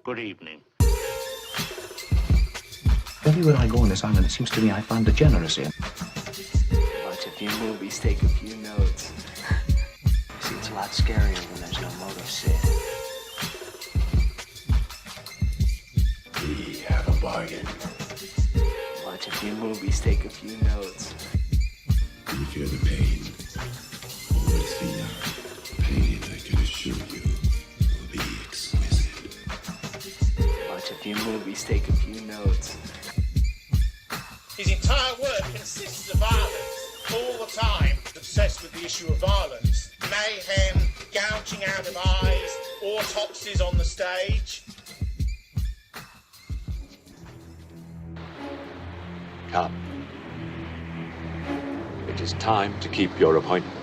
Good evening. Everywhere I go on this island, it seems to me I find degeneracy. Watch a few movies, take a few notes. See, it's a lot scarier when there's no motive, Sid. We have a bargain. Watch a few movies, take a few notes. Do you feel the pain? Well, see, pain, I can assure you, will be exquisite. Watch a few movies, take a few notes. His entire work consists of violence, all the time, obsessed with the issue of violence. Mayhem, gouging out of eyes, autopsies on the stage. Come. It is time to keep your appointment.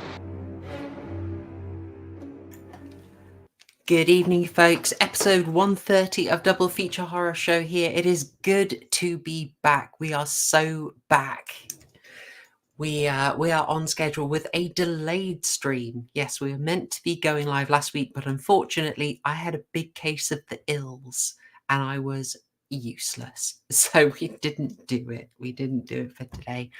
Good evening, folks. Episode 130 of Double Feature Horror Show here. It is good to be back. We are so back. We are on schedule with a delayed stream. Yes, we were meant to be going live last week, but unfortunately, I had a big case of the ills and I was useless. So we didn't do it. We didn't do it for today.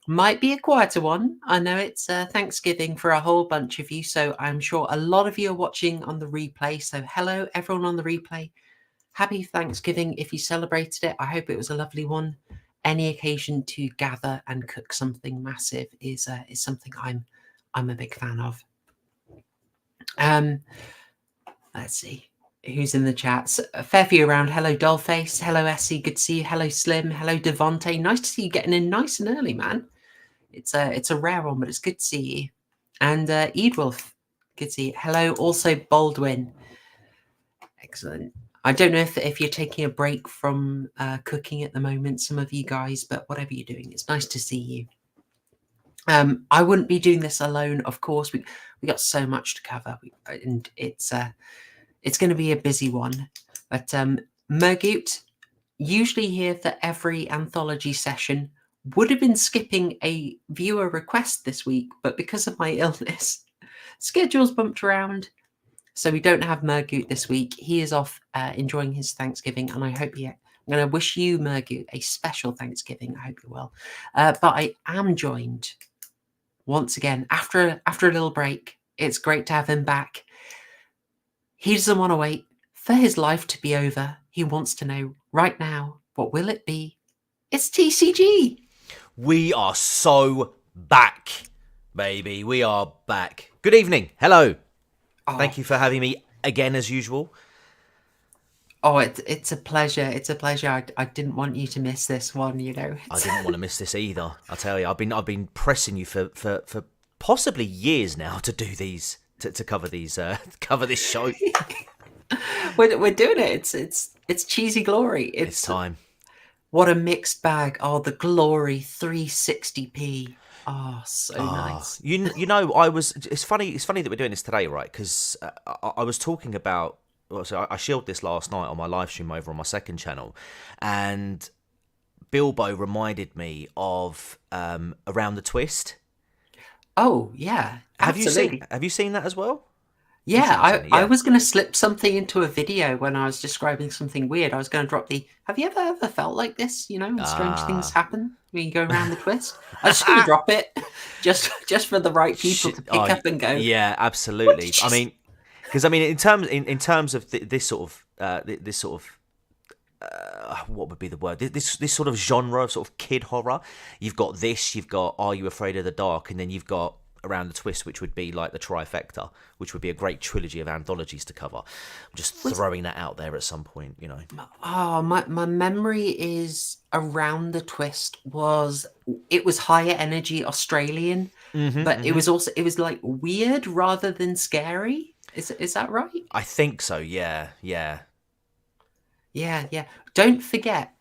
Might be a quieter one. I know it's Thanksgiving for a whole bunch of you, so I'm sure a lot of you are watching on the replay. So hello, everyone on the replay. Happy Thanksgiving if you celebrated it. I hope it was a lovely one. Any occasion to gather and cook something massive is something I'm a big fan of. Let's see who's in the chats. A fair few around. Hello, Dollface. Hello, Essie. Good to see you. Hello, Slim. Hello, Devonte. Nice to see you getting in nice and early, man. It's a rare one, but it's good to see you. And Eadwolf, good to see you. Hello, also Baldwin. Excellent. I don't know if you're taking a break from cooking at the moment, some of you guys, but whatever you're doing, it's nice to see you. I wouldn't be doing this alone, of course. We got so much to cover, and it's going to be a busy one. But Murgoot, usually here for every anthology session, would have been skipping a viewer request this week, but because of my illness, schedule's bumped around. So we don't have Murgoot this week. He is off enjoying his Thanksgiving, and I hope I'm going to wish you, Murgoot, a special Thanksgiving. I hope you will. But I am joined once again after a little break. It's great to have him back. He doesn't want to wait for his life to be over. He wants to know right now, what will it be? It's TCG. We are so back, baby. We are back. Good evening. Hello. Oh. Thank you for having me again, as usual. Oh, it's a pleasure. It's a pleasure. I didn't want you to miss this one, you know. I didn't want to miss this either. I tell you, I've been pressing you for possibly years now to do these, to cover these, cover this show. We're doing it. It's cheesy glory. It's time. What a mixed bag. Oh, the glory 360p. Oh, so nice. You know, it's funny that we're doing this today, right? Because I was talking about, so I shielded this last night on my live stream over on my second channel, and Bilbo reminded me of Around the Twist. Oh yeah, absolutely. Have you seen that as well? Yeah, I was going to slip something into a video when I was describing something weird. I was going to drop have you ever felt like this, you know, when strange things happen when you go around the twist? I was just going to drop it just for the right people to pick up and go. Yeah, absolutely. I mean, because in terms of this sort of what would be the word? This sort of genre of sort of kid horror. You've got Are You Afraid of the Dark? And then you've got Around the Twist, which would be like the trifecta, which would be a great trilogy of anthologies to cover. I'm just throwing that out there at some point, you know. Oh, my memory is Around the Twist was higher energy Australian, but it was like weird rather than scary. Is that right? I think so. Yeah. Don't forget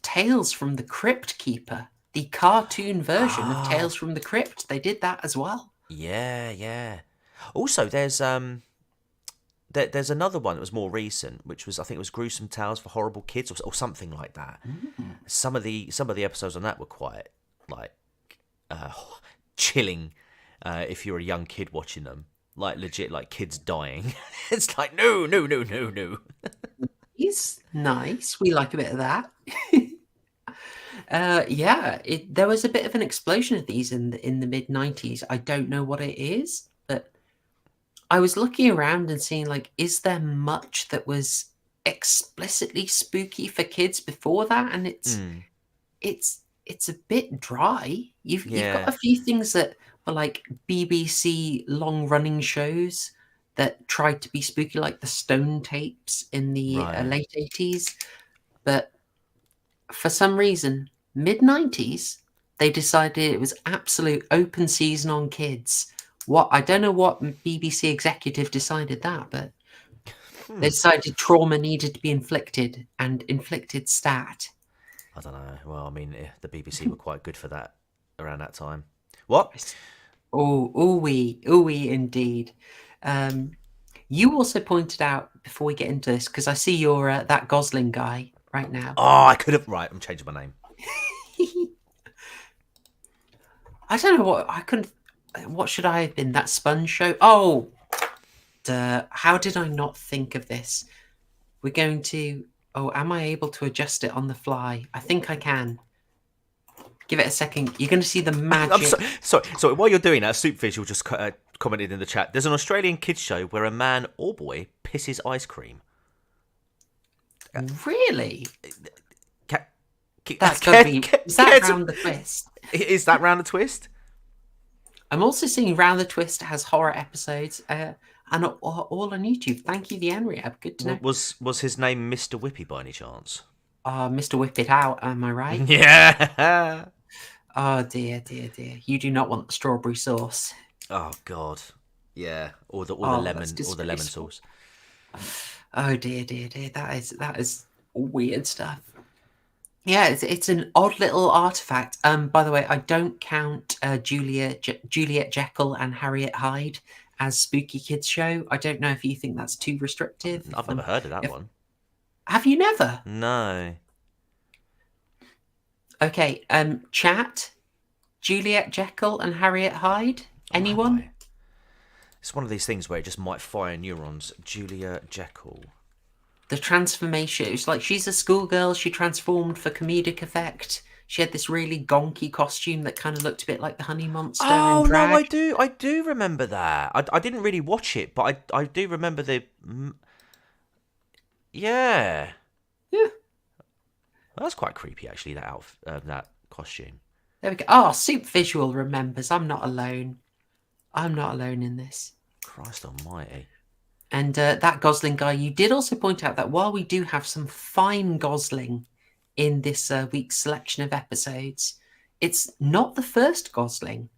Tales from the Crypt Keeper. The cartoon version of Tales from the Crypt. They did that as well. Yeah. Also, there's another one that was more recent, which was, I think it was Gruesome Tales for Horrible Kids or something like that. Some of the episodes on that were quite like chilling if you're a young kid watching them, like legit, like kids dying. It's like no, no, no, no, no. He's nice. We like a bit of that. Yeah, there was a bit of an explosion of these in the mid 90s. I don't know what it is, but I was looking around and seeing like, is there much that was explicitly spooky for kids before that? And it's a bit dry. You've got a few things that were like BBC long running shows that tried to be spooky, like the Stone tapes in the late 80s, but for some reason, mid 90s, they decided it was absolute open season on kids. I don't know what BBC executive decided that, but they decided trauma needed to be inflicted and inflicted stat. I don't know. Well, I mean, the BBC were quite good for that around that time. What? Oh, we indeed. You also pointed out before we get into this, because I see you're that Gosling guy right now. Oh, I could have. Right, I'm changing my name. I don't know what I couldn't. What should I have been? That Sponge Show? Oh, how did I not think of this? We're going to. Oh, am I able to adjust it on the fly? I think I can. Give it a second. You're going to see the magic. I'm sorry. While you're doing that, Soup Visual just commented in the chat. There's an Australian kids show where a man or boy pisses ice cream. Really? That's got to be. Is that Round the Twist? Is that Round the Twist? I'm also seeing Round the Twist has horror episodes and all on YouTube. Thank you, the Enriab. Good to know. Was his name Mr. Whippy by any chance? Mr. Whip It Out, am I right? Yeah. Oh dear. You do not want the strawberry sauce. Oh God. Yeah. Or the lemon sauce. Oh dear. That is weird stuff. Yeah, it's an odd little artifact. By the way, I don't count Juliet Jekyll and Harriet Hyde as spooky kids show. I don't know if you think that's too restrictive. I've never heard of that one. Have you never? No. Okay, chat. Juliet Jekyll and Harriet Hyde. Anyone? It's one of these things where it just might fire neurons. Julia Jekyll. The transformation. It's like she's a schoolgirl. She transformed for comedic effect. She had this really gonky costume that kind of looked a bit like the Honey Monster. Oh in drag. no, I do remember that. I didn't really watch it, but I do remember the. Yeah. Well, that's quite creepy, actually. That costume. There we go. Oh, Soup Visual remembers. I'm not alone. I'm not alone in this. Christ Almighty. And that Gosling guy, you did also point out that while we do have some fine Gosling in this week's selection of episodes, it's not the first Gosling.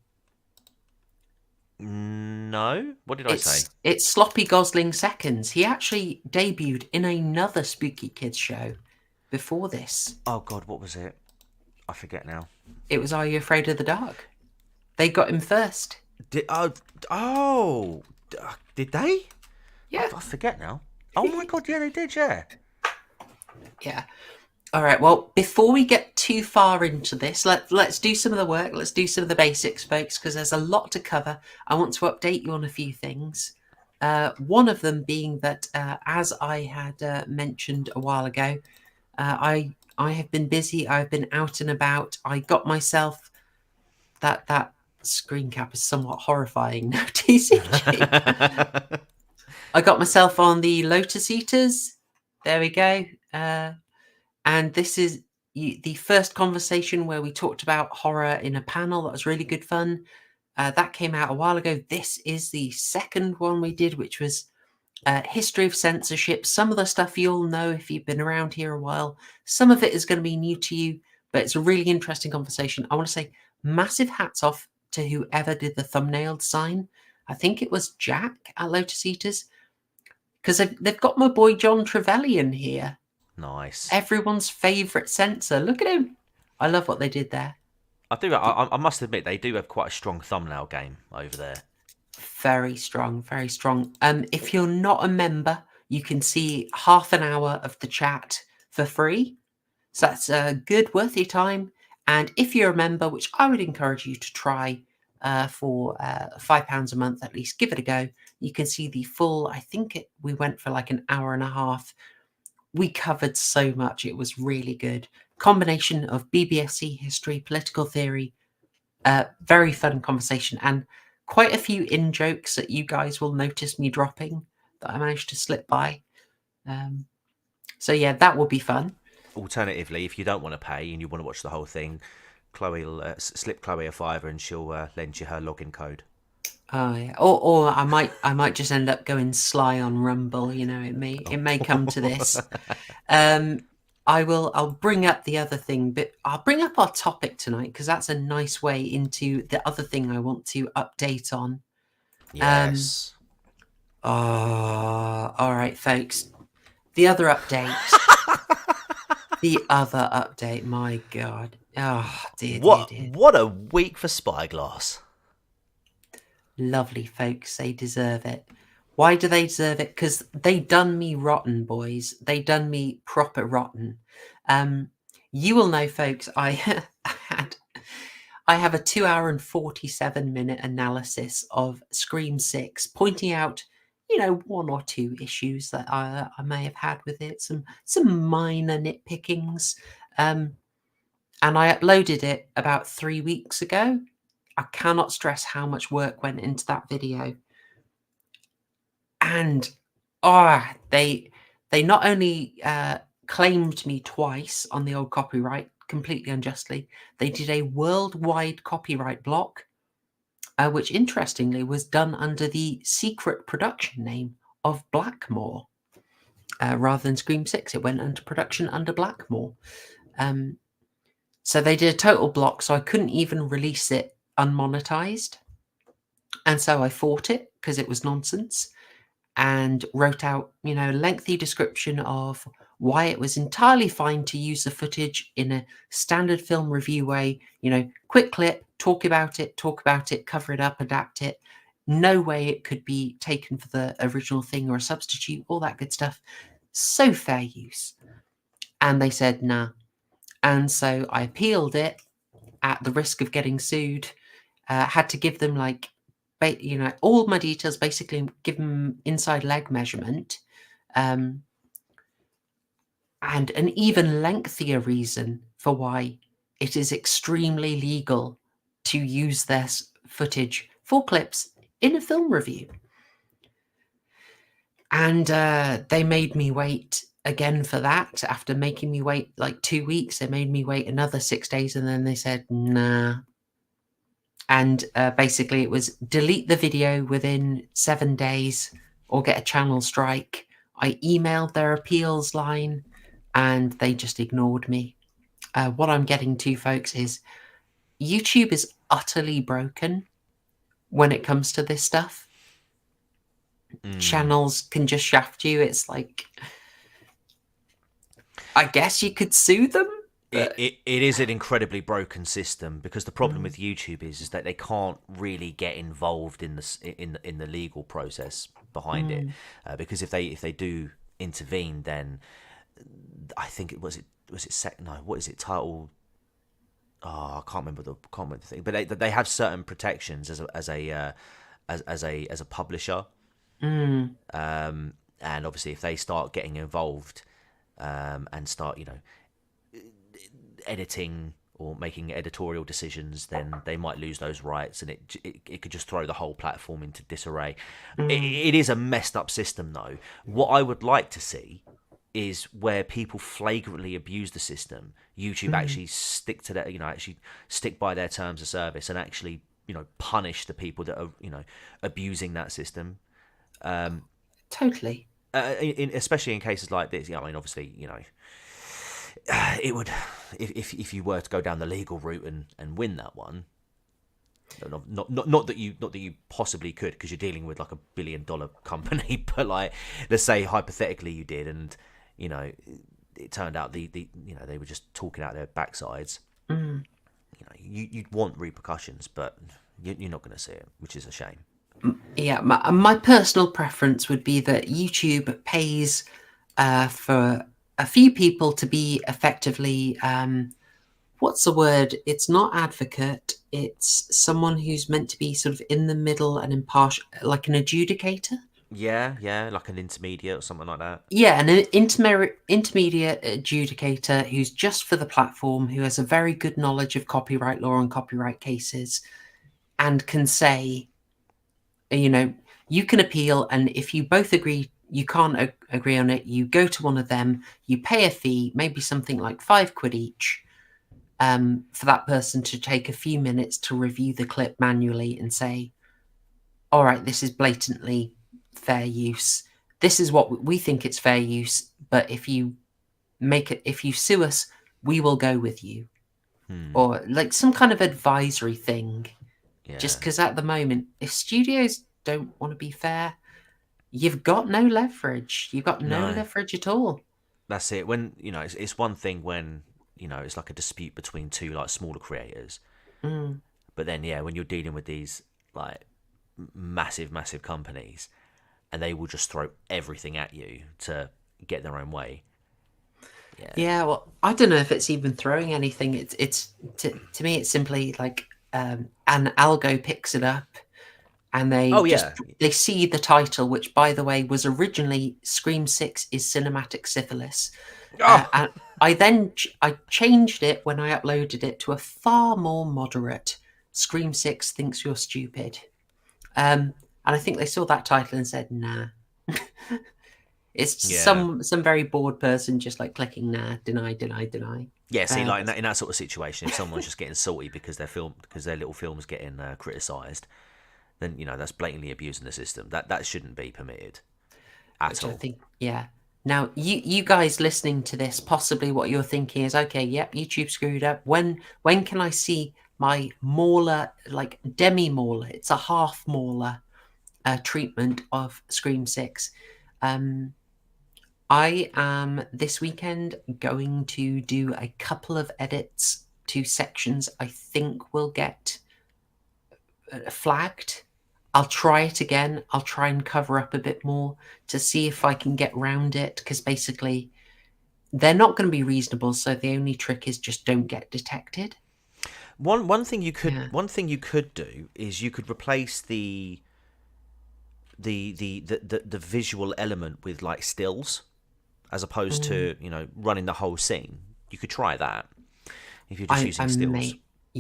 No? What did I say? It's Sloppy Gosling Seconds. He actually debuted in another Spooky Kids show before this. Oh, God, what was it? I forget now. It was Are You Afraid of the Dark? They got him first. Did they? Yeah. I forget now. Oh, my God, yeah, they did, yeah. Yeah. All right, well, before we get too far into this, let's do some of the work. Let's do some of the basics, folks, because there's a lot to cover. I want to update you on a few things. One of them being that, as I had mentioned a while ago, I have been busy. I've been out and about. I got myself... That screen cap is somewhat horrifying now, TCG. I got myself on the Lotus Eaters. There we go. And this is the first conversation where we talked about horror in a panel. That was really good fun. That came out a while ago. This is the second one we did, which was history of censorship. Some of the stuff you'll know if you've been around here a while. Some of it is going to be new to you, but it's a really interesting conversation. I want to say massive hats off to whoever did the thumbnail design. I think it was Jack at Lotus Eaters, because they've got my boy John Trevelyan here. Nice. Everyone's favourite censor. Look at him. I love what they did there. I must admit, they do have quite a strong thumbnail game over there. Very strong, very strong. If you're not a member, you can see half an hour of the chat for free. So that's good, worth your time. And if you're a member, which I would encourage you to try, for £5 a month at least. Give it a go. You can see the full. I think we went for like an hour and a half. We covered so much. It was really good. Combination of BBFC history, political theory, very fun conversation, and quite a few in jokes that you guys will notice me dropping that I managed to slip by. So yeah, that will be fun. Alternatively, if you don't want to pay and you want to watch the whole thing, Chloe will slip Chloe a fiver and she'll lend you her login code. Oh yeah, or I might just end up going sly on Rumble. You know, it may come to this. I'll bring up the other thing, but I'll bring up our topic tonight because that's a nice way into the other thing I want to update on. Yes. All right, folks. The other update. The other update. My God. Oh dear. What a week for Spyglass. Lovely folks, they deserve it. Why do they deserve it? Because they done me rotten, boys. They done me proper rotten. You will know, folks, I have a 2 hour and 47-minute analysis of Scream 6, pointing out, one or two issues that I may have had with it, some minor nitpickings. And I uploaded it about 3 weeks ago. I cannot stress how much work went into that video. And they not only claimed me twice on the old copyright, completely unjustly, they did a worldwide copyright block, which interestingly was done under the secret production name of Blackmore. Rather than Scream 6, it went into production under Blackmore. So they did a total block, so I couldn't even release it unmonetized. And so I fought it because it was nonsense and wrote out, a lengthy description of why it was entirely fine to use the footage in a standard film review way, quick clip, talk about it, cover it up, adapt it. No way it could be taken for the original thing or a substitute, all that good stuff. So fair use. And they said, nah. And so I appealed it at the risk of getting sued. Had to give them all my details, basically give them inside leg measurement, and an even lengthier reason for why it is extremely legal to use their footage for clips in a film review. And they made me wait again for that. After making me wait like 2 weeks, they made me wait another 6 days, and then they said, nah. And basically it was delete the video within 7 days or get a channel strike. I emailed their appeals line and they just ignored me. What I'm getting to, folks, is YouTube is utterly broken when it comes to this stuff. Channels can just shaft you. It's like, I guess you could sue them. It is an incredibly broken system because the problem with YouTube is that they can't really get involved in the legal process behind it, because if they do intervene, then I think what is it titled? Oh, I can't remember the thing, but they have certain protections as a publisher, and obviously if they start getting involved and start editing or making editorial decisions, then they might lose those rights, and it could just throw the whole platform into disarray. It is a messed up system, though. What I would like to see is where people flagrantly abuse the system, YouTube actually stick to that, actually stick by their terms of service and actually, punish the people that are, abusing that system. Totally. Especially in cases like this. Obviously, it would, if you were to go down the legal route and win that one. Not that you possibly could, because you're dealing with like $1 billion company, but like, let's say hypothetically you did, and it turned out they were just talking out their backsides. You'd want repercussions, but you're not going to see it, which is a shame. Yeah, my personal preference would be that YouTube pays for a few people to be effectively what's the word? It's not advocate. It's someone who's meant to be sort of in the middle and impartial, like an adjudicator. Yeah, like an intermediate or something like that. Yeah, an intermediate adjudicator who's just for the platform, who has a very good knowledge of copyright law and copyright cases, and can say, you can appeal, and if you both agree you can't agree on it, you go to one of them, you pay a fee, maybe something like £5 each, for that person to take a few minutes to review the clip manually and say, all right, this is blatantly fair use. This is what we think it's fair use, but if you sue us, we will go with you. Or like some kind of advisory thing. Yeah. Just because at the moment, if studios don't want to be fair, you've got no leverage. You've got no leverage at all. That's it. When, it's one thing when, it's like a dispute between two like smaller creators. But then, when you're dealing with these like massive companies, and they will just throw everything at you to get their own way. Yeah, well, I don't know if it's even throwing anything. It's to me, it's simply like an algo picks it up, and they they see the title, which, by the way, was originally Scream 6 is Cinematic Syphilis. And I changed it when I uploaded it to a far more moderate Scream 6 Thinks You're Stupid. And I think they saw that title and said, nah. It's some very bored person just like clicking nah, deny. Yeah, see, like in that sort of situation, if someone's just getting salty because their little film's getting criticised, then that's blatantly abusing the system. That shouldn't be permitted at all. I think, Now, you guys listening to this, possibly what you're thinking is, okay, yep, YouTube screwed up. When can I see my mauler, like demi-mauler? It's a half mauler treatment of Scream 6. I am this weekend going to do a couple of edits to sections I think will get flagged. I'll try it again. I'll try and cover up a bit more to see if I can get round it, because basically they're not going to be reasonable. So the only trick is just don't get detected. One thing you could do is you could replace the visual element with like stills, as opposed to running the whole scene. You could try that if you're just using stills.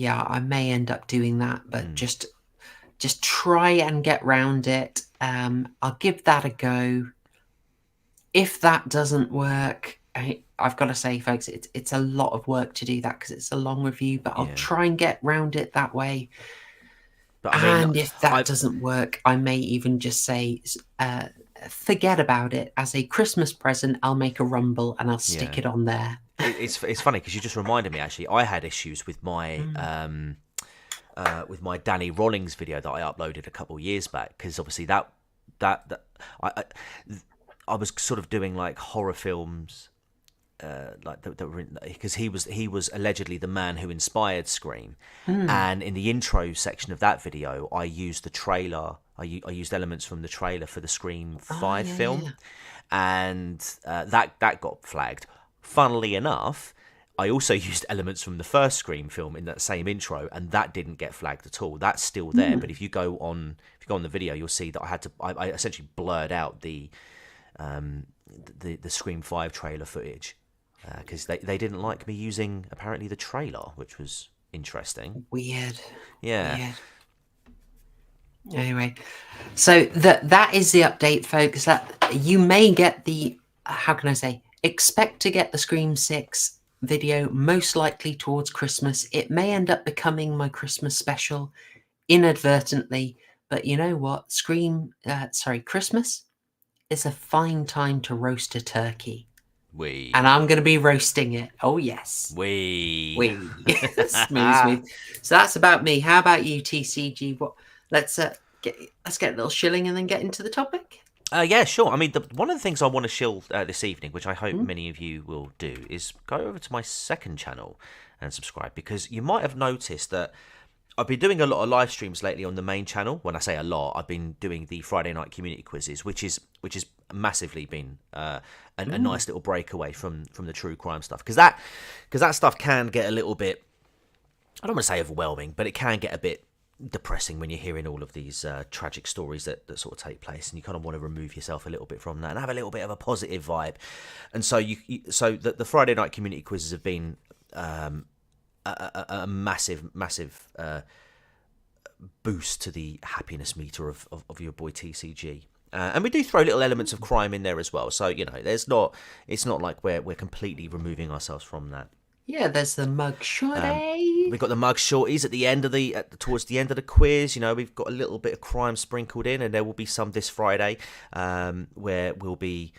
I may end up doing that, but just try and get round it. I'll give that a go. If that doesn't work, I've got to say, folks, it's a lot of work to do that because it's a long review, but I'll try and get round it that way. But if that doesn't work, I may even just say, forget about it. As a Christmas present, I'll make a rumble and I'll stick it on there. It's funny because you just reminded me, actually, I had issues with my Danny Rollins video that I uploaded a couple of years back, because obviously that I was sort of doing like horror films, like that were because he was allegedly the man who inspired Scream, and in the intro section of that video, I used the trailer. I used elements from the trailer for the Scream 5 film, and that got flagged. Funnily enough, I also used elements from the first Scream film in that same intro, and that didn't get flagged at all. That's still there, but if you go on the video, you'll see that I essentially blurred out the Scream 5 trailer footage because they didn't like me using apparently the trailer, which was interesting. Weird. Yeah. Weird. Anyway, so that is the update, folks. That you may get the, how can I say, expect to get the Scream 6 video most likely towards Christmas. It may end up becoming my Christmas special inadvertently, but you know what? Christmas is a fine time to roast a turkey. And I'm going to be roasting it. Oh yes. Smooth. So that's about me. How about you, TCG? Let's get a little shilling and then get into the topic. Yeah, sure. I mean, one of the things I want to shill this evening, which I hope many of you will do, is go over to my second channel and subscribe, because you might have noticed that I've been doing a lot of live streams lately on the main channel. When I say a lot, I've been doing the Friday night community quizzes, which has massively been a nice little breakaway from the true crime stuff, because that stuff can get a little bit I don't want to say overwhelming, but it can get a bit depressing when you're hearing all of these tragic stories that sort of take place, and you kind of want to remove yourself a little bit from that and have a little bit of a positive vibe. And so so the Friday night community quizzes have been a massive boost to the happiness meter of your boy TCG. And we do throw little elements of crime in there as well. So, you know, it's not like we're completely removing ourselves from that. Yeah, there's the mug shot. We've got the mug shorties at the end of towards the end of the quiz. You know, we've got a little bit of crime sprinkled in, and there will be some this Friday, where we'll be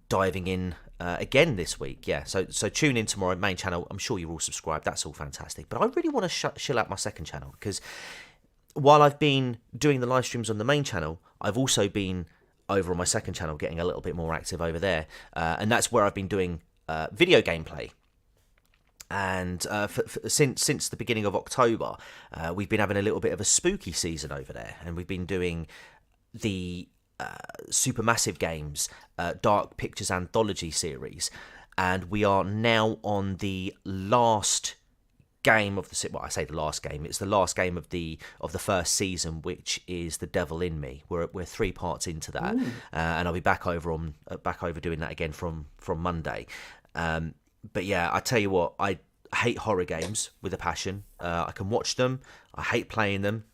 diving in again this week. Yeah, so tune in tomorrow, main channel. I'm sure you're all subscribed. That's all fantastic. But I really want to chill out my second channel, because while I've been doing the live streams on the main channel, I've also been over on my second channel getting a little bit more active over there, and that's where I've been doing video gameplay. And since the beginning of October, we've been having a little bit of a spooky season over there, and we've been doing the Supermassive Games Dark Pictures Anthology series, and we are now on the last game of the, well, I say the last game, it's the last game of the first season, which is The Devil in Me. We're 3 parts into that, and I'll be back over doing that again from Monday. But yeah, I tell you what, I hate horror games with a passion. I can watch them, I hate playing them.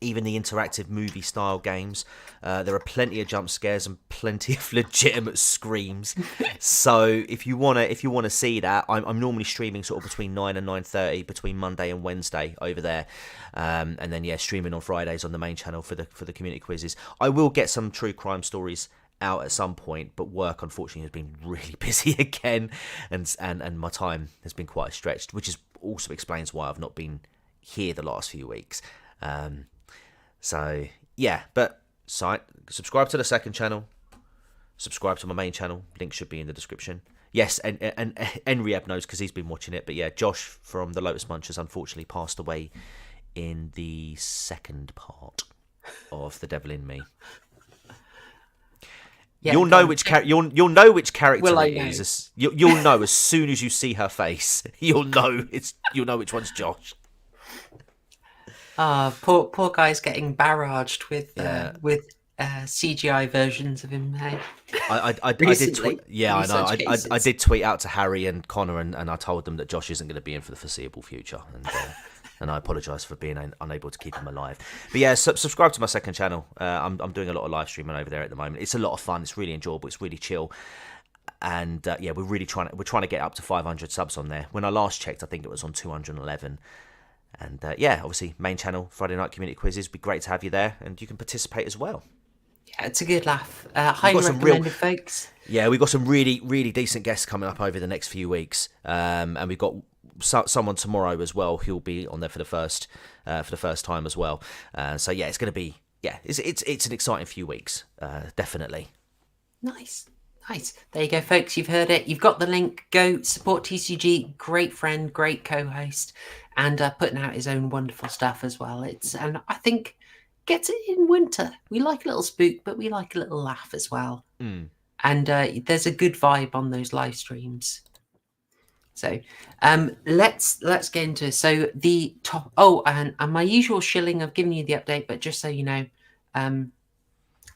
Even the interactive movie style games, there are plenty of jump scares and plenty of legitimate screams. So if you wanna see that, I'm normally streaming sort of between 9 and 9:30 between Monday and Wednesday over there, and then streaming on Fridays on the main channel for the community quizzes. I will get some true crime stories out at some point, but work unfortunately has been really busy again, and my time has been quite stretched, which also explains why I've not been here the last few weeks. So yeah, but subscribe to the second channel, subscribe to my main channel, link should be in the description. Yes, and Enriab knows because he's been watching it, but yeah, Josh from the Lotus Munchers unfortunately passed away in the second part of The Devil in Me. Yeah, you'll know which character it is. You'll know as soon as you see her face. You'll know which one's Josh. Poor guy's getting barraged with CGI versions of him. Hey? I did tweet. Yeah, I know. I did tweet out to Harry and Connor, and I told them that Josh isn't going to be in for the foreseeable future, and I apologise for being unable to keep him alive. But yeah, subscribe to my second channel. I'm doing a lot of live streaming over there at the moment. It's a lot of fun. It's really enjoyable. It's really chill. And yeah, we're trying to get up to 500 subs on there. When I last checked, I think it was on 211. And yeah, obviously, main channel, Friday night community quizzes. Be great to have you there, and you can participate as well. Yeah, it's a good laugh. Highly recommended, folks. Yeah, we've got some really, really decent guests coming up over the next few weeks, and we've got someone tomorrow as well who'll be on there for the first time as well. So yeah, it's going to be it's an exciting few weeks, definitely. Nice. There you go, folks. You've heard it. You've got the link. Go support TCG. Great friend, great co-host, and putting out his own wonderful stuff as well. And I think gets it in winter. We like a little spook, but we like a little laugh as well. And there's a good vibe on those live streams. So let's get into it. So the top. Oh, and my usual shilling. I've given you the update, but just so you know,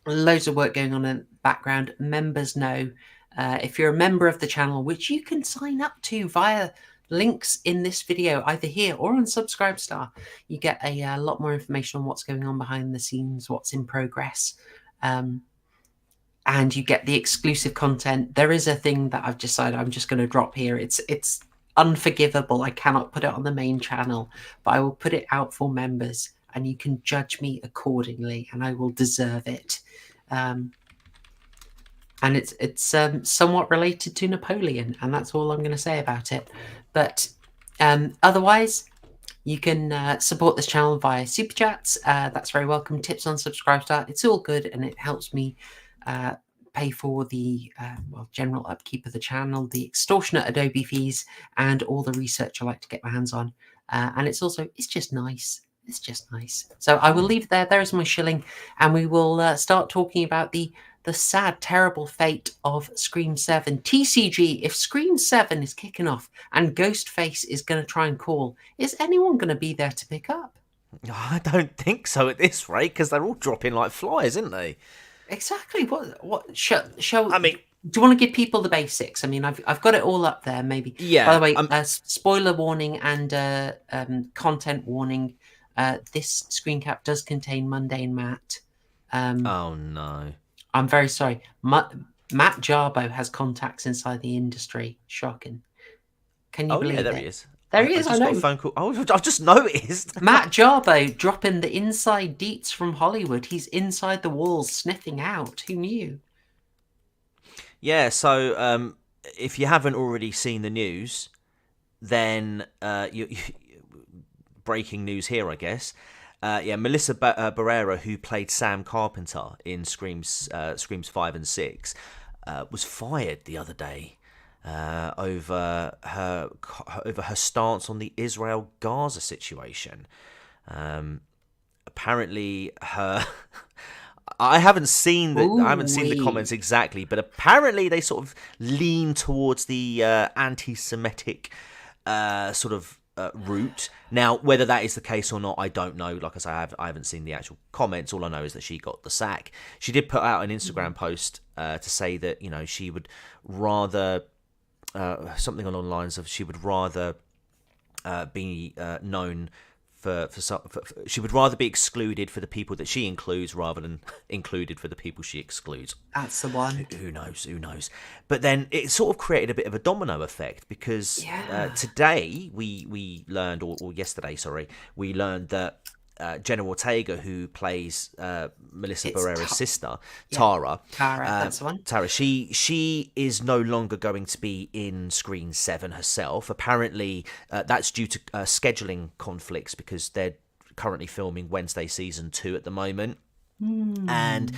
loads of work going on in the background. Members know if you're a member of the channel, which you can sign up to via links in this video, either here or on Subscribestar. You get a lot more information on what's going on behind the scenes, what's in progress, and you get the exclusive content. There is a thing that I've decided I'm just going to drop here. It's unforgivable. I cannot put it on the main channel, but I will put it out for members, and you can judge me accordingly, and I will deserve it. And it's somewhat related to Napoleon, and that's all I'm going to say about it. But otherwise, you can support this channel via Super Chats. That's very welcome. Tips on Subscribestar. It's all good, and it helps me pay for the general upkeep of the channel, the extortionate Adobe fees, and all the research I like to get my hands on. And it's just nice. It's just nice. So I will leave it there. There's my shilling, and we will start talking about the the sad, terrible fate of Scream 7. TCG, if Scream 7 is kicking off and Ghostface is going to try and call, is anyone going to be there to pick up? I don't think so at this rate, because they're all dropping like flies, isn't they? Exactly. What shall I mean, do you want to give people the basics? I mean, I've got it all up there. Maybe. Yeah. By the way, spoiler warning and content warning. This screen cap does contain mundane Matt. Oh no! I'm very sorry. Matt Jarbo has contacts inside the industry. Shocking. Can you believe yeah, there it? he is. There he is. I just got a phone call. Oh, I've just noticed. Matt Jarbo dropping the inside deets from Hollywood. He's inside the walls sniffing out. Who knew? Yeah. So, if you haven't already seen the news, then breaking news here, I guess. Melissa Barrera, who played Sam Carpenter in Screams 5 and 6, was fired the other day over her stance on the Israel-Gaza situation. Apparently, I haven't seen the comments exactly, but apparently they sort of lean towards the anti-Semitic sort of route. Now, whether that is the case or not, I don't know. Like I say, I haven't seen the actual comments. All I know is that she got the sack. She did put out an Instagram post to say that, you know, she would rather something along the lines of she would rather be known she would rather be excluded for the people that she includes rather than included for the people she excludes. That's the one. Who knows? But then it sort of created a bit of a domino effect, because today we learned, or yesterday, sorry, we learned that Jenna Ortega, who plays Melissa Barrera's sister, Tara. That's the one. Tara, she is no longer going to be in Scream 7 herself. Apparently, that's due to scheduling conflicts, because they're currently filming Wednesday season 2 at the moment. And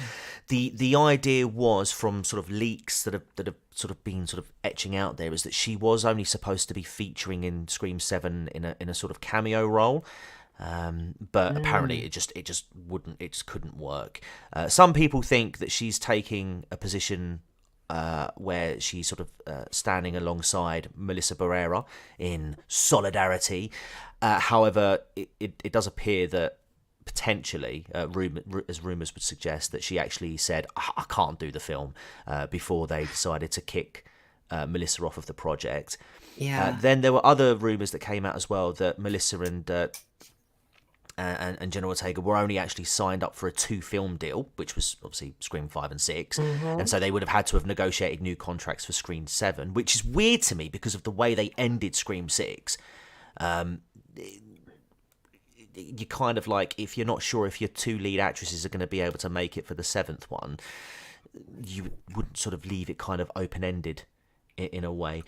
the idea was, from sort of leaks that have sort of been sort of etching out there, is that she was only supposed to be featuring in Scream 7 in a sort of cameo role. But apparently it just couldn't work. Some people think that she's taking a position where she's sort of standing alongside Melissa Barrera in solidarity. However, it does appear that potentially, as rumours would suggest, that she actually said, I can't do the film, before they decided to kick Melissa off of the project. Yeah. Then there were other rumours that came out as well, that Melissa and Jenna Ortega were only actually signed up for a 2-film deal, which was obviously Scream 5 and 6. And so they would have had to have negotiated new contracts for Scream 7, which is weird to me because of the way they ended Scream 6. You kind of like, if you're not sure if your 2 lead actresses are going to be able to make it for the 7th one, you wouldn't sort of leave it kind of open-ended in a way.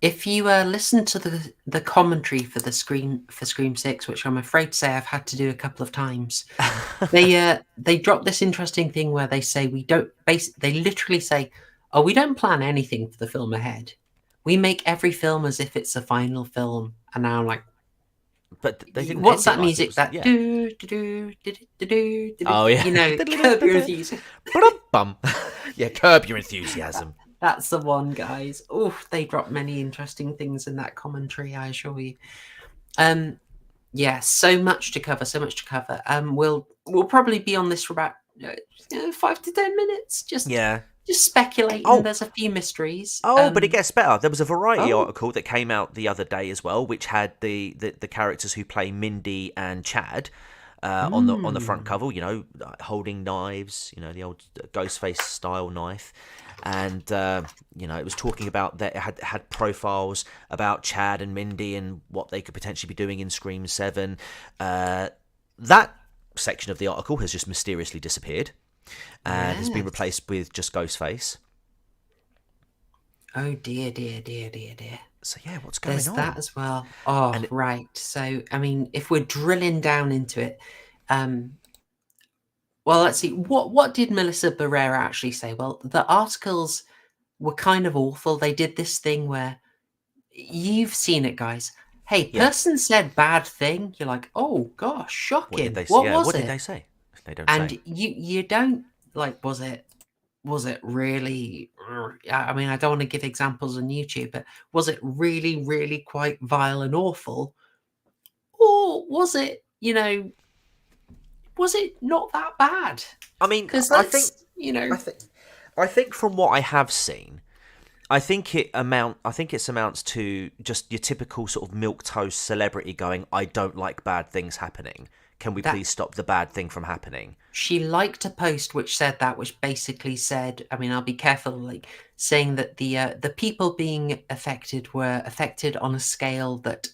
If you listen to the commentary for Scream 6, which I'm afraid to say I've had to do a couple of times, they drop this interesting thing where they say they literally say, "Oh, we don't plan anything for the film ahead. We make every film as if it's a final film." And now I'm like, but they didn't. What's that like music? was, That yeah. do. Oh yeah, you know, Curb Your Enthusiasm. Yeah, Curb Your Enthusiasm. That's the one, guys. Oof, they drop many interesting things in that commentary, I assure you. Yeah, so much to cover. We'll probably be on this for about 5 to 10 minutes. Just speculating. Oh. There's a few mysteries. But it gets better. There was a Variety article that came out the other day as well, which had the characters who play Mindy and Chad on the front cover. You know, holding knives. You know, the old Ghostface style knife. And it was talking about that it had profiles about Chad and Mindy and what they could potentially be doing in Scream 7. That section of the article has just mysteriously disappeared and has been replaced with just Ghostface. Oh dear. So yeah, what's going on? There's that as well. Oh, right. So I mean, if we're drilling down into it, well, let's see. What did Melissa Barrera actually say? Well, the articles were kind of awful. They did this thing where you've seen it, guys. Hey, person said bad thing. You're like, oh gosh, shocking. What was it? What did they say? They don't and say. you don't like, was it really? I mean, I don't want to give examples on YouTube, but was it really, really quite vile and awful, or was it, was it not that bad? I mean, Because I think I think from what I have seen, I think it amounts to just your typical sort of milquetoast celebrity going, I don't like bad things happening. Can we please stop the bad thing from happening? She liked a post which said that, which basically said, I mean, I'll be careful, like, saying that the people being affected were affected on a scale that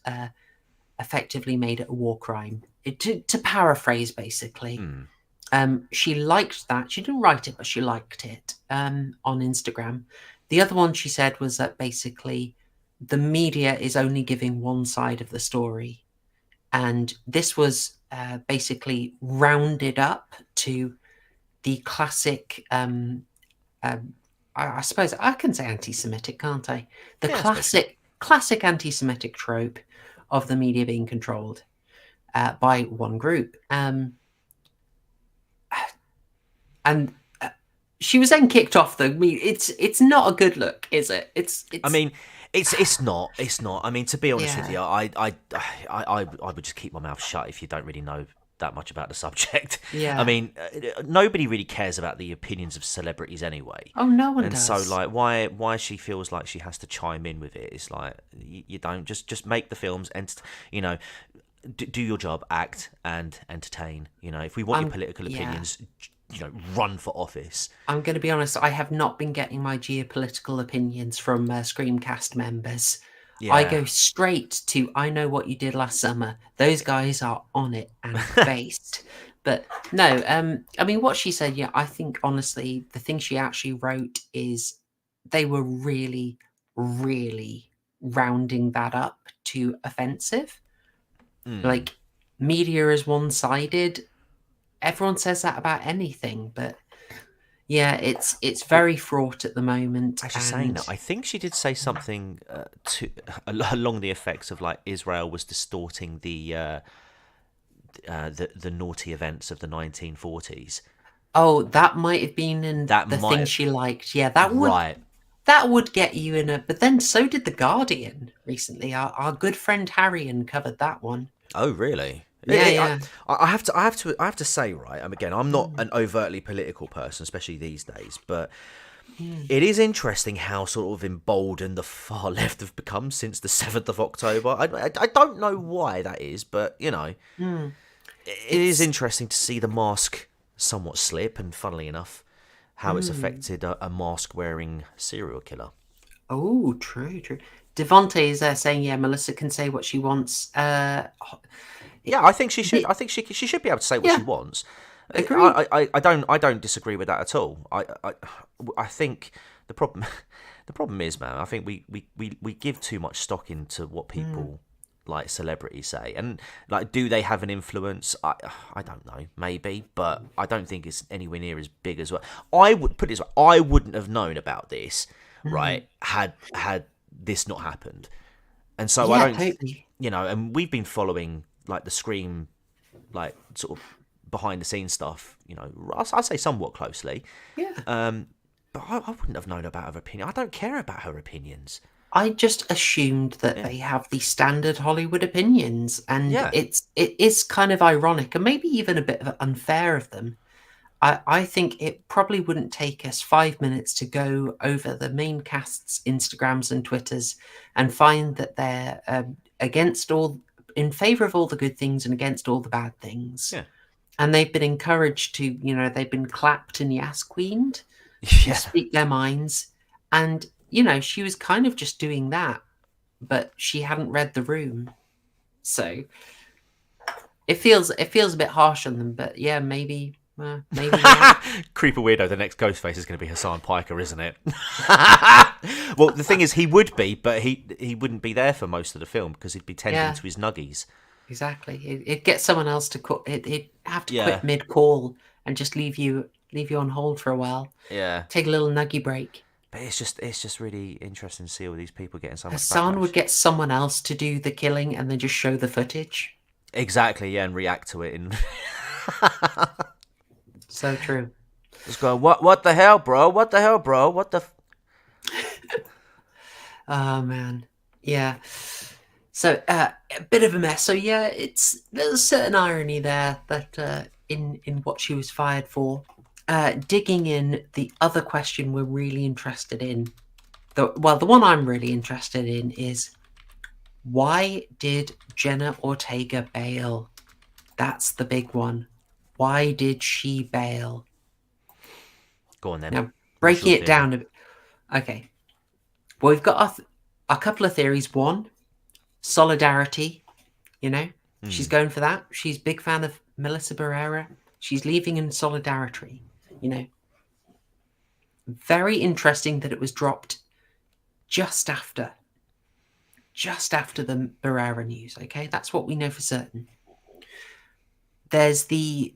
effectively made it a war crime. To paraphrase, basically. She liked that. She didn't write it, but she liked it on Instagram. The other one she said was that basically the media is only giving one side of the story. And this was basically rounded up to the classic, I suppose I can say anti-Semitic, can't I? The classic anti-Semitic trope of the media being controlled by one group. And she was then kicked off the. It's not a good look, is it? It's. I mean, it's not. It's not. I mean, to be honest with you, I would just keep my mouth shut if you don't really know that much about the subject. Yeah. I mean, nobody really cares about the opinions of celebrities anyway. Oh, no one and does. So, like, why she feels like she has to chime in with it? It's like you don't just make the films and do your job, act and entertain. If we want your political opinions. Run for office. I'm going to be honest, I have not been getting my geopolitical opinions from Screamcast members. Yeah. I go straight to, I know what you did last summer. Those guys are on it and based. But no, I mean, what she said, I think, honestly, the thing she actually wrote is they were really, really rounding that up to offensive. Like, media is one-sided. Everyone says that about anything, but yeah, it's very fraught at the moment. Actually, saying that, I think she did say something along the effects of like Israel was distorting the naughty events of the 1940s. Oh, that might have been in the thing she liked. Yeah, that would get you in a. But then so did The Guardian recently. Our good friend Harry uncovered that one. Oh, really? Yeah. I have to say, right. Again, I'm not an overtly political person, especially these days, but it is interesting how sort of emboldened the far left have become since the 7th of October. I don't know why that is, but it is interesting to see the mask somewhat slip, and funnily enough, how it's affected a mask-wearing serial killer. Oh, true. Devontae is there saying, yeah, Melissa can say what she wants. Yeah, I think she should. I think she should be able to say what she wants. Agree. I don't disagree with that at all. I think the problem is, man. I think we give too much stock into what people like celebrities say, and like, do they have an influence? I don't know, maybe, but I don't think it's anywhere near as big as well. I would put it this way: I wouldn't have known about this, right? Had this not happened, and so I don't. Totally. And we've been following like the Scream, like sort of behind the scenes stuff, I'd say somewhat closely. Yeah. But I wouldn't have known about her opinion. I don't care about her opinions. I just assumed that they have the standard Hollywood opinions, and it is kind of ironic and maybe even a bit unfair of them. I think it probably wouldn't take us 5 minutes to go over the main cast's Instagrams and Twitters and find that they're in favor of all the good things and against all the bad things. Yeah. And they've been encouraged to, they've been clapped and yes-queened to speak their minds. And, she was kind of just doing that, but she hadn't read the room. So it feels a bit harsh on them, but yeah, maybe. Creeper weirdo, the next Ghostface is going to be Hassan Piker, isn't it? Well, the thing is, he would be, but he wouldn't be there for most of the film because he'd be tending to his nuggies. Exactly. It'd get someone else to call. It'd have to quit mid-call and just leave you on hold for a while. Yeah. Take a little nuggie break. But it's just really interesting to see all these people getting so much Hassan backlash. would get someone else to do the killing and then just show the footage. Exactly, yeah, and react to it. So true. Just going, what the hell, bro? What the hell, bro? What the... Oh man, yeah. So a bit of a mess. So yeah, there's a certain irony there that in what she was fired for. Digging in, the other question we're really interested in, the one I'm really interested in is, why did Jenna Ortega bail? That's the big one. Why did she bail? Go on then. Now, breaking it down a bit. Okay. Well, we've got a couple of theories. One, solidarity. You know, she's going for that. She's a big fan of Melissa Barrera. She's leaving in solidarity. You know, very interesting that it was dropped just after the Barrera news. Okay, that's what we know for certain. There's the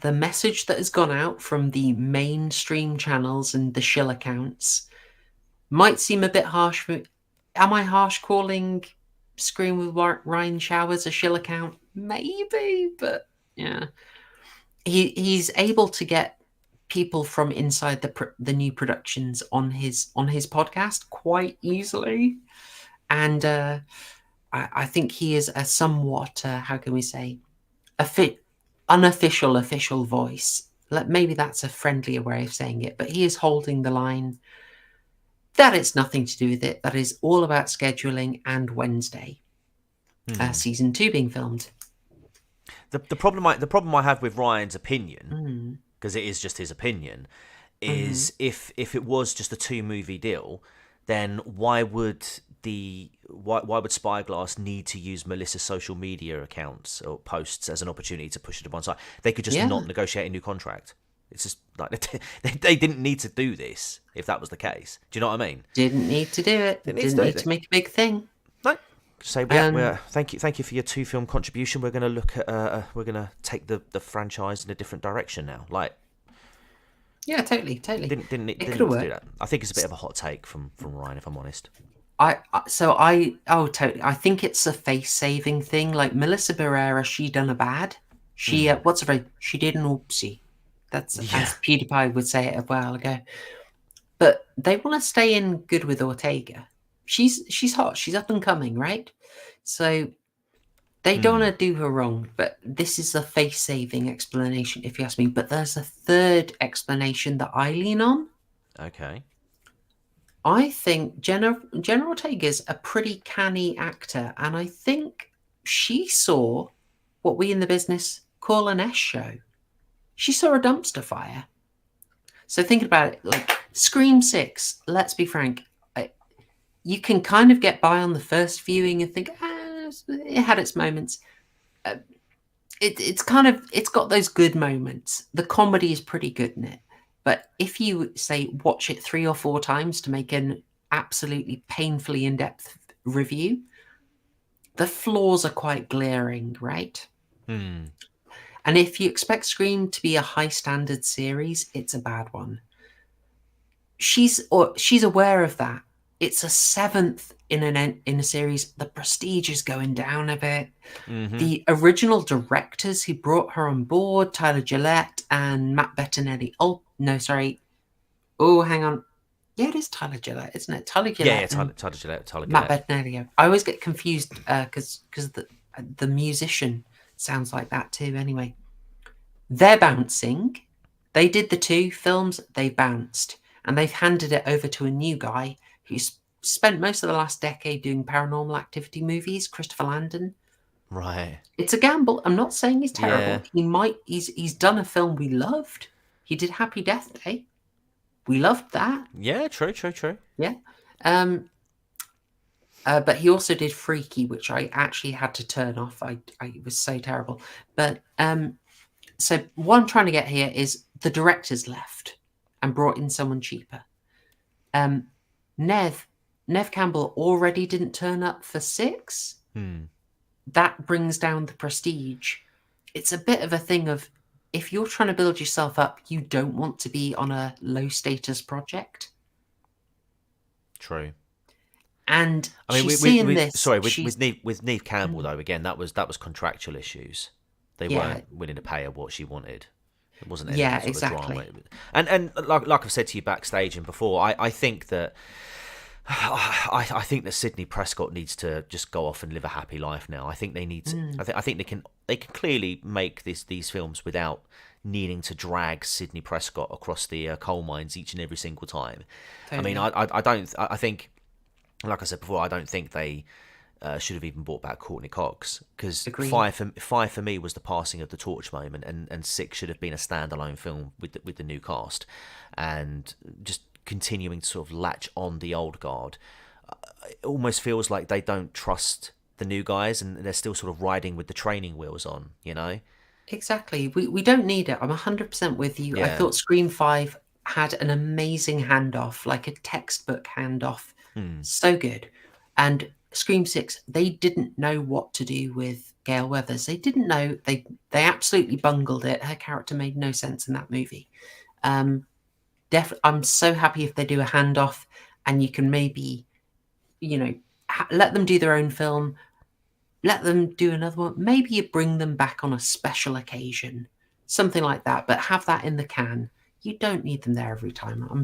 message that has gone out from the mainstream channels and the shill accounts. Might seem a bit harsh. Am I harsh calling Scream with Ryan Showers a shill account? Maybe, but yeah. He's able to get people from inside the new productions on his podcast quite easily, and I think he is a somewhat how can we say, unofficial official voice. Maybe that's a friendlier way of saying it, but he is holding the line that it's nothing to do with it. That is all about scheduling and Wednesday, season 2 being filmed. The problem I have with Ryan's opinion, because it is just his opinion, is if it was just a 2-movie deal, then why would Spyglass need to use Melissa's social media accounts or posts as an opportunity to push it to one side? They could just not negotiate a new contract. It's just like they didn't need to do this if that was the case. Do you know what I mean? Didn't need to do it. Didn't need to make a big thing. No. So thank you for your 2-film contribution. We're going to look at we're going to take the franchise in a different direction now. Like, yeah, totally. Didn't need to do that. I think it's a bit of a hot take from Ryan, if I'm honest. Totally. I think it's a face saving thing. Like Melissa Barrera, she done a bad. She she did an oopsie. That's as PewDiePie would say it a while ago. But they want to stay in good with Ortega. She's hot. She's up and coming, right? So they don't want to do her wrong. But this is a face-saving explanation, if you ask me. But there's a third explanation that I lean on. Okay. I think Jenna Ortega's a pretty canny actor, and I think she saw what we in the business call an S show. She saw a dumpster fire. So thinking about it, like Scream 6, let's be frank, you can kind of get by on the first viewing and think, it had its moments. It's got those good moments. The comedy is pretty good in it. But if you, say, watch it 3 or 4 times to make an absolutely painfully in-depth review, the flaws are quite glaring, right? And if you expect Scream to be a high-standard series, it's a bad one. She's aware of that. It's a 7th in a series. The prestige is going down a bit. The original directors who brought her on board, Tyler Gillette and Matt Bettinelli. Oh, no, sorry. Oh, hang on. Yeah, it is Tyler Gillette, isn't it? Tyler Gillette. Yeah, Tyler Gillette. Matt Bettinelli. I always get confused because the musician sounds like that too. Anyway, they're bouncing. They did the 2 films. They bounced. And they've handed it over to a new guy who's spent most of the last decade doing Paranormal Activity movies, Christopher Landon. Right. It's a gamble. I'm not saying he's terrible. Yeah. He's done a film we loved. He did Happy Death Day. We loved that. Yeah, true. Yeah. But he also did Freaky, which I actually had to turn off. It was so terrible. But so what I'm trying to get here is the directors left and brought in someone cheaper. Nev Campbell already didn't turn up for 6. That brings down the prestige. It's a bit of a thing of, if you're trying to build yourself up, you don't want to be on a low status project. True. And I mean, with Neve Campbell though, again, that was contractual issues. They weren't willing to pay her what she wanted. It wasn't Yeah, anything sort of exactly. drama. And like I've said to you backstage and before, I think that I think that Sidney Prescott needs to just go off and live a happy life now. I think they need to. I think they can clearly make these films without needing to drag Sidney Prescott across the coal mines each and every single time. Totally. I mean, I don't. I think, like I said before, I don't think they should have even brought back Courtney Cox, because Agreed. five for me was the passing of the torch moment, and 6 should have been a standalone film with the new cast, and just continuing to sort of latch on the old guard. It almost feels like they don't trust the new guys, and they're still sort of riding with the training wheels on, you know? Exactly. We don't need it. I'm 100% with you. I Yeah. thought Scream 5 had an amazing handoff, like a textbook handoff. So good. And Scream 6, they didn't know what to do with Gail Weathers. They didn't know. They absolutely bungled it. Her character made no sense in that movie. I'm so happy if they do a handoff, and you can maybe, let them do their own film. Let them do another one. Maybe you bring them back on a special occasion, something like that. But have that in the can. You don't need them there every time. I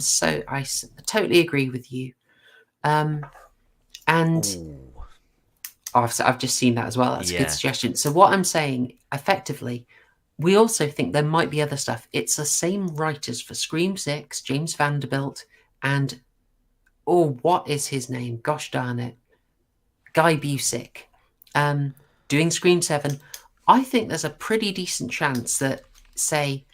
totally agree with you. And I've just seen that as well. That's a good suggestion. So what I'm saying, effectively, we also think there might be other stuff. It's the same writers for Scream 6, James Vanderbilt, and what is his name? Gosh darn it, Guy Busick. Doing Scream 7, I think there's a pretty decent chance that, say,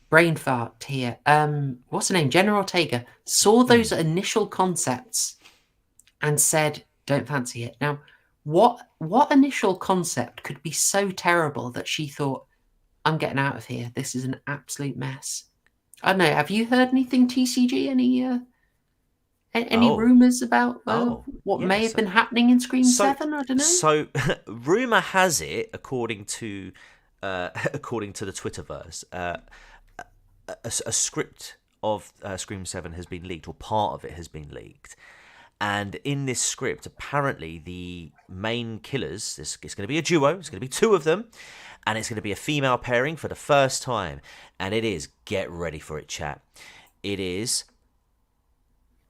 brain fart here. What's her name? Jenna Ortega saw those initial concepts and said, "Don't fancy it." Now, what initial concept could be so terrible that she thought, "I'm getting out of here. This is an absolute mess." I don't know. Have you heard anything, TCG? Any rumours about what may have been happening in Scream 7? I don't know. So, rumour has it, according to the Twitterverse, a script of Scream 7 has been leaked, or part of it has been leaked. And in this script, apparently the main killers, it's going to be a duo, it's going to be 2 of them, and it's going to be a female pairing for the first time. And it is, get ready for it, chat, it is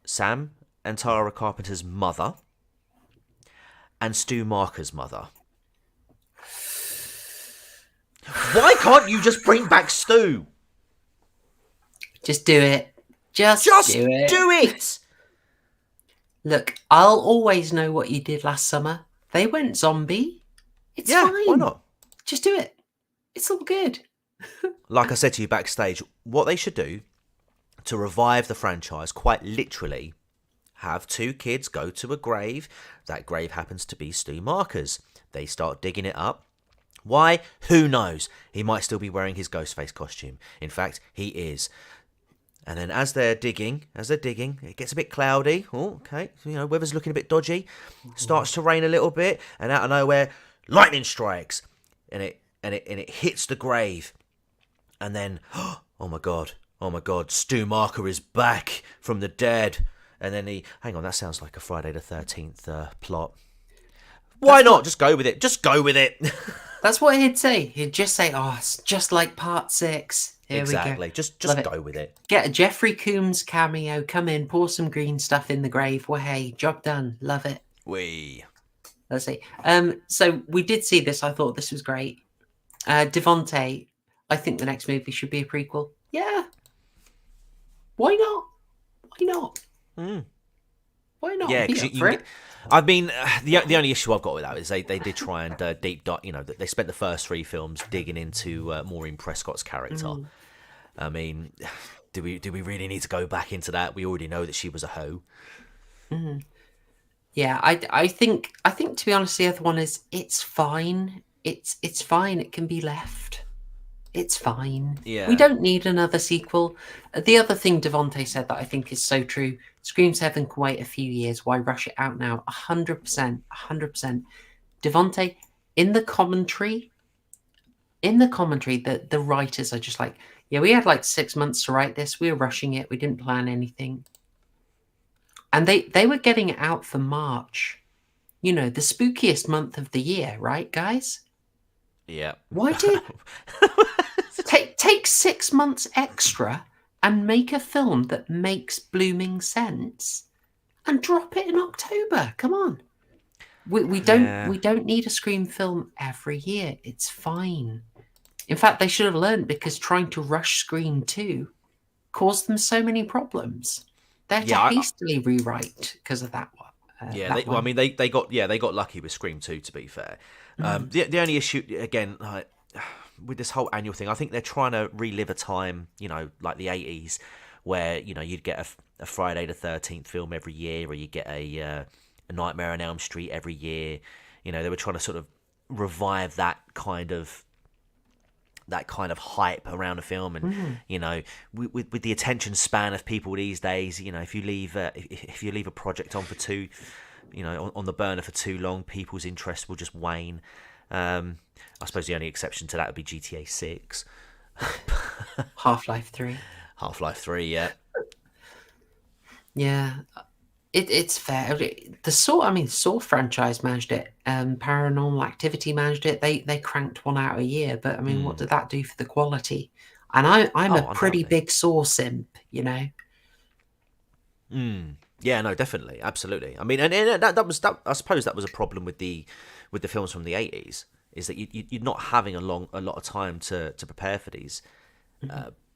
Sam and Tara Carpenter's mother and Stu Marker's mother. Why can't you just bring back Stu? Just do it. Just do it. Do it! Look, I'll always know what you did last summer. They went zombie. It's fine. Why not? Just do it. It's all good. Like I said to you backstage, what they should do to revive the franchise, quite literally, have 2 kids go to a grave. That grave happens to be Stu Marker's. They start digging it up. Why? Who knows? He might still be wearing his Ghostface costume. In fact, he is. And then as they're digging, it gets a bit cloudy. Oh, okay. Weather's looking a bit dodgy. Starts to rain a little bit, and out of nowhere, lightning strikes, and it hits the grave. And then, oh my god, Stu Marker is back from the dead. And then hang on, that sounds like a Friday the 13th plot. Why not? Just go with it. Just go with it. That's what he'd say. He'd just say, it's just like part 6. Here exactly. We go. Just go with it. Get a Jeffrey Combs cameo. Come in, pour some green stuff in the grave. Well, hey, job done. Love it. Let's see. So we did see this. I thought this was great. Devontae, I think the next movie should be a prequel. Yeah. Why not? Why not? Yeah, because I mean, the only issue I've got with that is they did try and deep dive. They spent the first 3 films digging into Maureen Prescott's character. I mean, do we really need to go back into that? We already know that she was a hoe. Yeah, I think to be honest, the other one is it's fine. It's fine. It can be left. It's fine. Yeah. We don't need another sequel. The other thing Devontae said that I think is so true, Scream 7 can wait a few years. Why rush it out now? 100%. Devontae, in the commentary, the writers are just like, yeah, we had like 6 months to write this. We were rushing it. We didn't plan anything. And they were getting it out for March. The spookiest month of the year, right, guys? Yeah. Why do take 6 months extra and make a film that makes blooming sense and drop it in October? Come on. We Yeah. don't need a Scream film every year. It's fine. In fact, they should have learned, because trying to rush Scream 2 caused them so many problems. They had to Yeah, hastily rewrite because of that one. yeah. That Well, I one. mean, they got lucky with Scream 2. To be fair, the only issue again, like, with this whole annual thing, I think they're trying to relive a time, like the 80s, where you'd get a Friday the 13th film every year, or you get a Nightmare on Elm Street every year. They were trying to sort of revive that kind of hype around a film, and with the attention span of people these days, if you leave a project on for too, on the burner for too long, people's interest will just wane. I suppose the only exception to that would be GTA 6. Half-Life 3. Half-Life 3, yeah. Yeah. It's fair. The Saw franchise managed it. Paranormal Activity managed it. They cranked one out a year, but I mean, what did that do for the quality? And I'm a pretty Undoubtedly. big Saw simp, Yeah, no, definitely, absolutely. I mean, and that. I suppose that was a problem with the films from the 80s, is that you're not having a lot of time to prepare for these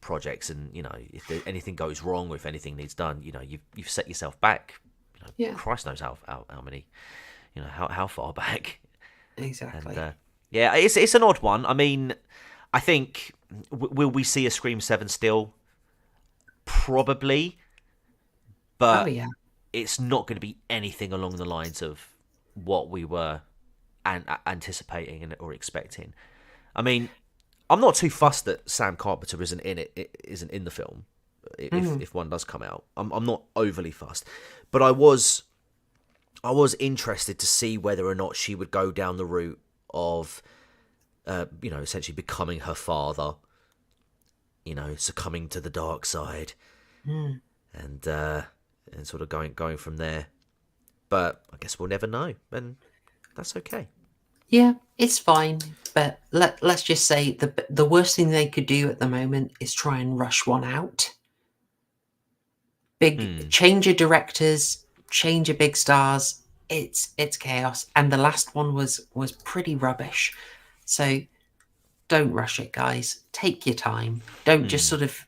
projects, and if anything goes wrong, or if anything needs done, you've set yourself back. Yeah. Christ knows how many, how far back. Exactly. And yeah, it's an odd one. I mean, I think will we see a Scream 7 still? Probably, but yeah. it's not going to be anything along the lines of what we were anticipating or expecting. I mean, I'm not too fussed that Sam Carpenter isn't in the film. If one does come out, I'm not overly fussed, but I was interested to see whether or not she would go down the route of, essentially becoming her father, succumbing to the dark side, and sort of going from there. But I guess we'll never know, and that's okay. Yeah, it's fine. But let's just say the worst thing they could do at the moment is try and rush one out. Change your directors, change your big stars. It's chaos, and the last one was pretty rubbish. So don't rush it, guys. Take your time. Don't just sort of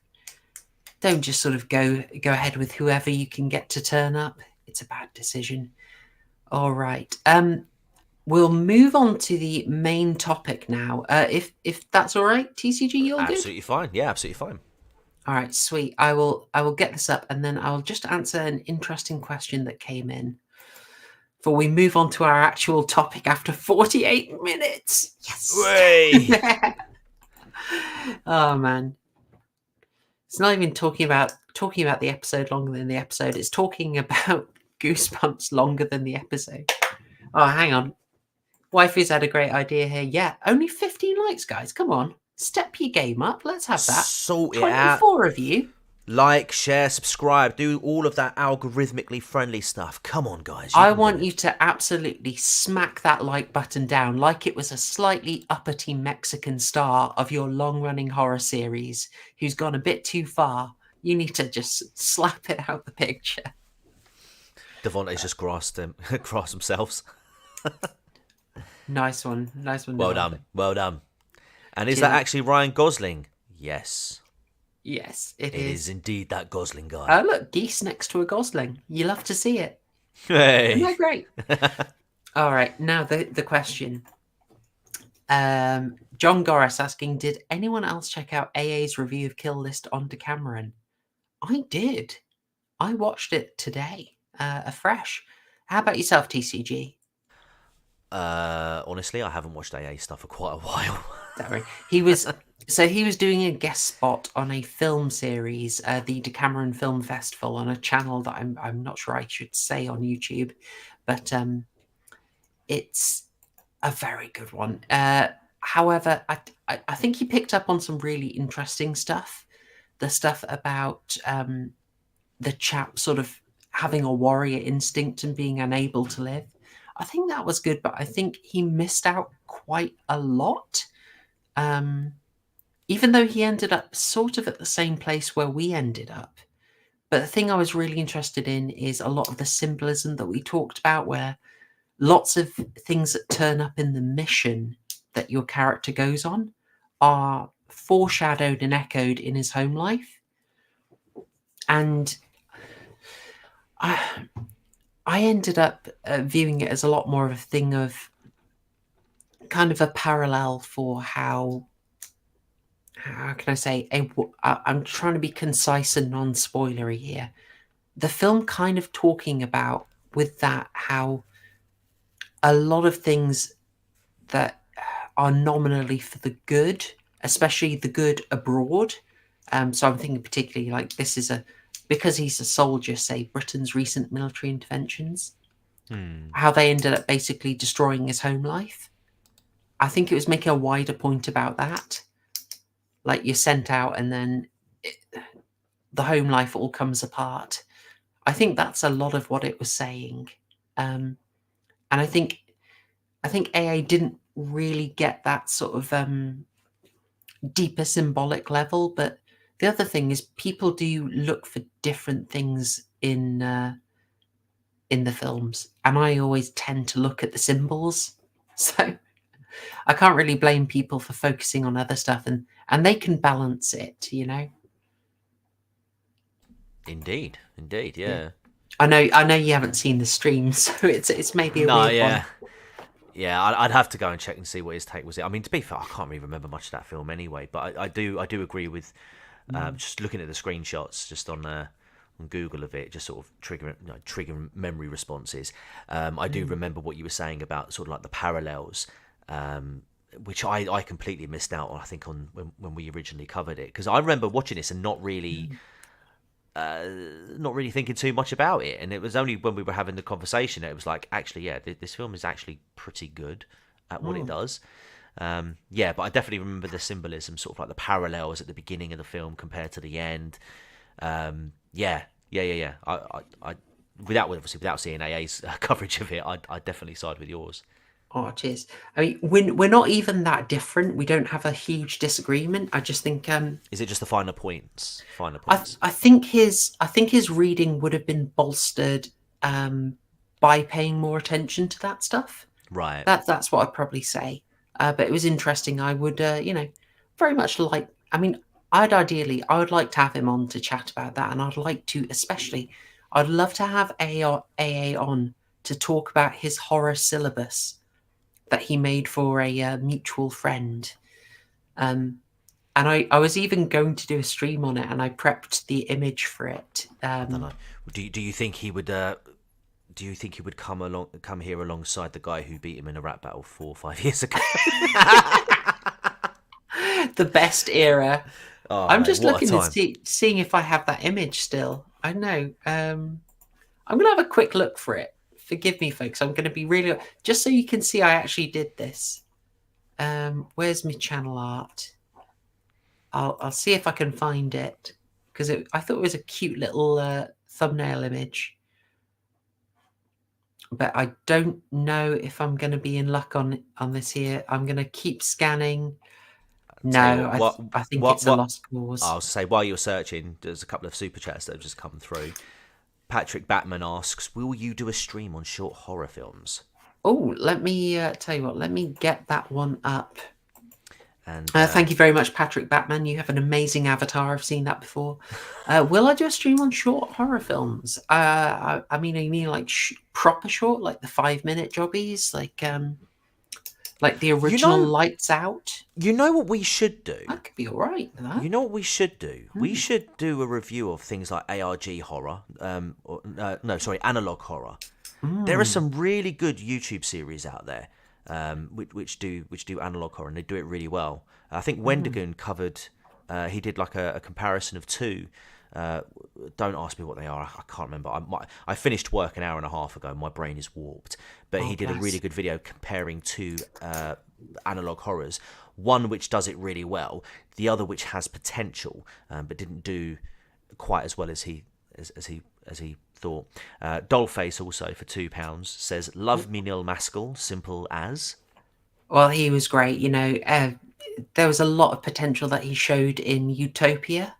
go ahead with whoever you can get to turn up. It's a bad decision. All right. We'll move on to the main topic now. If that's all right, TCG, you're good? Absolutely fine. Yeah, absolutely fine. All right, sweet. I will get this up, and then I'll just answer an interesting question that came in before we move on to our actual topic after 48 minutes. Yes. Way. Oh man, it's not even talking about the episode longer than the episode. It's talking about Goosebumps longer than the episode. Oh, hang on. Wifey's had a great idea here. Yeah, only 15 likes, guys. Come on. Step your game up. Let's have that. Sort it out. 24 of you. Like, share, subscribe, do all of that algorithmically friendly stuff. Come on, guys. I want you to absolutely smack that like button down like it was a slightly uppity Mexican star of your long-running horror series who's gone a bit too far. You need to just slap it out the picture. Devontae's just grasped themselves. Nice one. Well done. And is that actually Ryan Gosling? Yes. Yes, it is indeed that Gosling guy. Oh, look, geese next to a Gosling. You love to see it. Hey. Isn't that great? All right, now the question. John Goris asking, did anyone else check out AA's review of Kill List on Decameron? I did. I watched it today, afresh. How about yourself, TCG? Honestly, I haven't watched AA stuff for quite a while. Sorry. He was doing a guest spot on a film series, the Decameron Film Festival, on a channel that I'm not sure I should say on YouTube, but it's a very good one. However, I think he picked up on some really interesting stuff. The stuff about the chap sort of having a warrior instinct and being unable to live. I think that was good, but I think he missed out quite a lot. even though he ended up sort of at the same place where we ended up. But the thing I was really interested in is a lot of the symbolism that we talked about, where lots of things that turn up in the mission that your character goes on are foreshadowed and echoed in his home life. And I ended up viewing it as a lot more of a thing of kind of a parallel for how can I say, I'm trying to be concise and non-spoilery here. The film kind of talking about with that how a lot of things that are nominally for the good, especially the good abroad. So I'm thinking particularly like because he's a soldier, say Britain's recent military interventions, how they ended up basically destroying his home life. I think it was making a wider point about that. Like you're sent out and then the home life all comes apart. I think that's a lot of what it was saying. And I think AA didn't really get that sort of deeper symbolic level. But the other thing is people do look for different things in the films. And I always tend to look at the symbols. So I can't really blame people for focusing on other stuff, and they can balance it, you know. Indeed, yeah. I know you haven't seen the stream, so it's maybe a weird one. Yeah, I'd have to go and check and see what his take was. I mean, to be fair, I can't really remember much of that film anyway. But I do agree with just looking at the screenshots just on Google of it, just sort of triggering memory responses. I do remember what you were saying about sort of like the parallels. Which I completely missed out on, I think, on when we originally covered it, because I remember watching this and not really thinking too much about it, and it was only when we were having the conversation that it was like, actually, yeah, this film is actually pretty good at what it does. But I definitely remember the symbolism, sort of like the parallels at the beginning of the film compared to the end. I without seeing AA's coverage of it, I definitely side with yours. Oh, cheers. I mean, we're not even that different. We don't have a huge disagreement. I just think is it just the finer points? I think his reading would have been bolstered by paying more attention to that stuff. Right. That's what I'd probably say. But it was interesting. I would very much like. I mean, I would like to have him on to chat about that, and I'd like to I'd love to have AA on to talk about his horror syllabus that he made for a mutual friend. And I was even going to do a stream on it, and I prepped the image for it. I don't know. Do you think he would? Do you think he would come here alongside the guy who beat him in a rap battle 4 or 5 years ago? The best era. Oh, I'm just looking and seeing if I have that image still. I know. I'm gonna have a quick look for it. Forgive me, folks. I'm going to be really just so you can see I actually did this. Where's my channel art? I'll see if I can find it, because I thought it was a cute little thumbnail image, but I don't know if I'm going to be in luck on this here. I'm going to keep scanning. No, I think it's a lost cause. I'll say while you're searching, there's a couple of super chats that have just come through. Patrick Batman asks, will you do a stream on short horror films? Oh, let me tell you what. Let me get that one up. And thank you very much, Patrick Batman. You have an amazing avatar. I've seen that before. Will I do a stream on short horror films? I mean, you mean like proper short, like the 5-minute jobbies, like the original Lights Out? You know what we should do? That could be all right. You know what we should do? We should do a review of things like ARG horror. Analog horror. There are some really good YouTube series out there which do analog horror, and they do it really well. I think Wendigoon covered. He did like a comparison of two. Don't ask me what they are. I can't remember. I finished work an hour and a half ago. My brain is warped. But he did a really good video comparing two analog horrors. One which does it really well, the other which has potential, but didn't do quite as well as he thought. Dollface also for £2 says, "Love me Neil Maskell, simple as." Well, he was great. You know, there was a lot of potential that he showed in Utopia,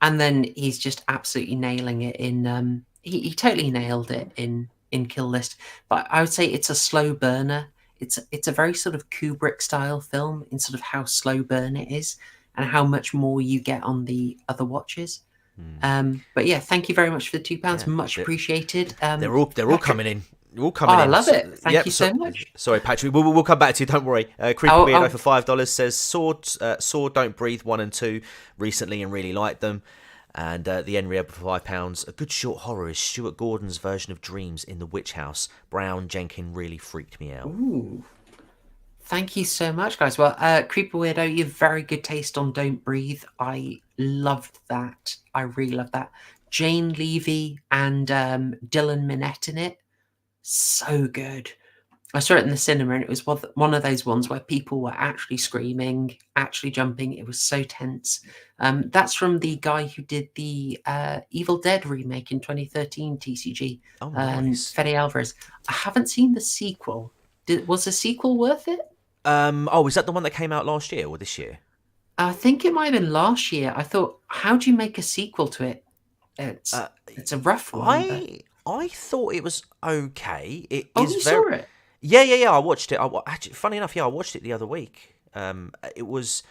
and then he's just absolutely nailing it in. He totally nailed it in Kill List. But I would say it's a slow burner. It's a very sort of Kubrick style film in sort of how slow burn it is and how much more you get on the other watches. But yeah, thank you very much for the £2. Much appreciated. They're all coming in. They're all coming I in. love it. Thank you so much. Sorry, Patrick. We'll come back to you. Don't worry. Creepy Weirdo for $5 says Saw Don't Breathe 1 and 2 recently and really liked them. And the Enriab for £5. A good short horror is Stuart Gordon's version of Dreams in the Witch House. Brown Jenkin really freaked me out. Ooh. Thank you so much, guys. Well, Creepy Weirdo, you have very good taste on Don't Breathe. I loved that. I really loved that. Jane Levy and Dylan Minnette in it. So good. I saw it in the cinema and it was one of those ones where people were actually screaming, actually jumping. It was so tense. That's from the guy who did the Evil Dead remake in 2013 TCG. Oh, nice. Fede Alvarez. I haven't seen the sequel. Was the sequel worth it? Is that the one that came out last year or this year? I think it might have been last year. I thought, how do you make a sequel to it? It's a rough one. I thought it was okay. You saw it? Yeah. I watched it. Actually, funny enough, I watched it the other week. It was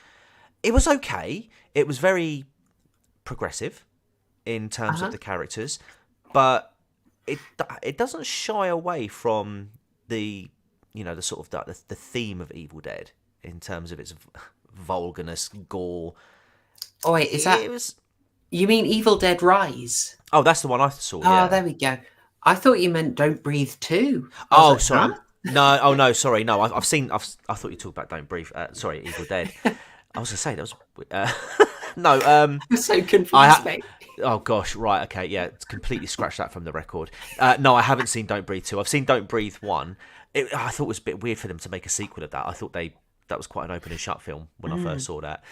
okay. It was very progressive in terms of the characters, but it doesn't shy away from the sort of the theme of Evil Dead in terms of its vulgarness, gore. Oh wait, you mean Evil Dead Rise? Oh, that's the one I saw. Oh, there we go. I thought you meant Don't Breathe 2. Oh, sorry. Huh? No. Oh, no. Sorry. No, I've seen. I thought you talked about Don't Breathe. Sorry, Evil Dead. I was gonna say that was. No. I'm so confused, mate. Oh gosh. Right. Okay. Yeah. It's completely scratched that from the record. No, I haven't seen Don't Breathe 2. I've seen Don't Breathe 1. I thought it was a bit weird for them to make a sequel of that. I thought that was quite an open and shut film when I first saw that.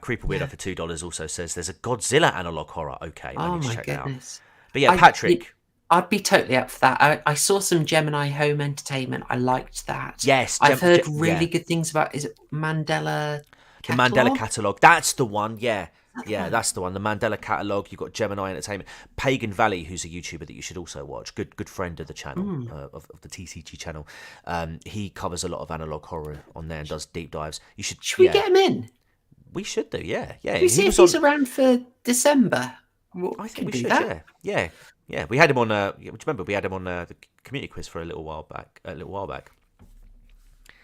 Creeper Weirdo for $2 also says there's a Godzilla analog horror. Okay, I need to check that out. But yeah, Patrick. I'd be totally up for that. I saw some Gemini Home Entertainment. I liked that. Yes, I've heard really good things about. Is it Mandela? The Mandela Catalogue. That's the one. Yeah, that's the one. The Mandela Catalogue. You've got Gemini Entertainment. Pagan Valley, who's a YouTuber that you should also watch. Good friend of the channel, of the TCG channel. He covers a lot of analog horror on there and does deep dives. Should we get him in? We should do, yeah. We see if he's around for December. I think we should, yeah. We had him on. Do you remember we had him on the community quiz for a little while back?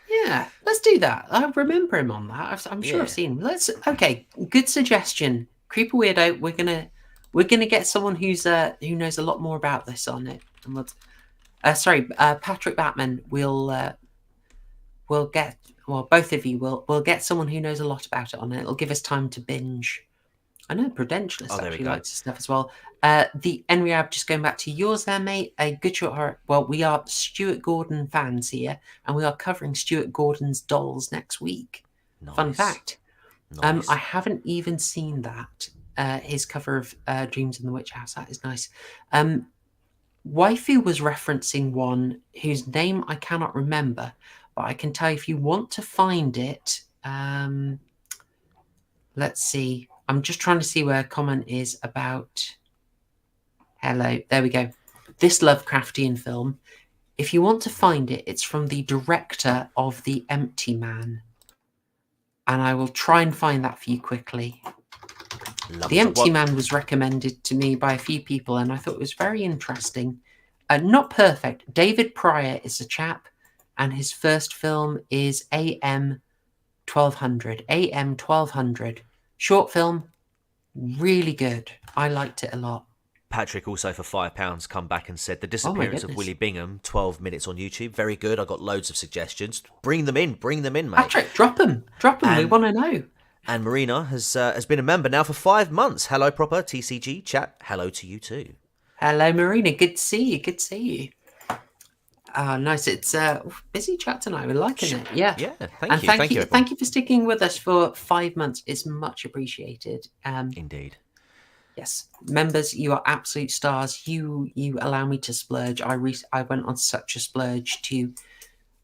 Yeah, let's do that. I remember him on that. I'm sure I've seen him. Okay, good suggestion. Creeper Weirdo. We're gonna get someone who knows a lot more about this on it. Patrick Batman. We'll get. Well, both of you will get someone who knows a lot about it on it. It'll give us time to binge. I know Prudentialist actually likes this stuff as well. The Enriab, just going back to yours there, mate. A good short horror. Well, we are Stuart Gordon fans here, and we are covering Stuart Gordon's Dolls next week. Nice. Fun fact. Nice. I haven't even seen that. His cover of Dreams in the Witch House. That is nice. Waifu was referencing one whose name I cannot remember, but I can tell you if you want to find it. Let's see. I'm just trying to see where a comment is about. Hello. There we go. This Lovecraftian film. If you want to find it, it's from the director of The Empty Man. And I will try and find that for you quickly. The Empty Man was recommended to me by a few people, and I thought it was very interesting. Not perfect. David Pryor is a chap, and his first film is AM 1200. AM 1200. Short film, really good. I liked it a lot. Patrick also for £5 come back and said The Disappearance of Willie Bingham, 12 minutes on YouTube. Very good. I got loads of suggestions. Bring them in, mate. Patrick, drop them. We want to know. And Marina has been a member now for 5 months. Hello, proper TCG chat. Hello to you too. Hello, Marina. Good to see you. Oh, nice. It's a busy chat tonight. We're liking it. Yeah. Yeah. Thank you. Thank you for sticking with us for 5 months. It's much appreciated. Indeed. Yes, members, you are absolute stars. You allow me to splurge. I went on such a splurge to.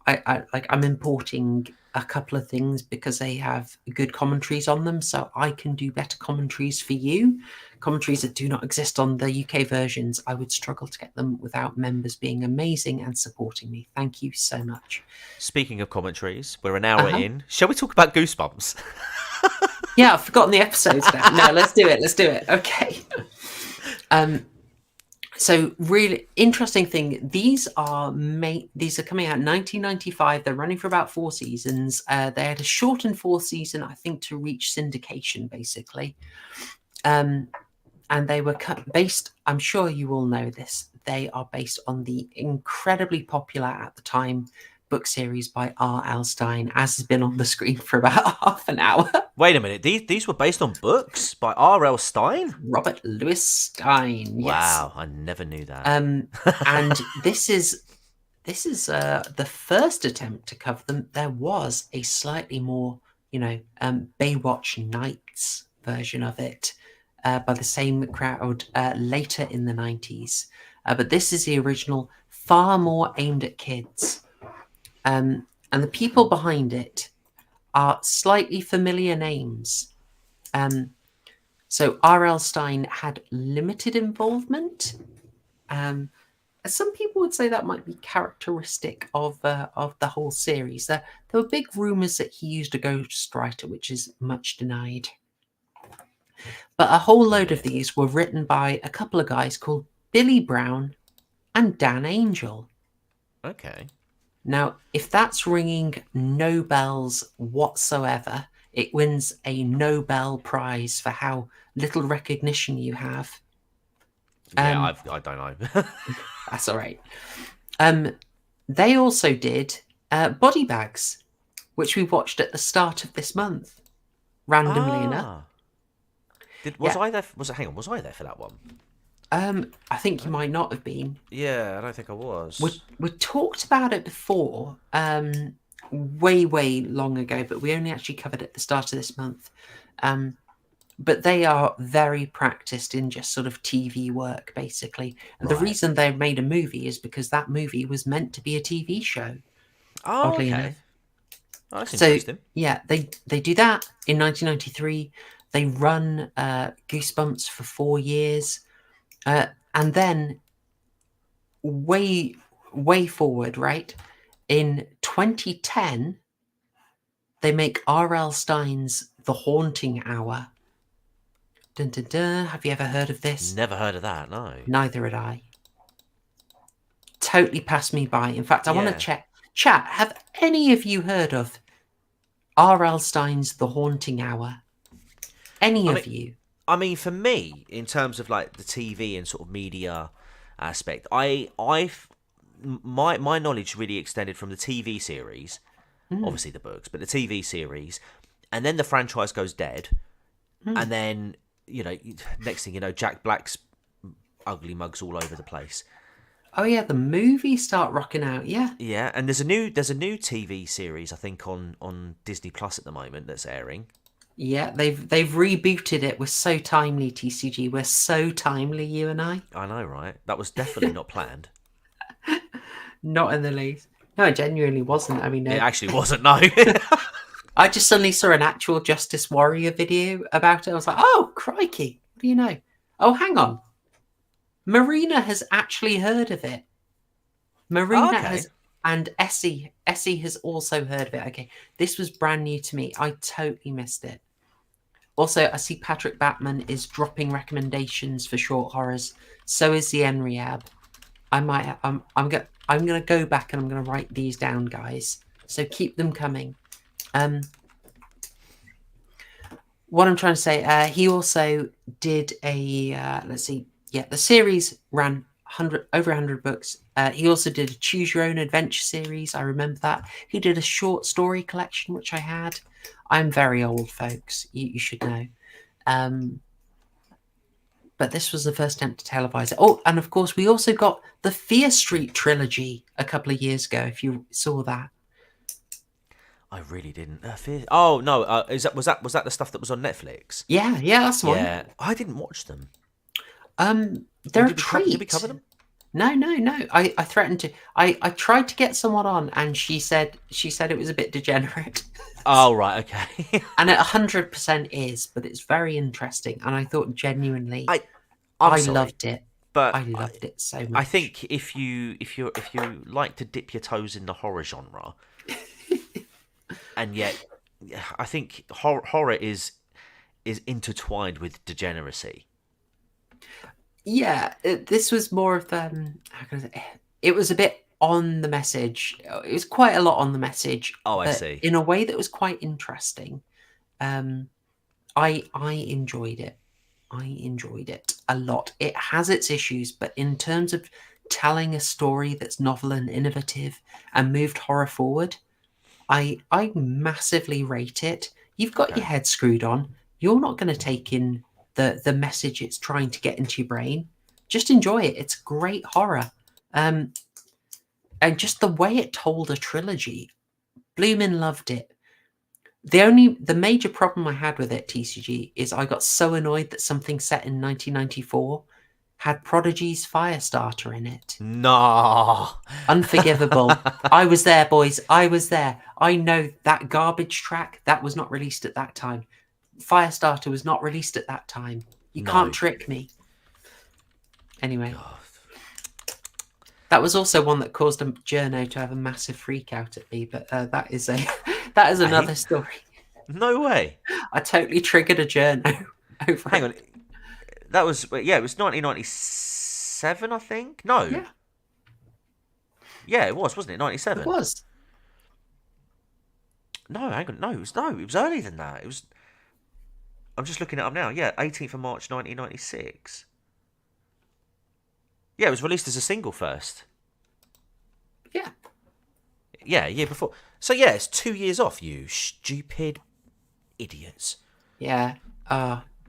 I'm importing a couple of things because they have good commentaries on them, so I can do better commentaries for you. Commentaries that do not exist on the UK versions, I would struggle to get them without members being amazing and supporting me. Thank you so much. Speaking of commentaries, we're an hour in. Shall we talk about Goosebumps? Yeah, I've forgotten the episodes now. No, let's do it. Okay. So really interesting thing. These are coming out in 1995. They're running for about 4 seasons. They had a shortened 4th season, I think, to reach syndication, basically. And they were based. I'm sure you all know this. They are based on the incredibly popular at the time book series by R L Stine, as has been on the screen for about half an hour. Wait a minute. These were based on books by R L Stine? Robert Louis Stein. Yes. Wow, I never knew that. And this is the first attempt to cover them. There was a slightly more, Baywatch Nights version of it by the same crowd later in the 90s. But this is the original, far more aimed at kids. And the people behind it are slightly familiar names. So R L Stine had limited involvement. Some people would say that might be characteristic of the whole series. There were big rumours that he used a ghostwriter, which is much denied. But a whole load of these were written by a couple of guys called Billy Brown and Dan Angel. Okay. Now, if that's ringing no bells whatsoever, it wins a Nobel Prize for how little recognition you have. Yeah, I don't know. That's all right. They also did Body Bags, which we watched at the start of this month, randomly enough. Was I there? Hang on, was I there for that one? I think you might not have been. Yeah, I don't think I was. We talked about it before, way long ago, but we only actually covered it at the start of this month. But they are very practiced in just sort of TV work, basically. And the reason they made a movie is because that movie was meant to be a TV show. Oh, oddly okay. enough. Oh, that's interesting. Yeah, they do that in 1993. They run Goosebumps for 4 years. And then way forward, right? In 2010, they make R L Stine's The Haunting Hour. Dun, dun, dun. Have you ever heard of this? Never heard of that, no. Neither had I. Totally passed me by. In fact, I want to check. Chat, have any of you heard of R L Stine's The Haunting Hour? Any of you? I mean, for me, in terms of like the TV and sort of media aspect, my knowledge really extended from the TV series, obviously the books, but the TV series, and then the franchise goes dead, and then next thing you know, Jack Black's ugly mugs all over the place. Oh yeah, the movies start rocking out. Yeah, yeah, and there's a new TV series I think on Disney Plus at the moment that's airing. Yeah, they've rebooted it. We're so timely, TCG. We're so timely, you and I. I know, right? That was definitely not planned. Not in the least. No, it genuinely wasn't. I mean, it actually wasn't. No. I just suddenly saw an actual Justice Warrior video about it. I was like, oh, crikey. What do you know? Oh, hang on. Marina has actually heard of it. Marina has, and Essie has also heard of it. Okay, this was brand new to me. I totally missed it. Also, I see Patrick Batman is dropping recommendations for short horrors. So is the Enriab. I'm gonna go back and I'm gonna write these down, guys. So keep them coming. What I'm trying to say, he also did a let's see, the series ran over 100 books. He also did a Choose Your Own Adventure series. I remember that. He did a short story collection, which I had. I'm very old, folks. You should know. But this was the first attempt to televise it. Oh, and of course, we also got the Fear Street trilogy a couple of years ago, if you saw that. I really didn't. Oh no, was that the stuff that was on Netflix? Yeah, that's the one. Yeah, I didn't watch them. They're a treat. Did we cover them? No. I threatened to. I tried to get someone on, and she said it was a bit degenerate. Oh, right, okay. And it 100% is, but it's very interesting. And I thought genuinely, I'm I sorry, loved it. but I loved it so much. I think if you like to dip your toes in the horror genre, and yet I think horror is intertwined with degeneracy. Yeah, this was more of how can I say? It was a bit on the message. It was quite a lot on the message. Oh, I but see. In a way that was quite interesting. I enjoyed it. I enjoyed it a lot. It has its issues, but in terms of telling a story that's novel and innovative and moved horror forward, I massively rate it. You've got your head screwed on. You're not going to take in the message it's trying to get into your brain. Just enjoy it. It's great horror. And just the way it told a trilogy, Bloomin' loved it. The major problem I had with it, TCG, is I got so annoyed that something set in 1994 had Prodigy's Firestarter in it. No. Unforgivable. I was there, boys. I was there. I know that garbage track, that was not released at that time. Firestarter was not released at that time. You can't trick me. Anyway. God. That was also one that caused a journo to have a massive freak out at me, but that is another story. No way. I totally triggered a journo over. Hang on. That was it was 1997, I think. No. Yeah. Yeah, it was, wasn't it? 97. It was. No, hang on. It was earlier than that. It was. I'm just looking it up now. Yeah, 18th of March 1996. Yeah, it was released as a single first. Yeah. Yeah, a year before. So yeah, it's 2 years off, you stupid idiots. Yeah.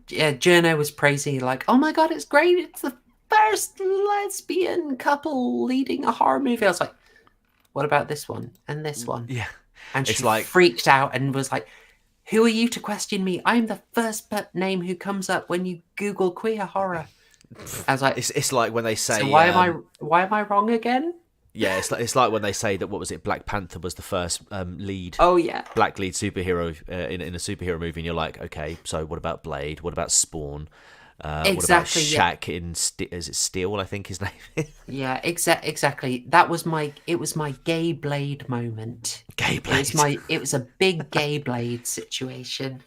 Journo was praising like, oh my god, it's great. It's the first lesbian couple leading a horror movie. I was like, what about this one and this one? Yeah. And it's she like freaked out and was like, who are you to question me? I'm the first name who comes up when you Google queer horror. I was like, it's like when they say, so why am I wrong again? Yeah, it's like when they say that, what was it, Black Panther was the first lead. Oh yeah, black lead superhero in a superhero movie, and you're like, okay, so what about Blade? What about Spawn? Exactly. What about Shaq in is it Steel? I think his name is. Yeah, exactly. That was my gay Blade moment. Gay Blade. It was a big gay Blade situation.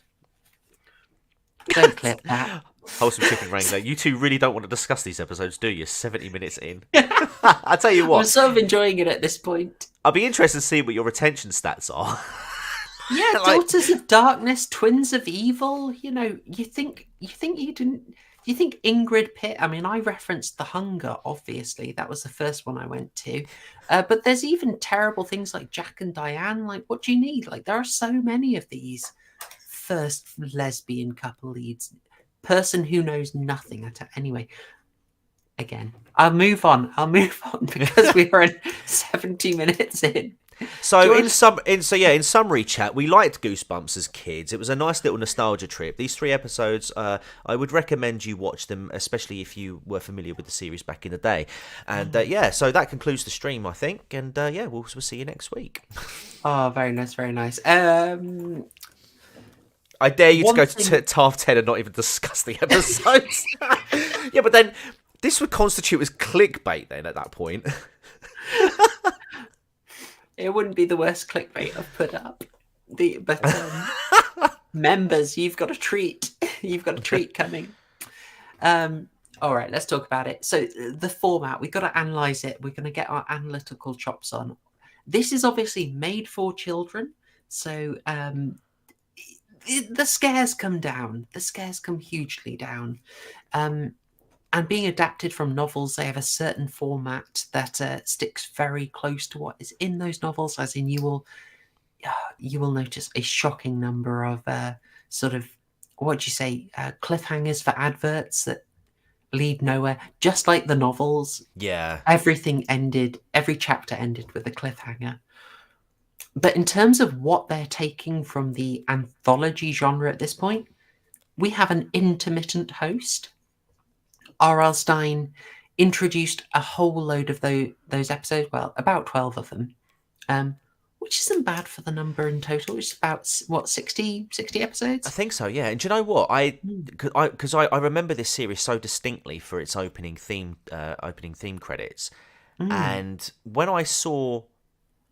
Don't clip that. Wholesome Chicken Wrangler. You two really don't want to discuss these episodes, do you? 70 minutes in. I tell you what. I'm sort of enjoying it at this point. I'll be interested to see what your retention stats are. Yeah, Daughters of Darkness, Twins of Evil. You know, you think Ingrid Pitt. I mean, I referenced The Hunger, obviously. That was the first one I went to. But there's even terrible things like Jack and Diane. Like, what do you need? Like, there are so many of these first lesbian couple leads. Person who knows nothing. Anyway, again, I'll move on because we were 70 minutes in. So in summary, chat, we liked Goosebumps as kids. It was a nice little nostalgia trip. These 3 episodes, I would recommend you watch them, especially if you were familiar with the series back in the day. And so that concludes the stream, I think. And we'll see you next week. Oh, very nice, very nice. I dare you to go to half 10 and not even discuss the episodes. Yeah, but then this would constitute as clickbait then at that point. It wouldn't be the worst clickbait I've put up. Members, you've got a treat. You've got a treat coming. All right, let's talk about it. So the format, we've got to analyze it. We're going to get our analytical chops on. This is obviously made for children. So the scares come down. The scares come hugely down. And being adapted from novels, they have a certain format that sticks very close to what is in those novels. As in, you will notice a shocking number of cliffhangers for adverts that lead nowhere. Just like the novels, every chapter ended with a cliffhanger. But in terms of what they're taking from the anthology genre at this point, we have an intermittent host. R L Stine introduced a whole load of those episodes. Well, about 12 of them, which isn't bad for the number in total. It's about, what, 60 episodes? I think so, yeah. And do you know what? Because I remember this series so distinctly for its opening theme credits. And when I saw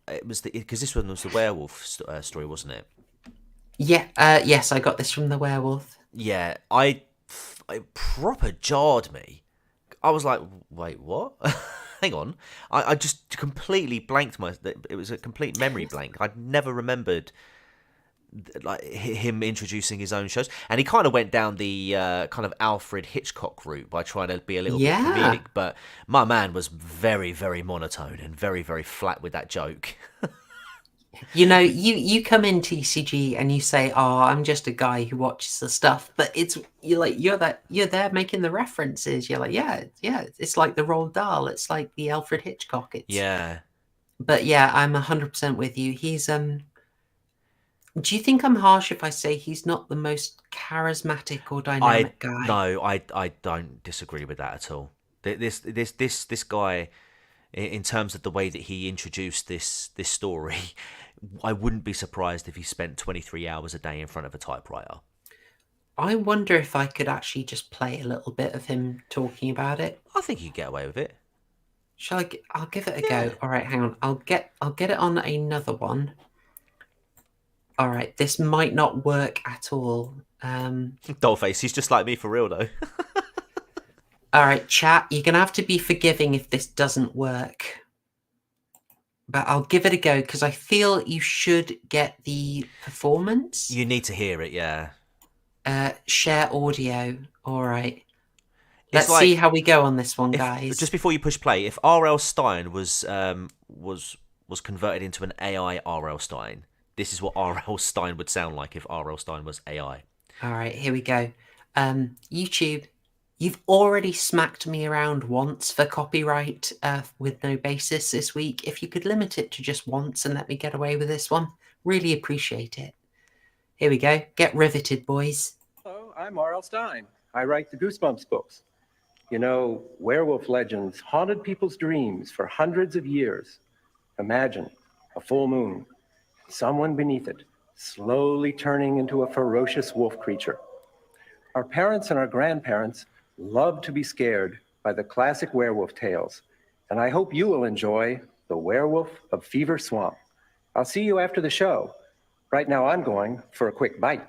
it was because this one was the werewolf story, wasn't it? Yeah. Yes, I got this from the werewolf. Yeah, it proper jarred me. I was like, wait, what? Hang on. I just completely blanked it was a complete memory blank. I'd never remembered like him introducing his own shows, and he kind of went down the kind of Alfred Hitchcock route by trying to be a little bit comedic, but my man was very, very monotone and very, very flat with that joke. You know, you come into TCG and you say, "Oh, I'm just a guy who watches the stuff," but you're there making the references. You're like, yeah, it's like the Roald Dahl, it's like the Alfred Hitchcock. But yeah, I'm 100% with you. He's Do you think I'm harsh if I say he's not the most charismatic or dynamic guy? No, I don't disagree with that at all. This guy, in terms of the way that he introduced this story, I wouldn't be surprised if he spent 23 hours a day in front of a typewriter. I wonder if I could actually just play a little bit of him talking about it. I think you'd get away with it. I'll give it a go. All right, hang on. I'll get it on another one. All right, this might not work at all. Dollface, he's just like me for real though. All right, chat, you're going to have to be forgiving if this doesn't work. But I'll give it a go because I feel you should get the performance. You need to hear it, yeah. Share audio. All right. Let's see how we go on this one, guys. Just before you push play, if R L Stine was converted into an AI R L Stine, this is what R L Stine would sound like if R L Stine was AI. All right, here we go. YouTube, you've already smacked me around once for copyright with no basis this week. If you could limit it to just once and let me get away with this one, really appreciate it. Here we go. Get riveted, boys. Hello, I'm R L Stine. I write the Goosebumps books. You know, werewolf legends haunted people's dreams for hundreds of years. Imagine a full moon, someone beneath it, slowly turning into a ferocious wolf creature. Our parents and our grandparents loved to be scared by the classic werewolf tales, and I hope you will enjoy The Werewolf of Fever Swamp. I'll see you after the show. Right now I'm going for a quick bite.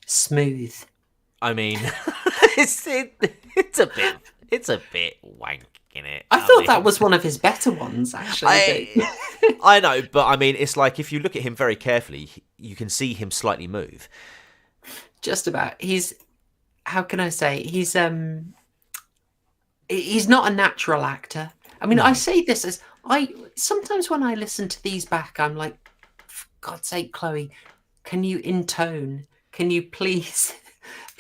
Smooth. I mean, it's a bit wank in it. I thought that was one of his better ones, actually. I know, but I mean, it's like if you look at him very carefully, you can see him slightly move. Just about. How can I say? He's not a natural actor. I mean, no. I say this as sometimes when I listen to these back, I'm like, for God's sake, Chloe, can you intone? Can you please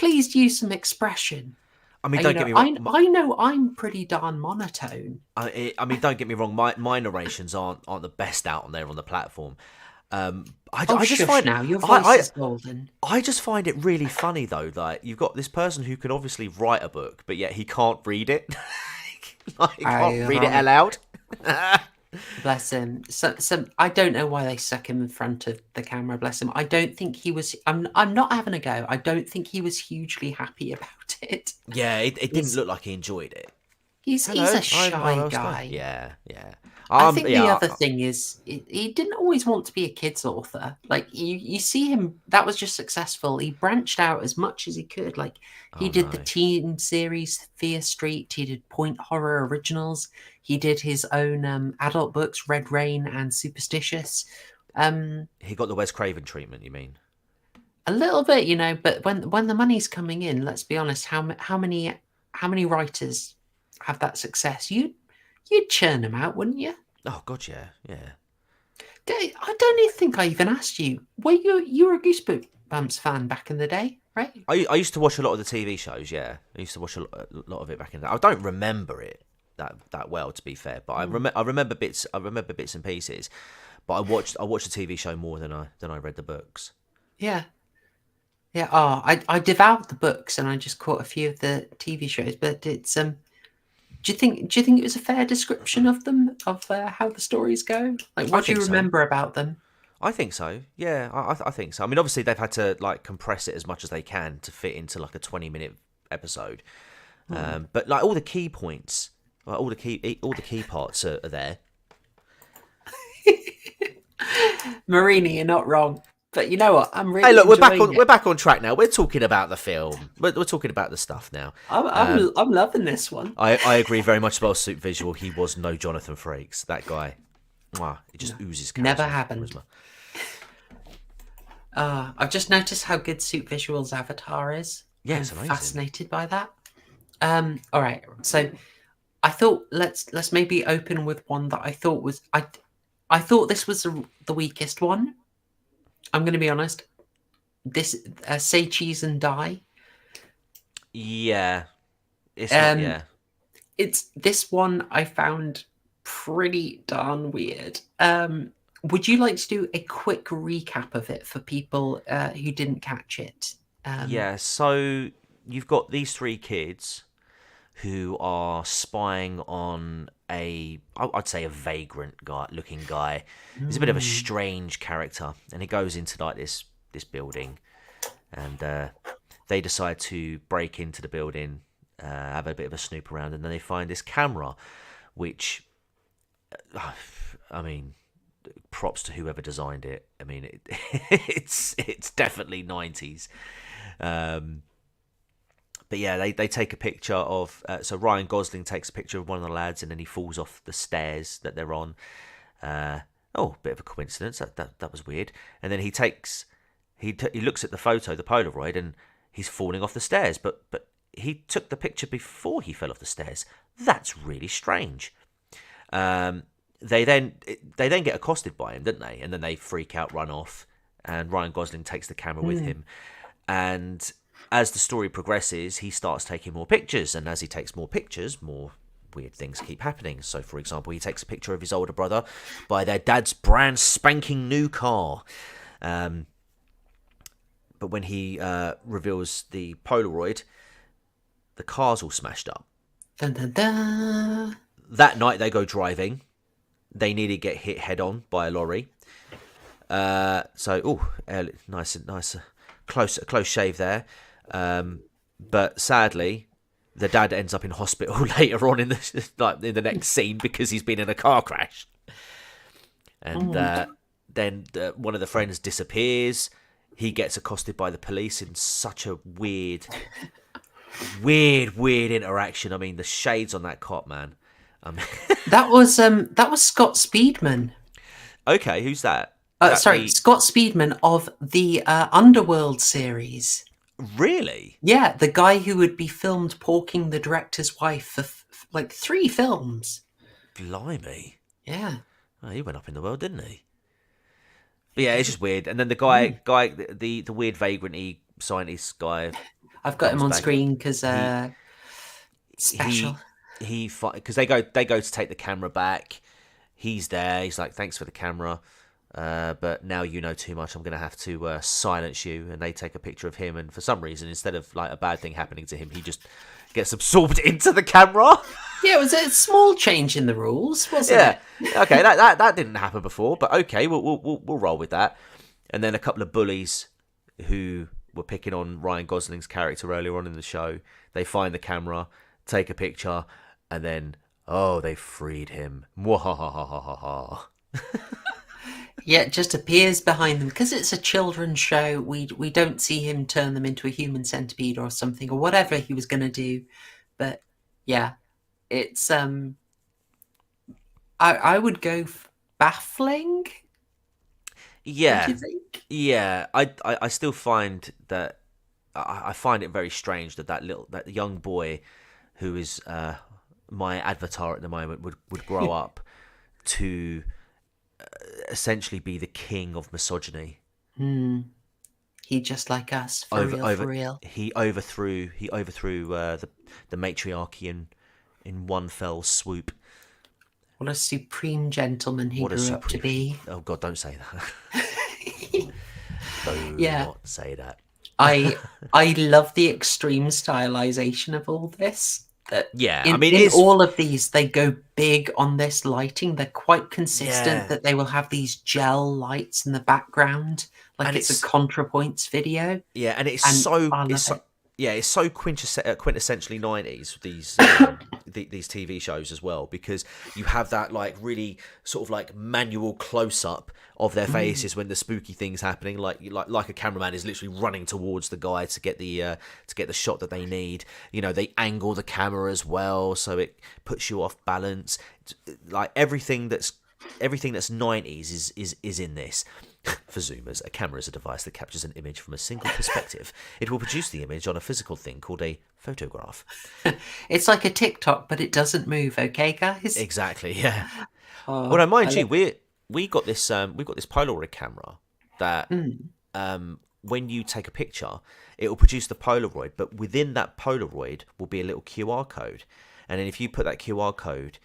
use some expression? I mean, don't get me wrong. I know I'm pretty darn monotone. I mean, don't get me wrong. My narrations aren't the best out on there on the platform. I just find now your voice is golden. I just find it really funny though. Like you've got this person who can obviously write a book, but yet he can't read it. He can't read it aloud. Bless him. So I don't know why they stuck him in front of the camera. Bless him. I don't think he was. I'm not having a go. I don't think he was hugely happy about it. Yeah, it didn't look like he enjoyed it. He's a shy guy. Yeah. I think the other thing is he didn't always want to be a kids author. Like you see him, that was just successful. He branched out as much as he could. Like he did the teen series Fear Street. He did Point Horror Originals. He did his own adult books, Red Rain and Superstitious. He got the Wes Craven treatment, you mean? A little bit, but when the money's coming in, let's be honest, how many writers have that success? You'd churn them out, wouldn't you? Oh God, yeah. I don't even think I even asked you. Were you were a Goosebumps fan back in the day, right? I used to watch a lot of the TV shows. Yeah, I used to watch a lot of it back in the day. I don't remember it that well, to be fair, but I remember bits. I remember bits and pieces. But I watched the TV show more than I read the books. Yeah. Yeah. Oh, I devoured the books and I just caught a few of the TV shows. But it's Do you think it was a fair description of them, of how the stories go? Like, I what do you think so. remember about them? I think so. Yeah, I think so. I mean, obviously they've had to like compress it as much as they can to fit into like a 20-minute episode. But like all the key points, like all the key parts are there. Marini, you're not wrong. But you know what? I'm really Hey, look, enjoying we're back on track now. We're talking about the film. We're talking about the stuff now. I'm loving this one. I agree very much about Suit Visual. He was no Jonathan Frakes. That guy, he just oozes charisma. Never happened. Charisma. I've just noticed how good Suit Visual's avatar is. Yeah, I'm it's amazing. fascinated by that. All right, so I thought let's maybe open with one that I thought was I thought this was the weakest one. I'm going to be honest. This Say Cheese and Die. Yeah, it's not, yeah. It's this one I found pretty darn weird. Would you like to do a quick recap of it for people who didn't catch it? Yeah, so you've got these three kids who are spying on I'd say a vagrant looking guy. He's a bit of a strange character, and he goes into like this building, and they decide to break into the building, have a bit of a snoop around, and then they find this camera, which, I mean, props to whoever designed it. I mean, it's definitely 90s. But yeah, they take a picture of... so Ryan Gosling takes a picture of one of the lads, and then he falls off the stairs that they're on. Bit of a coincidence. That was weird. And then he takes... He looks at the photo, the Polaroid, and he's falling off the stairs. But he took the picture before he fell off the stairs. That's really strange. They then get accosted by him, don't they? And then they freak out, run off. And Ryan Gosling takes the camera with him. And... as the story progresses, he starts taking more pictures, and as he takes more pictures, more weird things keep happening. So, for example, he takes a picture of his older brother by their dad's brand spanking new car. But when he reveals the Polaroid, the car's all smashed up. Dun, dun, dun. That night, they go driving. They nearly get hit head-on by a lorry. Nice, close shave there. But sadly, the dad ends up in hospital later on in the next scene because he's been in a car crash. And then one of the friends disappears. He gets accosted by the police in such a weird interaction. I mean, the shades on that cop, man. That was Scott Speedman. Okay, who's that? Scott Speedman of the Underworld series. Really? Yeah, the guy who would be filmed porking the director's wife for like 3 films. Blimey. Yeah. Oh, he went up in the world, didn't he? But yeah, it's just weird. And then the guy, the weird vagrant scientist guy. I've got him on screen because special. Because they go to take the camera back. He's there. He's like, thanks for the camera. But now you know too much. I'm going to have to silence you. And they take a picture of him. And for some reason, instead of like a bad thing happening to him, he just gets absorbed into the camera. Yeah, it was a small change in the rules, wasn't it? Yeah. Okay, that didn't happen before, but okay, we'll roll with that. And then a couple of bullies who were picking on Ryan Gosling's character earlier on in the show, they find the camera, take a picture, and then they freed him. Mwahahahaha. Yeah, it just appears behind them because it's a children's show. We don't see him turn them into a human centipede or something or whatever he was going to do. But yeah, it's I would go baffling. Yeah, what do you think? Yeah. I still find that I find it very strange that young boy who is my avatar at the moment would grow up to essentially be the king of misogyny. He just like us, for real. He overthrew the matriarchy in one fell swoop. What a supreme gentleman he grew up to be. Oh God, don't say that. Do not say that. I I love the extreme stylization of all this. That Yeah, in, I mean, in it's all of these, they go big on this lighting. They're quite consistent. yeah, That they will have these gel lights in the background, like and it's a it's ContraPoints video, yeah, and it's and so I love it. yeah, it's so quintessentially 90s, these TV shows as well, because you have that like really sort of like manual close up of their faces when the spooky things happening, like a cameraman is literally running towards the guy to get the shot that they need. You know, they angle the camera as well, so it puts you off balance. Like everything that's 90s is in this. For zoomers, a camera is a device that captures an image from a single perspective. It will produce the image on a physical thing called a photograph. It's like a TikTok, but it doesn't move. Okay, guys. Exactly. Yeah. Oh, Well, no, mind I you, love- we got this Polaroid camera that Mm. when you take a picture, it will produce the Polaroid, but within that Polaroid will be a little QR code, and then if you put that QR code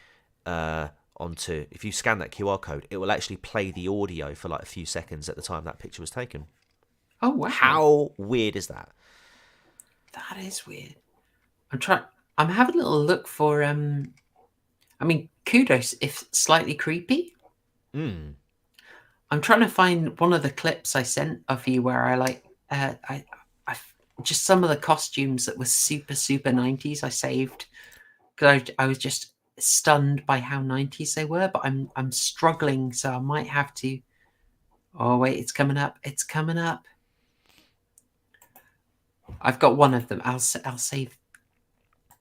if you scan that QR code, it will actually play the audio for like a few seconds at the time that picture was taken. Oh wow! How weird is that? That is weird. I'm having a little look for. I mean, kudos if slightly creepy. Mm. I'm trying to find one of the clips I sent of you where I like. I just some of the costumes that were super 90s. I saved because I was just stunned by how 90s they were, but I'm struggling, so I might have to. Oh wait, it's coming up. It's coming up. I've got one of them. I'll save.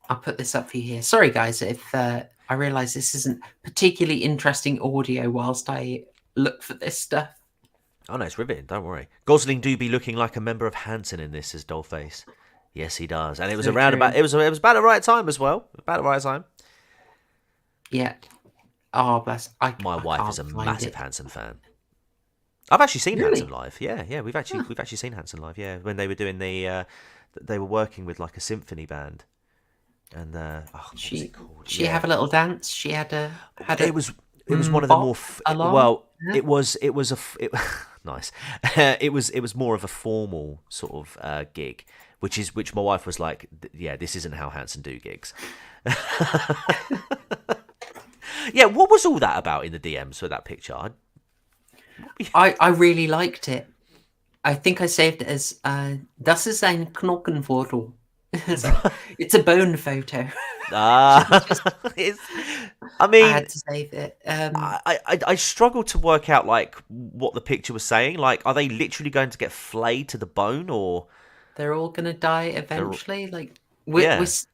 I'll put this up for you here. Sorry, guys, if I realise this isn't particularly interesting audio whilst I look for this stuff. Oh no, it's riveting. Don't worry. Gosling do be looking like a member of Hanson in this, says Dollface. Yes, he does, and it was So around true. about it was about the right time as well. About the right time. Yeah. Oh, bless. My wife can't is a find massive it. Hanson fan. I've actually seen Really? Hanson live. Yeah, we've actually seen Hanson live. Yeah, when they were doing they were working with like a symphony band, and what was it called? She have a little dance. She had a. It was one of the more along? Yeah. it was nice. It was more of a formal sort of gig, which my wife was like, yeah, this isn't how Hanson do gigs. Yeah, what was all that about in the DMs for that picture? I really liked it. I think I saved it as das ist ein Knochenfoto. It's a bone photo. I mean, I had to save it. I struggle to work out like what the picture was saying. Like, are they literally going to get flayed to the bone, or they're all gonna die eventually? Like, Yeah. just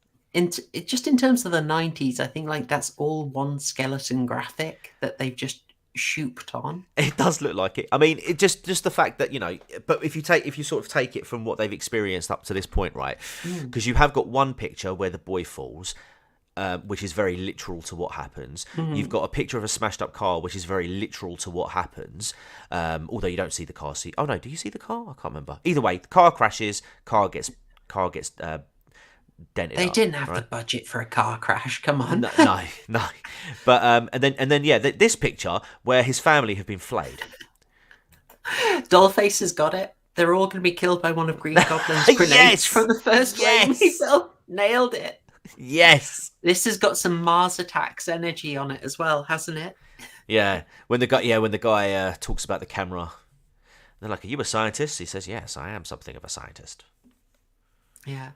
in terms of the 90s, I think like that's all one skeleton graphic that they've just shooped on. It does look like it. I mean, it just the fact that, you know, but if you sort of take it from what they've experienced up to this point, right? Because you have got one picture where the boy falls, which is very literal to what happens. You've got a picture of a smashed up car, which is very literal to what happens. Although you don't see the car. Oh no, do you see the car? I can't remember. Either way, the car crashes. Car gets dented. They up, didn't have right? the budget for a car crash. Come on. No. But and then yeah, this picture where his family have been flayed. Dollface has got it. They're all going to be killed by one of Green Goblin's grenades Yes! from the first wave. Nailed it. Yes. This has got some Mars Attacks energy on it as well, hasn't it? Yeah. When the guy talks about the camera, they're like, "Are you a scientist?" He says, "Yes, I am something of a scientist." Yeah.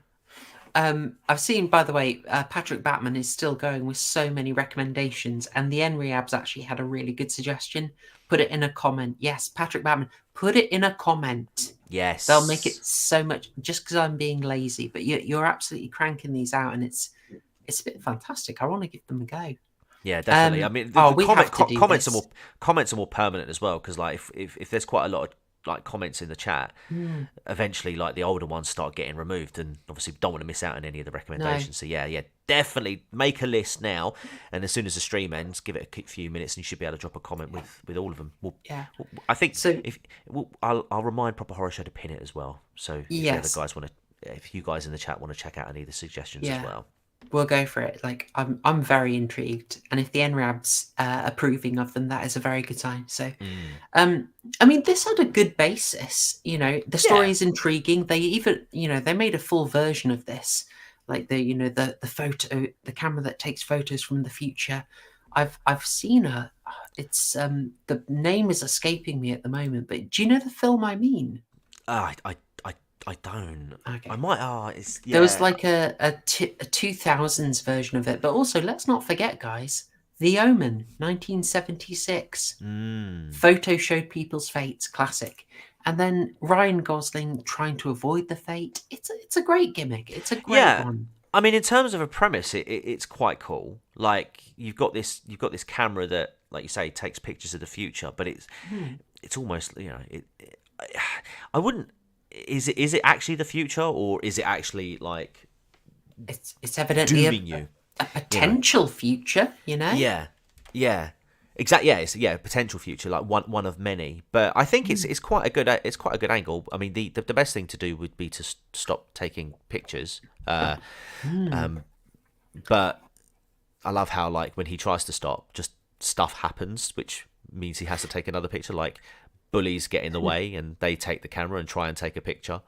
I've seen, by the way, Patrick Batman is still going with so many recommendations, and the Enriabs actually had a really good suggestion. Put it in a comment. Yes, Patrick Batman, put it in a comment. Yes. They'll make it so much, just because I'm being lazy. But you're absolutely cranking these out, and it's a bit fantastic. I want to give them a go. Yeah, definitely. I mean, comments are more permanent as well, because like if there's quite a lot of like comments in the chat, eventually like the older ones start getting removed, and obviously don't want to miss out on any of the recommendations. So yeah, definitely make a list now, and as soon as the stream ends, give it a few minutes, and you should be able to drop a comment with all of them. I think so. I'll remind Proper Horror Show to pin it as well. So if the other guys if you guys in the chat want to check out any of the suggestions as well. we'll go for it. Like I'm very intrigued, and if the NRAB's approving of them, that is a very good sign. So, I mean, this had a good basis. You know, the story Yeah. is intriguing. They even, they made a full version of this, like the photo, the camera that takes photos from the future. I've seen a. It's the name is escaping me at the moment, but do you know the film I mean? I don't. Okay. I might. It's There was yeah. like a 2000s version of it, but also let's not forget, guys, The Omen, 1976. Photo showed people's fates, classic. And then Ryan Gosling trying to avoid the fate. It's a great gimmick. It's a great Yeah. one. I mean, in terms of a premise, it's quite cool. Like you've got this camera that, like you say, takes pictures of the future, but it's almost I wouldn't. Is it actually the future, or is it actually like It's evidently dooming you? a potential future, Yeah, yeah, exactly. Yeah, it's potential future, like one of many. But I think it's quite a good angle. I mean, the best thing to do would be to stop taking pictures. But I love how, like, when he tries to stop, just stuff happens, which means he has to take another picture. Like bullies get in the way, and they take the camera and try and take a picture.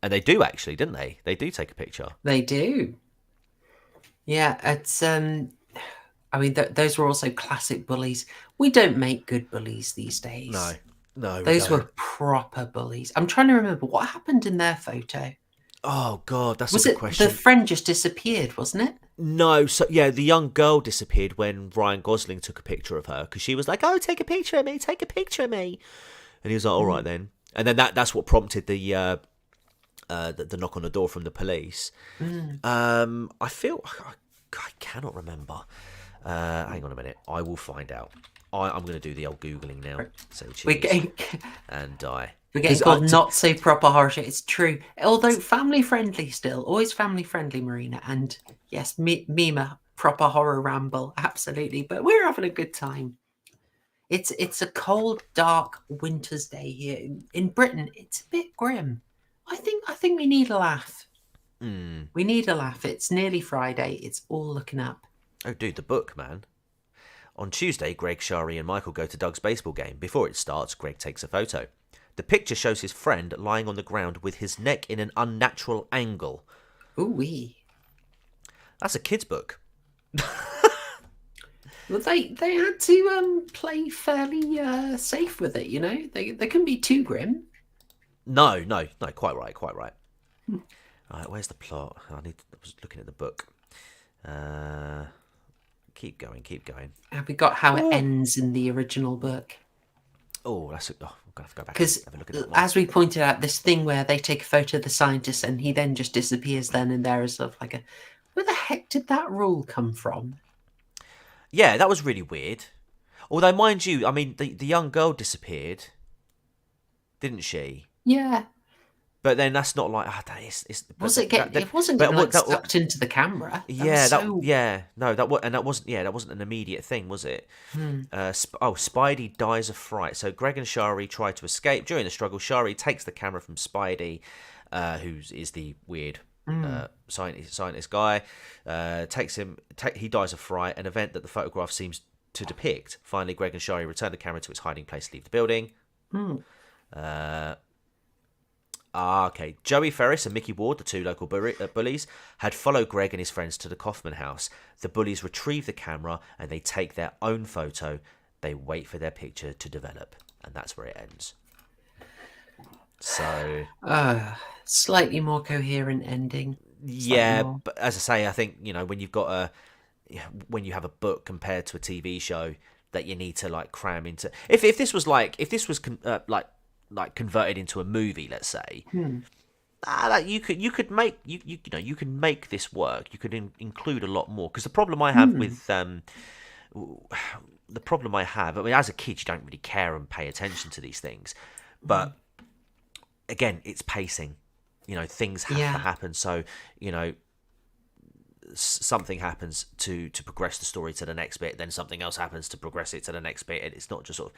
And they do actually, didn't they? They do take a picture. They do. Yeah, it's I mean, those were also classic bullies. We don't make good bullies these days. No, we those don't. were proper bullies. I'm trying to remember what happened in their photo. Oh God, that's Was a good it question. the friend just disappeared, wasn't it? No, so yeah, the young girl disappeared when Ryan Gosling took a picture of her, because she was like, "Oh, take a picture of me, take a picture of me," and he was like, "All right then." And then that's what prompted the knock on the door from the police. I feel I cannot remember. Hang on a minute, I will find out. I'm going to do the old googling now. So We're getting and die. we're getting called not so proper horror show. It's true, although family friendly still, always family friendly, Marina. And yes, Mima, proper horror ramble, absolutely. But we're having a good time. It's a cold, dark winter's day here in Britain. It's a bit grim. I think we need a laugh. We need a laugh. It's nearly Friday. It's all looking up. Oh, dude, the book, man. On Tuesday, Greg, Shari, and Michael go to Doug's baseball game. Before it starts, Greg takes a photo. The picture shows his friend lying on the ground with his neck in an unnatural angle. Ooh-wee. That's a kid's book. Well, they had to play fairly safe with it, They couldn't be too grim. No, quite right. Right, where's the plot? I was looking at the book. Keep going. Have we got how it ends in the original book? I'm gonna have to go back Because and have a look at that one. as we pointed out, this thing where they take a photo of the scientist and he then just disappears then and there is sort of like where the heck did that rule come from? Yeah, that was really weird. Although, mind you, I mean, the young girl disappeared, didn't she? Yeah. But then that's not like It wasn't getting sucked into the camera. That wasn't an immediate thing, was it? Spidey dies of fright. So Greg and Shari try to escape. During the struggle, Shari takes the camera from Spidey, who is the weird scientist guy. He dies of fright, an event that the photograph seems to depict. Finally, Greg and Shari return the camera to its hiding place, leave the building. Okay. Joey Ferris and Mickey Ward, the two local bullies, had followed Greg and his friends to the Kaufman house. The bullies retrieve the camera and they take their own photo. They wait for their picture to develop, and that's where it ends. So, slightly more coherent ending. Yeah, but as I say, I think when you've got when you have a book compared to a TV show that you need to like cram into. If this was converted into a movie, let's say, you can make this work. You could include a lot more, because the problem I have with I mean, as a kid, you don't really care and pay attention to these things, but again, it's pacing. Things have to happen. So something happens to progress the story to the next bit, then something else happens to progress it to the next bit, and it's not just sort of.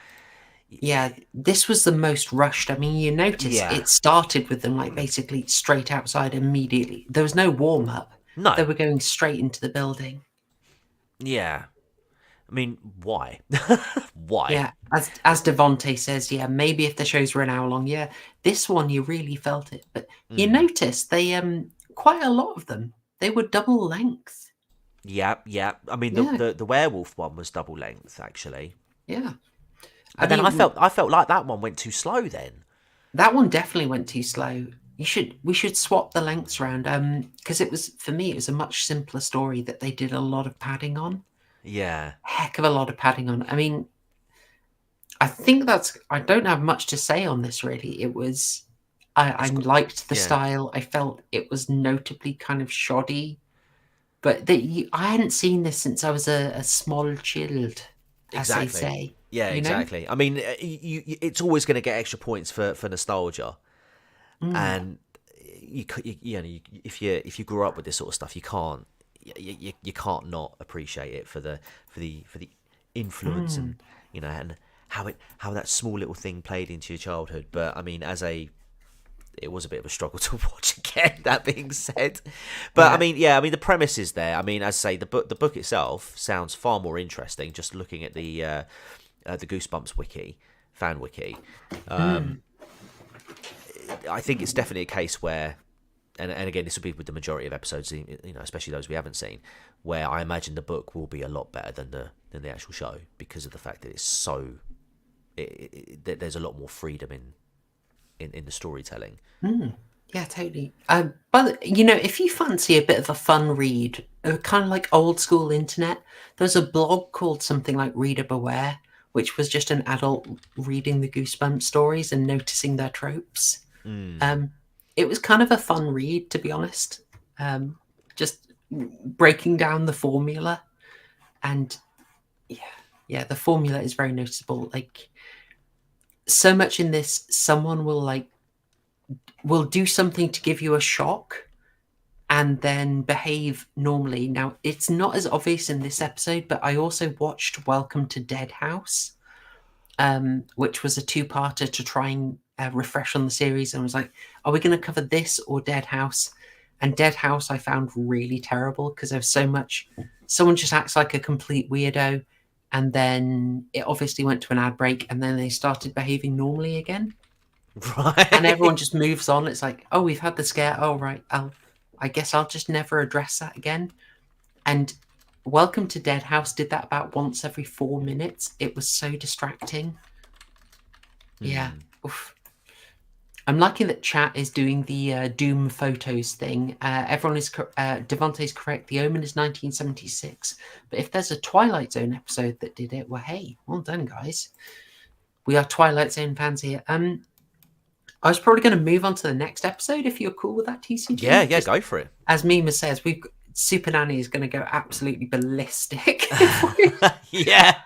Yeah, this was the most rushed. I mean, you notice it started with them like basically straight outside immediately. There was no warm up. No. They were going straight into the building. Yeah. I mean, why? Why? Yeah, as Devonte says, yeah, maybe if the shows were an hour long, yeah. This one you really felt it, but you notice they quite a lot of them they were double length. Yeah. I mean, Yeah. the werewolf one was double length actually, Yeah, but then I felt like that one went too slow. Then that one definitely went too slow. We should swap the lengths around because it was, for me, it was a much simpler story that they did a lot of padding on. yeah, Heck of a lot of padding on. I mean, I don't have much to say on this really. It was, I liked the style. I felt it was notably kind of shoddy, but I hadn't seen this since I was a small child, as they say. Yeah, you know? exactly. I mean, it's always going to get extra points for nostalgia, and if you grew up with this sort of stuff, you can't not appreciate it for the influence and and how that small little thing played into your childhood. But I mean, it was a bit of a struggle to watch again. That being said, but I mean, the premise is there. I mean, as I say, the book itself sounds far more interesting. Just looking at the Goosebumps fan wiki, I think it's definitely a case where, and again, this will be with the majority of episodes, especially those we haven't seen, where I imagine the book will be a lot better than the actual show because of the fact that it's so. There's a lot more freedom in the storytelling. Yeah, totally. But if you fancy a bit of a fun read, kind of like old school internet, there's a blog called something like Reader Beware, which was just an adult reading the Goosebumps stories and noticing their tropes. It was kind of a fun read, to be honest. Just breaking down the formula, and yeah, the formula is very noticeable. Like, so much in this, someone will do something to give you a shock and then behave normally. Now, it's not as obvious in this episode, but I also watched Welcome to Dead House, which was a two-parter to try and refresh on the series, and was like, are we going to cover this or Dead House? And Dead House I found really terrible because there's so much, someone just acts like a complete weirdo, and then it obviously went to an ad break, and then they started behaving normally again. Right. And everyone just moves on. It's like, oh, we've had the scare. Oh, right. I guess I'll just never address that again. And Welcome to Dead House did that about once every 4 minutes. It was so distracting. Yeah. Oof. I'm liking that chat is doing the Doom photos thing. Everyone is Devonte's correct. The Omen is 1976. But if there's a Twilight Zone episode that did it, well, hey, well done, guys. We are Twilight Zone fans here. I was probably going to move on to the next episode if you're cool with that, TCG. Yeah, go for it. As Mima says, Super Nanny is going to go absolutely ballistic. Yeah.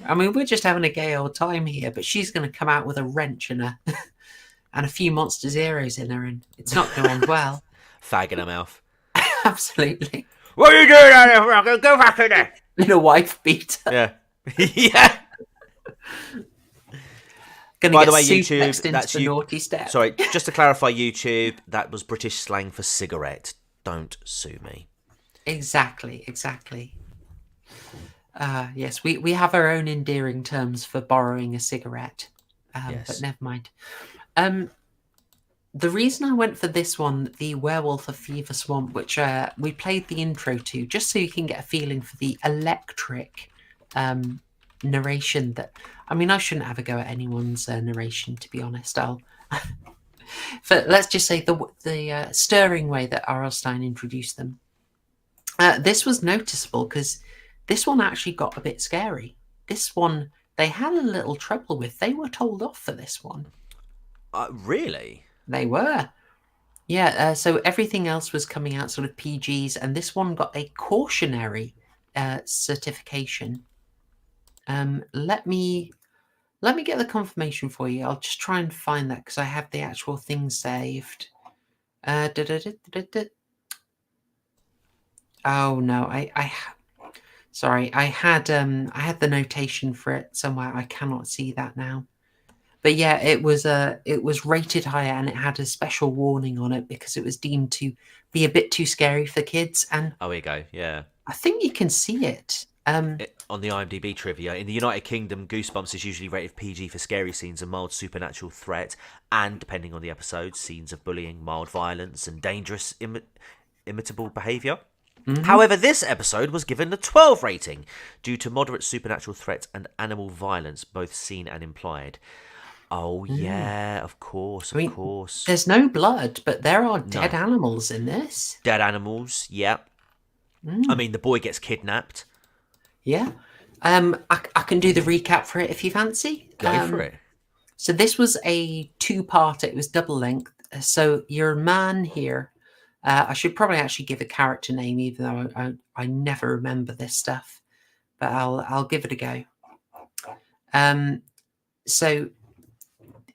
I mean, we're just having a gay old time here, but she's going to come out with a wrench and a few Monster Zeros in her, and it's not going to end well. Fag in her mouth. Absolutely. What are you doing out there? I'm going to go back in there. In a wife beater. Yeah. Yeah. By the way, YouTube, that's you. Naughty step. Sorry, just to clarify, YouTube, that was British slang for cigarette. Don't sue me. Exactly. Yes, we have our own endearing terms for borrowing a cigarette, yes. But never mind. The reason I went for this one, the Werewolf of Fever Swamp, which we played the intro to, just so you can get a feeling for the electric narration that, I mean, I shouldn't have a go at anyone's narration, to be honest. Let's just say the stirring way that R L Stine introduced them. This was noticeable because this one actually got a bit scary. This one, they had a little trouble with. They were told off for this one. Really? They were. Yeah, so everything else was coming out sort of PGs, and this one got a cautionary certification. Let me get the confirmation for you. I'll just try and find that because I have the actual thing saved. Oh no, sorry, I had the notation for it somewhere. I cannot see that now. But yeah, it was rated higher, and it had a special warning on it because it was deemed to be a bit too scary for kids. And Oh, here you go. Yeah. I think you can see it. On the IMDb trivia, in the United Kingdom, Goosebumps is usually rated PG for scary scenes and mild supernatural threat, and depending on the episode, scenes of bullying, mild violence, and dangerous imitable behaviour. However, this episode was given a 12 rating due to moderate supernatural threat and animal violence, both seen and implied. Oh yeah, of course, of course. There's no blood, but there are dead animals in this. Dead animals, yeah. I mean, the boy gets kidnapped. Yeah. I can do the recap for it if you fancy. Go for it. So this was a 2-part. It was double length. So your man here, I should probably actually give a character name, even though I never remember this stuff. But I'll give it a go. So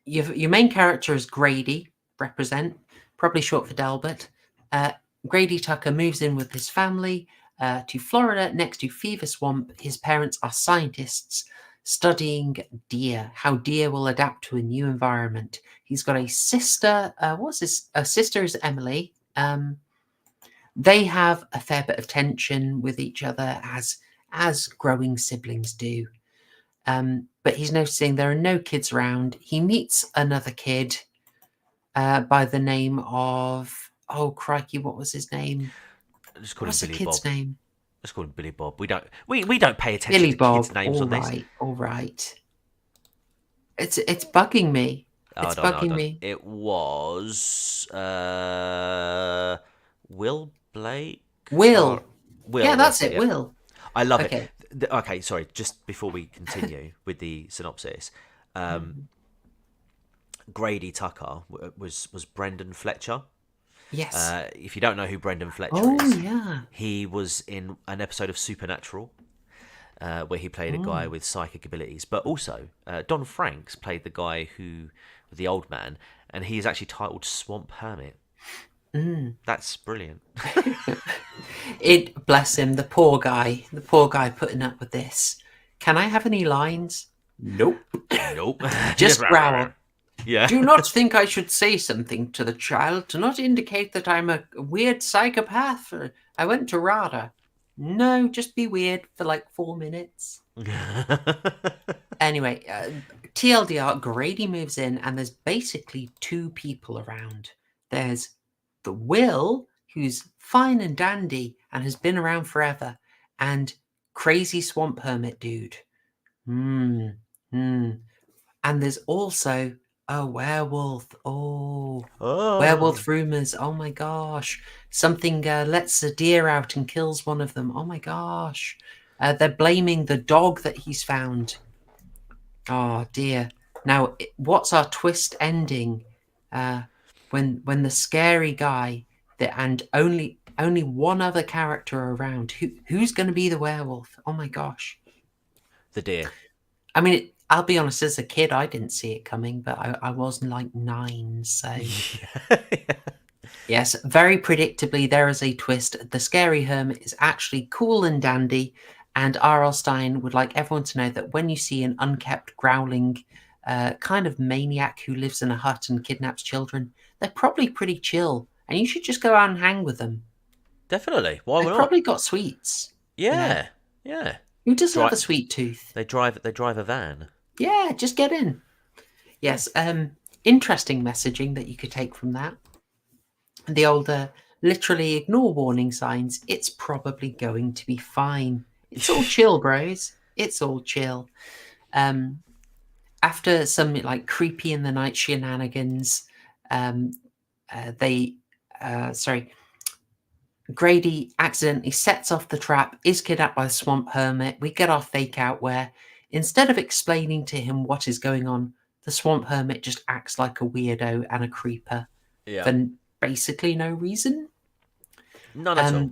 your main character is Grady, represent, probably short for Delbert. Grady Tucker moves in with his family to Florida next to Fever Swamp. His parents are scientists studying deer, how deer will adapt to a new environment. He's got a sister. A sister is Emily. They have a fair bit of tension with each other, as growing siblings do. But he's noticing there are no kids around. He meets another kid by the name of, oh crikey, what was his name? Just call What's him the Billy kid's Bob. name? Let's call him Billy Bob. We don't pay attention Billy to Bob. kids' names on this. All right. It's bugging me. It's bugging me. It was Will Blake. Will. Will. Yeah, that's it. Yeah. Will. I love Okay. it. Okay, sorry. Just before we continue with the synopsis, Grady Tucker was Brendan Fletcher. Yes. If you don't know who Brendan Fletcher Oh, is, yeah. he was in an episode of Supernatural where he played a guy with psychic abilities. But also, Don Franks played the guy the old man, and he is actually titled Swamp Hermit. That's brilliant. Bless him, the poor guy putting up with this. Can I have any lines? Nope. Nope. Just growl. Yeah. Do not think I should say something to the child to not indicate that I'm a weird psychopath. I went to RADA. No, just be weird for like 4 minutes. Anyway, TLDR, Grady moves in and there's basically 2 people around. There's the Will, who's fine and dandy and has been around forever, and crazy swamp hermit dude. And there's also a werewolf. Werewolf rumors. Oh my gosh. Something lets a deer out and kills one of them. Oh my gosh. They're blaming the dog that he's found. Oh dear. Now, what's our twist ending? When the scary guy and only one other character around. Who's going to be the werewolf? Oh my gosh. The deer. I mean, I'll be honest, as a kid, I didn't see it coming, but I was like 9, so... Yes, very predictably, there is a twist. The scary hermit is actually cool and dandy, and R L Stine would like everyone to know that when you see an unkept, growling kind of maniac who lives in a hut and kidnaps children, they're probably pretty chill, and you should just go out and hang with them. Definitely. Why They've not? probably got sweets. Yeah, you know? yeah. Who doesn't have a sweet tooth? They drive a van. Yeah, just get in. Yes, interesting messaging that you could take from that. The older, literally ignore warning signs. It's probably going to be fine. It's all chill, bros. It's all chill. After some like creepy in the night shenanigans, Grady accidentally sets off the trap, is kidnapped by the swamp hermit. We get our fake out where instead of explaining to him what is going on, the swamp hermit just acts like a weirdo and a creeper for basically no reason. None at all.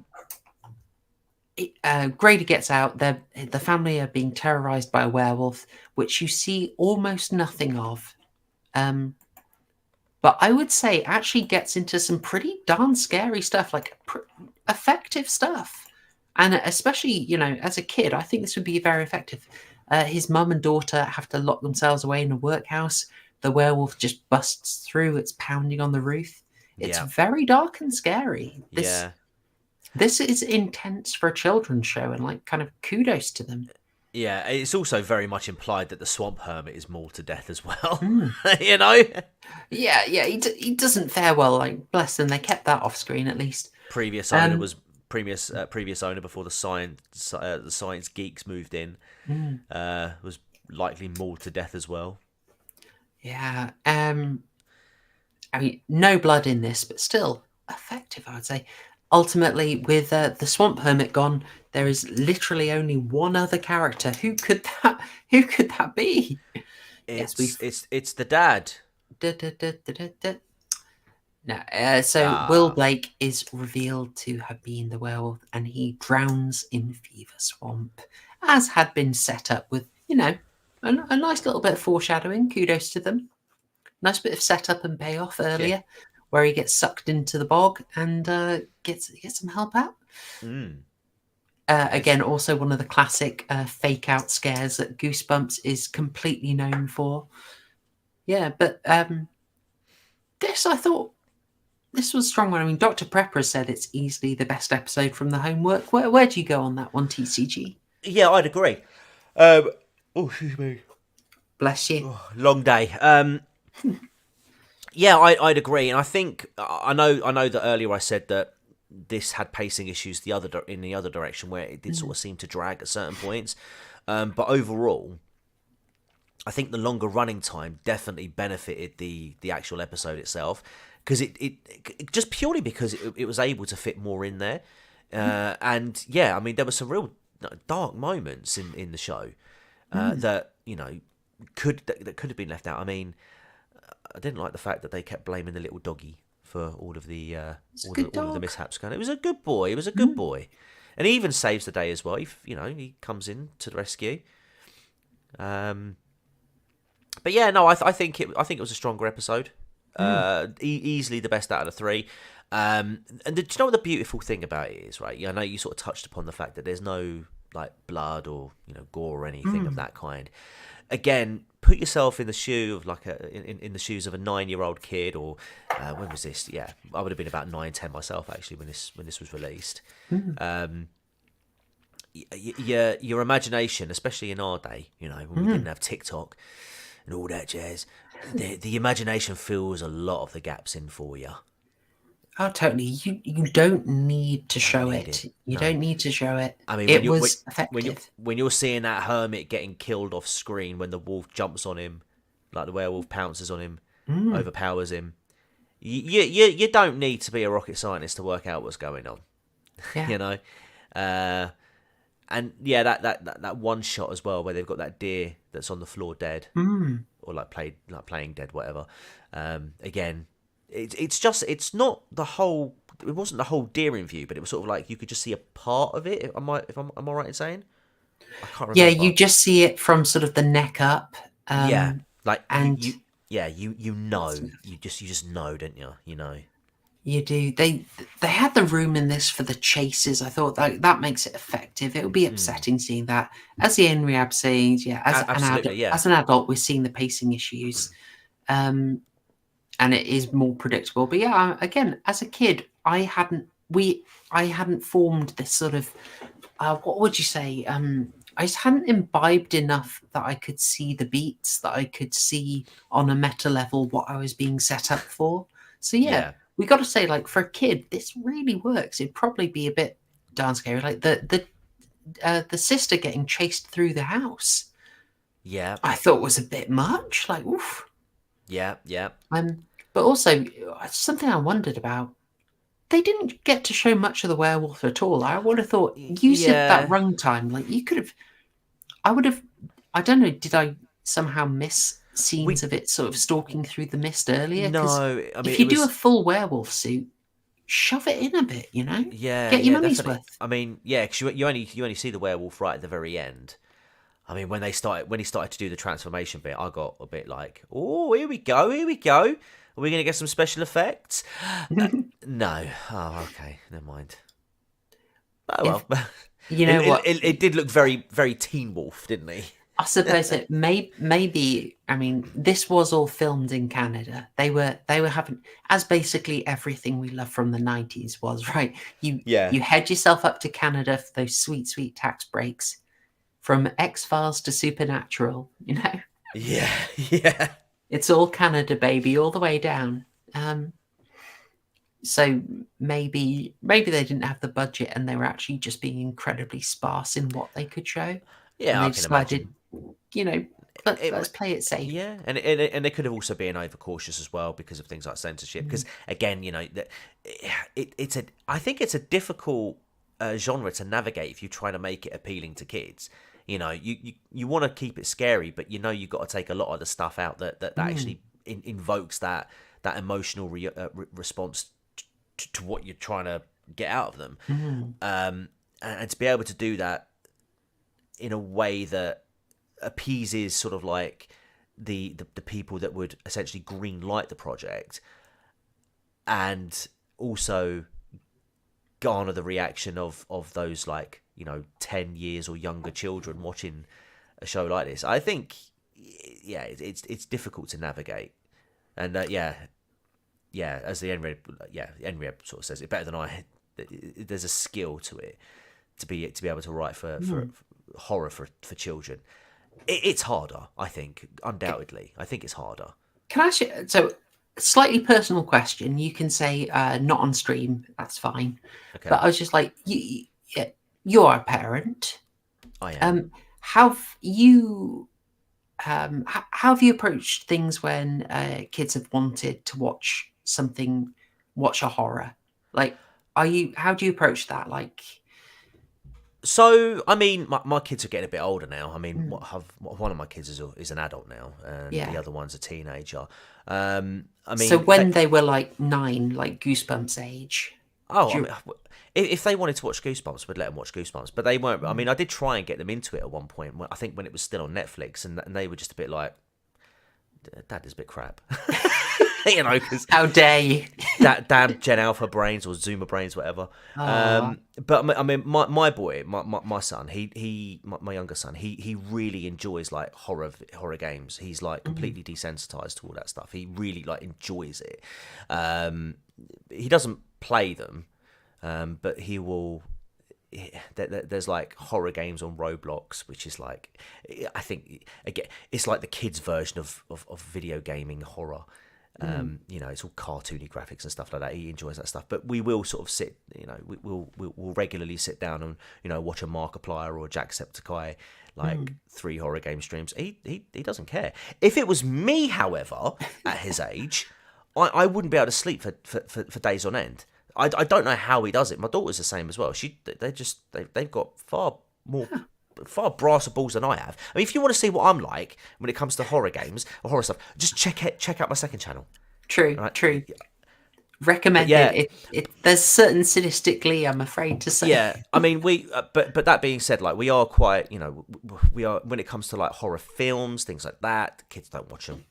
Grady gets out. The family are being terrorized by a werewolf, which you see almost nothing of. But I would say actually gets into some pretty darn scary stuff, like effective stuff. And especially, as a kid, I think this would be very effective. His mum and daughter have to lock themselves away in a workhouse the werewolf just busts through. It's pounding on the roof. It's Yeah. very dark and scary. Yeah. This is intense for a children's show, and like kind of kudos to them. Yeah, it's also very much implied that the swamp hermit is mauled to death as well. You know, Yeah, he doesn't fare well. Like, bless them, they kept that off screen at least. previous owner was previous owner before the science geeks moved in was likely mauled to death as well. Yeah, I mean, no blood in this, but still effective, I would say. Ultimately, with the swamp hermit gone, there is literally only one other character. Who could that be? It's the dad. No, so Will Blake is revealed to have been the werewolf, and he drowns in Fever Swamp, as had been set up with, you know, a nice little bit of foreshadowing. Kudos to them. Nice bit of setup and payoff earlier, where he gets sucked into the bog and gets some help out. Again, also one of the classic fake out scares that Goosebumps is completely known for. Yeah, but this, I thought, this was a strong one. I mean, Dr. Prepper said it's easily the best episode from the homework. Where do you go on that one, TCG? Yeah, I'd agree. Oh, excuse me. Bless you. Oh, long day. Yeah, I'd agree, and I think I know that earlier I said that this had pacing issues in the other direction, where it did sort of seem to drag at certain points, but overall, I think the longer running time definitely benefited the actual episode itself, because it just purely because it was able to fit more in there, and yeah, I mean there were some real dark moments in the show that, you know, could have been left out. I mean, I didn't like the fact that they kept blaming the little doggy for all of the all of the mishaps. It was a good boy. It was a good boy, and he even saves the day as well. He comes in to the rescue. But yeah, no, I think it was a stronger episode. Easily the best out of the three. And do you know what the beautiful thing about it is, right? I know you sort of touched upon the fact that there's no like blood or, you know, gore or anything of that kind. Again, put yourself in the shoe of like in the shoes of a 9-year-old kid, or when was this? Yeah, I would have been about 9, 10 myself actually when this was released. Your imagination, especially in our day, you know, when we didn't have TikTok and all that jazz, the imagination fills a lot of the gaps in for you. Oh, totally. You don't need to show it. You don't need to show it. I mean, it was effective. When you're seeing that hermit getting killed off screen, when the wolf jumps on him, like the werewolf pounces on him, overpowers him, you don't need to be a rocket scientist to work out what's going on. Yeah. You know, and yeah, that one shot as well, where they've got that deer that's on the floor dead, or playing dead, whatever. Again. It's not the whole. It wasn't the whole deer in view, but it was sort of like you could just see a part of it. Am I right in saying? I can't remember. Yeah, you just see it from sort of the neck up. Yeah, like and you know, you just know, don't you? You know. You do. They had the room in this for the chases. I thought that makes it effective. It would be upsetting seeing that. As the Henry Ab says, as an adult, we're seeing the pacing issues. And it is more predictable. But yeah, again, as a kid, I hadn't formed this sort of what would you say? I just hadn't imbibed enough that I could see the beats, that I could see on a meta level what I was being set up for. So yeah. We got to say, like, for a kid, this really works. It'd probably be a bit darn scary, like the sister getting chased through the house. Yeah, I thought was a bit much. Like, oof. Yeah. But also something I wondered about. They didn't get to show much of the werewolf at all. I would have thought using that runtime, like you could have. I would have. I don't know. Did I somehow miss scenes of it sort of stalking through the mist earlier? No, I mean, if you do a full werewolf suit, shove it in a bit. You know. Yeah. Get your money's worth. I mean, yeah, because you only see the werewolf right at the very end. I mean, when he started to do the transformation bit, I got a bit like, oh, here we go. Are we going to get some special effects? No. Oh, okay. Never mind. Oh, well. You know what? It did look very, very Teen Wolf, didn't he? I suppose it maybe. I mean, this was all filmed in Canada. They were having, as basically everything we love from the 90s was, right? You head yourself up to Canada for those sweet tax breaks, from X-Files to Supernatural. You know. Yeah. It's all Canada, baby, all the way down. So maybe they didn't have the budget, and they were actually just being incredibly sparse in what they could show. Yeah, and they I can decided, imagine. Let's play it safe. Yeah, and they could have also been overcautious as well because of things like censorship. Because again, I think it's a difficult genre to navigate if you're trying to make it appealing to kids. You want to keep it scary, but you've got to take a lot of the stuff out that actually invokes that emotional response to what you're trying to get out of them, and to be able to do that in a way that appeases sort of like the people that would essentially green light the project, and also garner the reaction of those 10 years or younger children watching a show like this. I think it's difficult to navigate, and as the NREB sort of says it better than I. There's a skill to it to be able to write for horror for children. It's harder, I think, undoubtedly. I think it's harder. Can I ask you, so slightly personal question? You can say not on stream, that's fine. Okay. But I was just like, you're a parent. I am. How have you approached things when kids have wanted to watch a horror? Like, how do you approach that? Like, so I mean, my kids are getting a bit older now. I mean, one of my kids is an adult now, and the other one's a teenager. I mean, so when they were like 9, like Goosebumps age. If they wanted to watch Goosebumps, we'd let them watch Goosebumps, but they weren't. I mean, I did try and get them into it at one point. I think when it was still on Netflix, and they were just a bit like, "Dad, this is a bit crap." Because how dare you? That damn Gen Alpha brains or Zoomer brains, whatever. But I mean, my boy, my son, my younger son, he really enjoys like horror games. He's like completely desensitized to all that stuff. He really like enjoys it. He doesn't play them, but he will. There's like horror games on Roblox, which is like, I think again, it's like the kids' version of video gaming horror. It's all cartoony graphics and stuff like that. He enjoys that stuff, but we will sort of sit, we'll regularly sit down and watch a Markiplier or a Jacksepticeye, like 3 horror game streams. He doesn't care. If it was me, however, at his age, I wouldn't be able to sleep for days on end. I don't know how he does it. My daughter's the same as well. They've got far brasser balls than I have. I mean, if you want to see what I'm like when it comes to horror games or horror stuff, just check out my second channel. True. Recommend it. There's certain sadistically, I'm afraid to say. Yeah, I mean, but that being said, like we are quite, we are when it comes to like horror films, things like that. Kids don't watch them.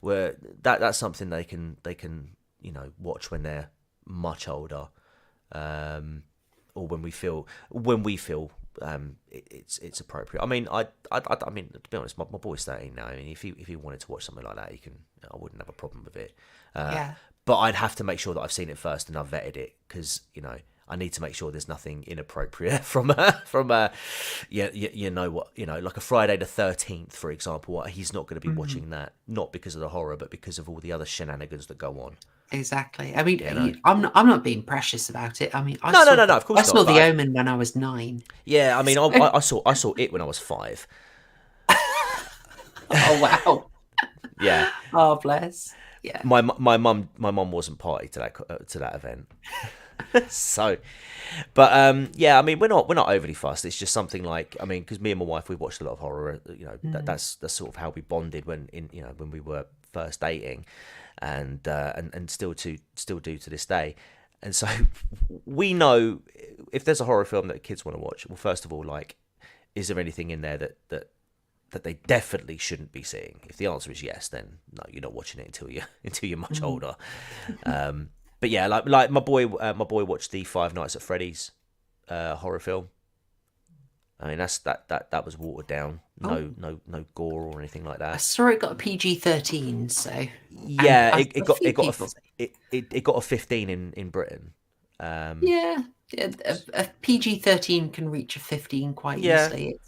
We're that's something they can watch when they're much older, or when we feel it's appropriate. I mean, I mean, to be honest, my boy's 13 now. I mean, if he wanted to watch something like that, I wouldn't have a problem with it. But I'd have to make sure that I've seen it first and I've vetted it, because I need to make sure there's nothing inappropriate from like a Friday the 13th, for example. He's not going to be watching that, not because of the horror, but because of all the other shenanigans that go on. Exactly. I mean, I'm not being precious about it. I mean, no, of course I saw The Omen when I was 9. Yeah, I mean, I saw it when I was 5. Oh wow. Yeah. Oh bless. Yeah. My mum wasn't party to that event. So, but I mean, we're not overly fussed. It's just something like, I mean, because me and my wife, we watched a lot of horror. That's sort of how we bonded when we were first dating, and still do to this day. And so we know if there's a horror film that kids want to watch. Well, first of all, like, is there anything in there that they definitely shouldn't be seeing? If the answer is yes, then no, you're not watching it until you're much older. But yeah, like my boy watched the Five Nights at Freddy's horror film. I mean, that was watered down. No gore or anything like I that. saw it got a PG-13, so Yeah, and it a few got people say- it got a 15 in Britain. yeah, a PG-13 can reach a 15 quite Yeah. easily.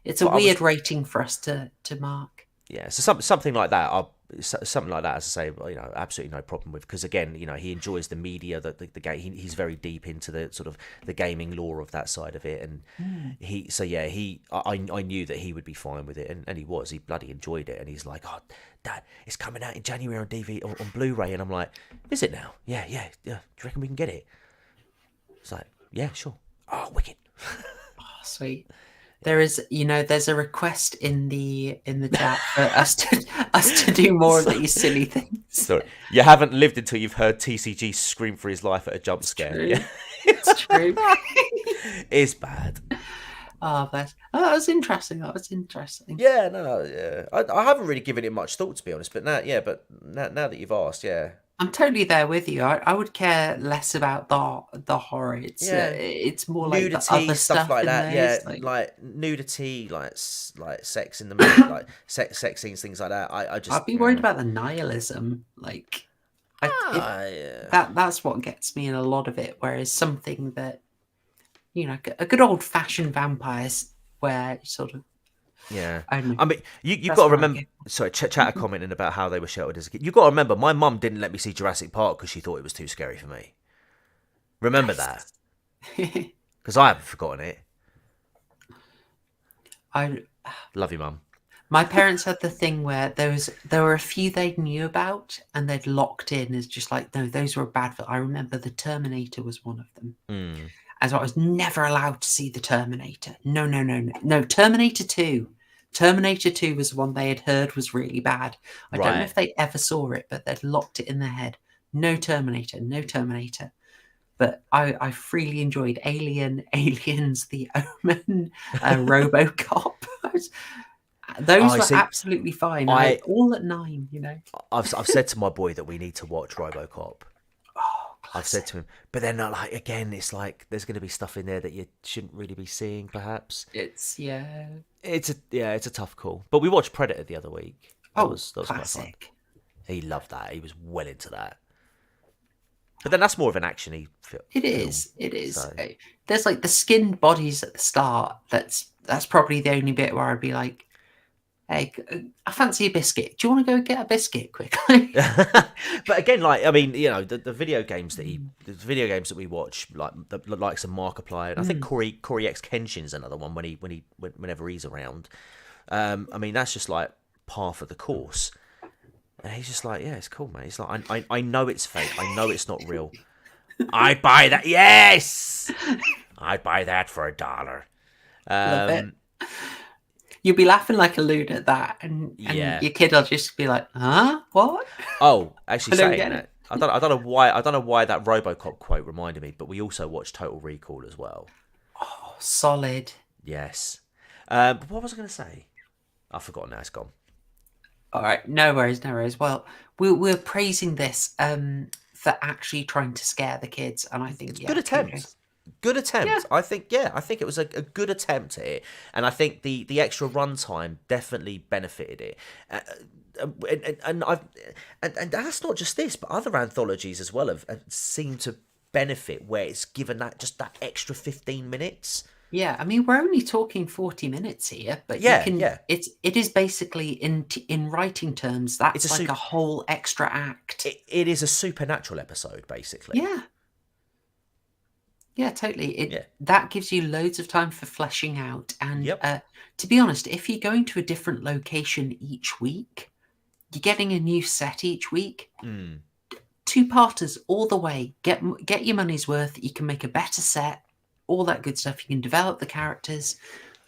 It's a But I was- weird rating for us to mark. Yeah, so something like that. Something like that, as I say, you know, absolutely no problem with, because again, you know, he enjoys the media, the game. He's very deep into the sort of the gaming lore of that side of it, and I knew that he would be fine with it, and he was. He bloody enjoyed it, and he's like, "Oh, Dad, it's coming out in January on DVD on Blu-ray," and I'm like, "Is it now? Yeah. Do you reckon we can get it?" It's like, "Yeah, sure." Oh, wicked. Oh, sweet. There's a request in the chat for us to do more of these silly things. Sorry, you haven't lived until you've heard TCG scream for his life at a jump scare. True. Yeah. It's true. It's bad. Oh, that was interesting. Yeah, no, yeah. I haven't really given it much thought, to be honest. But now that you've asked, yeah. I'm totally there with you. I would care less about the horror. It's more like nudity, the other stuff like in that. there, Yeah, is like nudity, like sex in the middle, like sex scenes, things like that. I'd be worried about the nihilism. Like, that's what gets me in a lot of it. Whereas something that, you know, a good old fashioned vampires, where sort of. Yeah, I mean, you've got to remember. Sorry, chatter commenting about how they were sheltered as a kid. You've got to remember, my mum didn't let me see Jurassic Park because she thought it was too scary for me. Remember that, because I haven't forgotten it. I love you, Mum. My parents had the thing where there were a few they knew about and they'd locked in as just like, no, those were bad. I remember the Terminator was one of them. And so I was never allowed to see the Terminator. No, Terminator 2. Terminator 2 was the one they had heard was really bad. I don't know if they ever saw it, but they'd locked it in their head. No Terminator. But I freely enjoyed Aliens, The Omen, RoboCop. Those were absolutely fine. All at 9, you know. I've said to my boy that we need to watch RoboCop. I've said to him, but then like again, it's like there's going to be stuff in there that you shouldn't really be seeing. Perhaps it's a tough call. But we watched Predator the other week. That was classic. Quite fun. He loved that. He was well into that. But then that's more of an action-y film. It is. So. There's like the skinned bodies at the start. That's probably the only bit where I'd be like, hey, I fancy a biscuit. Do you want to go get a biscuit quickly? But again, like, I mean, you know, the video games that that we watch, like the likes of Markiplier, and I think Corey X Kenshin's another one whenever he's around. I mean, that's just like par for the course. And he's just like, yeah, it's cool, mate. He's like, I know it's fake. I know it's not real. I'd buy that. Yes, I'd buy that for $1. Love it. You'll be laughing like a loon at that, and your kid will just be like, "Huh? What?" Oh, actually, saying that, I don't know why that RoboCop quote reminded me, but we also watched Total Recall as well. Oh, solid. Yes. But what was I going to say? I've forgotten now. It's gone. All right, no worries. Well, we're praising this for actually trying to scare the kids, and I think it's good attempt. Good attempt. Yeah. I think it was a good attempt at it, and I think the extra runtime definitely benefited it. And that's not just this, but other anthologies as well have seemed to benefit where it's given that extra 15 minutes. Yeah, I mean, we're only talking 40 minutes here, but it is basically in writing terms that's like a whole extra act. It is a supernatural episode, basically. Yeah. Yeah, totally. That gives you loads of time for fleshing out. And to be honest, if you're going to a different location each week, you're getting a new set each week. 2-parters all the way. Get your money's worth. You can make a better set. All that good stuff. You can develop the characters.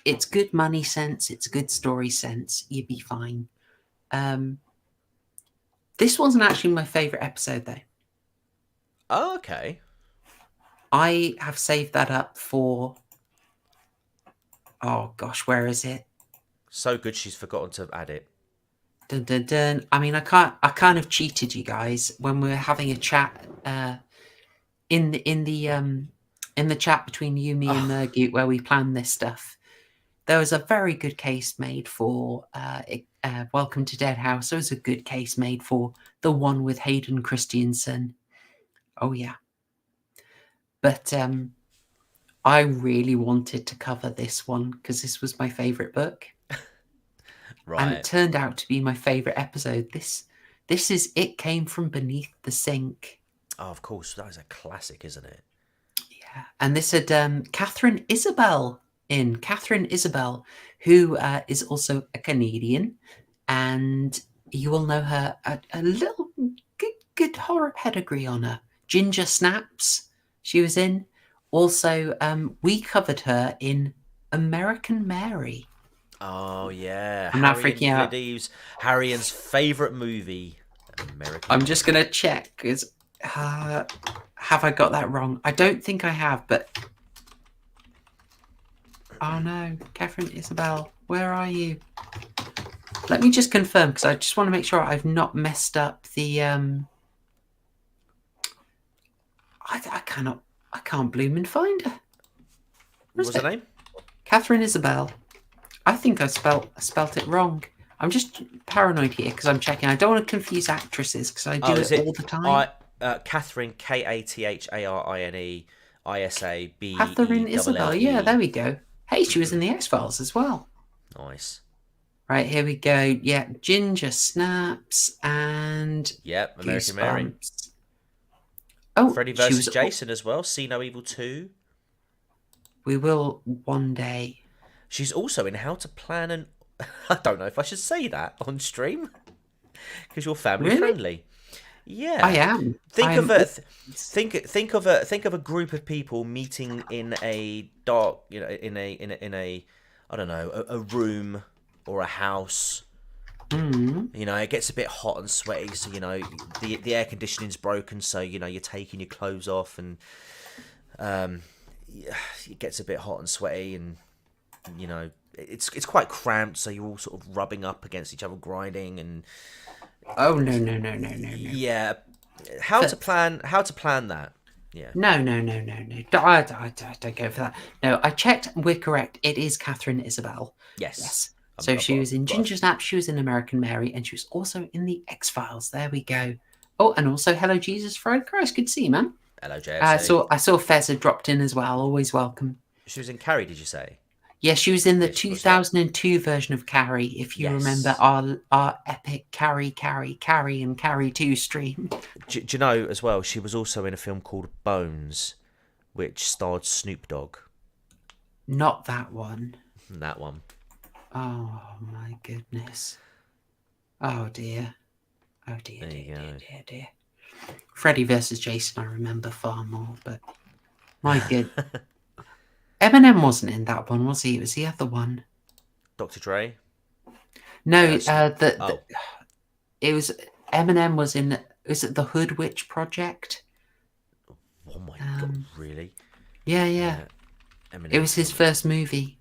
It's good money sense. It's good story sense. You'd be fine. This wasn't actually my favourite episode, though. Oh, okay. I have saved that up for... Oh, gosh, where is it? So good she's forgotten to add it. Dun, dun, dun. I mean, I kind of cheated you guys when we were having a chat in the chat between you, me, and Murgoot, where we planned this stuff. there was a very good case made for Welcome to Dead House. There was a good case made for the one with Hayden Christensen. Oh yeah. But I really wanted to cover this one because this was my favourite book. Right. And it turned out to be my favourite episode. This is It Came From Beneath the Sink. Oh, of course. That is a classic, isn't it? Yeah. And this had Catherine Isabel in. Catherine Isabel, who is also a Canadian. And you will know her a little good horror pedigree on her. Ginger Snaps, she was in. Also, we covered her in American Mary. Oh, yeah. I'm not freaking out. Harrian's favourite movie. American I'm just going to check. Have I got that wrong? I don't think I have, but... Oh, no. Catherine Isabel, where are you? Let me just confirm, because I just want to make sure I've not messed up the... I can't bloom and find her. What's her name? Catherine Isabel. I think I spelt it wrong. I'm just paranoid here because I'm checking. I don't want to confuse actresses because I do it all the time. Catherine, Katharine Isabe. Catherine Isabel. Yeah, there we go. Hey, she was in the X-Files as well. Nice. Right, here we go. Yeah, Ginger Snaps and... Yep, American Mary. Oh, Freddy vs. Jason as well. See No Evil 2. We will one day. She's also in How to Plan an... I don't know if I should say that on stream. Because you're family friendly. Yeah. I am. Think of a group of people meeting in a dark, in a I don't know, a room or a house. Mm. It gets a bit hot and sweaty, so the air conditioning's broken, so you're taking your clothes off, and it gets a bit hot and sweaty, and it's quite cramped, so you're all sort of rubbing up against each other, grinding, and oh no. Yeah, how to plan that. Yeah. No. I don't go for that. No, I checked. We're correct. It is Catherine Isabel. Yes. So she was in Ginger Snap, she was in American Mary, and she was also in the X-Files. There we go. Oh, and also Hello Jesus Fried Christ. Good to see you, man. Hello, JFC. I saw Fez had dropped in as well. Always welcome. She was in Carrie, did you say? Yeah, she was in the 2002 version of Carrie, if you remember our epic Carrie and Carrie 2 stream. Do you know, as well, she was also in a film called Bones, which starred Snoop Dogg. Not that one. That one. Oh, my goodness. Oh, dear. Oh, dear, dear. Freddy versus Jason, I remember far more, but my good. Eminem wasn't in that one, was he? It was the other one. Dr. Dre? No, it was Eminem was in. Is it the Hood Witch Project? Oh my god! Really? Yeah. It was his first movie.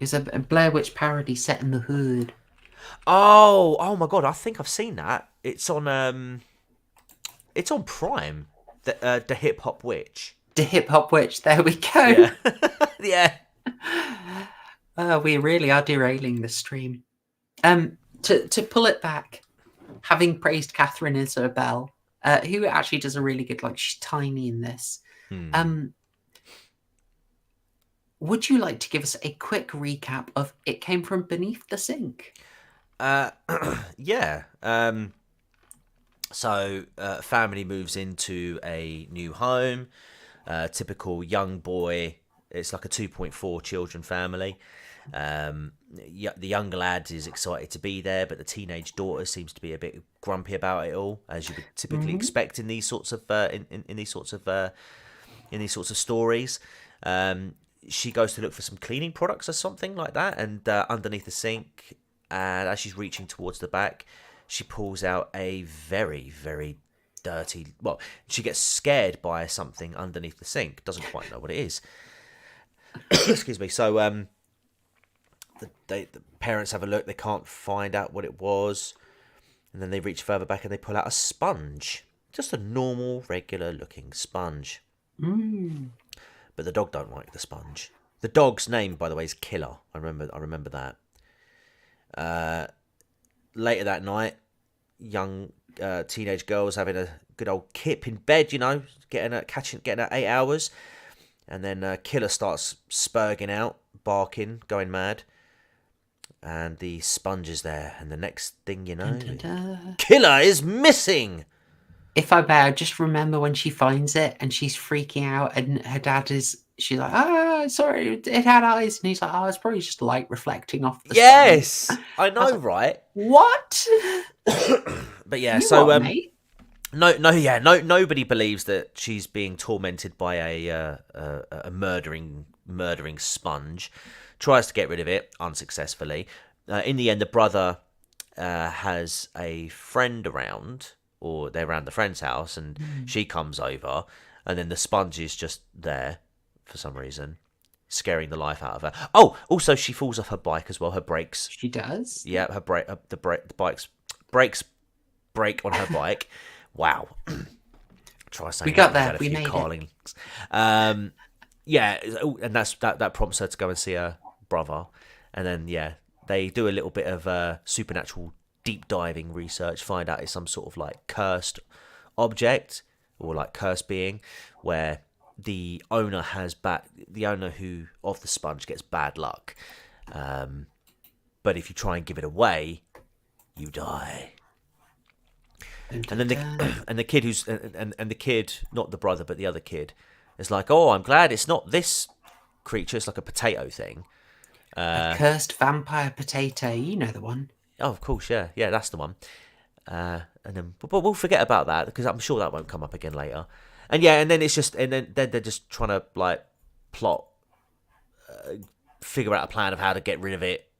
It was a Blair Witch parody set in the hood. Oh my god! I think I've seen that. It's on Prime. The Hip Hop Witch. The Hip Hop Witch. There we go. Yeah. We really are derailing the stream. To pull it back, having praised Catherine Isabel, who actually does a really good, she's tiny in this. Would you like to give us a quick recap of It Came From Beneath the Sink? Yeah. So, family moves into a new home. Typical young boy. It's like a 2.4 children family. The younger lad is excited to be there, but the teenage daughter seems to be a bit grumpy about it all, as you would typically expect in these sorts of in these sorts of stories. She goes to look for some cleaning products or something like that, and underneath the sink, and as she's reaching towards the back, she pulls out a very, very dirty... Well, she gets scared by something underneath the sink, doesn't quite know what it is. Excuse me. So the parents have a look, they can't find out what it was, and then they reach further back and they pull out a sponge. Just a normal, regular looking sponge. But the dog don't like the sponge. The dog's name, by the way, is Killer. I remember that. Later that night, young teenage girl was having a good old kip in bed, getting her 8 hours, and then Killer starts spurging out, barking, going mad, and the sponge is there, and the next thing you know, Killer is missing. If I may, I just remember when she finds it and she's freaking out, and her dad she's like, sorry, it had eyes. And he's like, it's probably just light reflecting off the Yes, I know, like, right? What? But yeah, mate? Nobody believes that she's being tormented by a murdering sponge. Tries to get rid of it unsuccessfully. In the end, the brother has a friend around, or they're around the friend's house, and she comes over, and then the sponge is just there for some reason, scaring the life out of her. Oh, also she falls off her bike as well. Her brakes. She does. Yeah, the brakes break on her bike. Wow. Try saying we got that. there. We made it. Yeah, and that prompts her to go and see her brother, and then they do a little bit of supernatural deep diving research, find out it's some sort of like cursed object or like cursed being, where the owner of the sponge gets bad luck, but if you try and give it away, you die. And then the kid the kid, not the brother but the other kid, is like, I'm glad it's not this creature. It's like a potato thing. A cursed vampire potato. You know the one. Oh, of course, yeah, that's the one. And then, but we'll forget about that because I'm sure that won't come up again later. And then it's just, and then they're just trying to like plot, figure out a plan of how to get rid of it,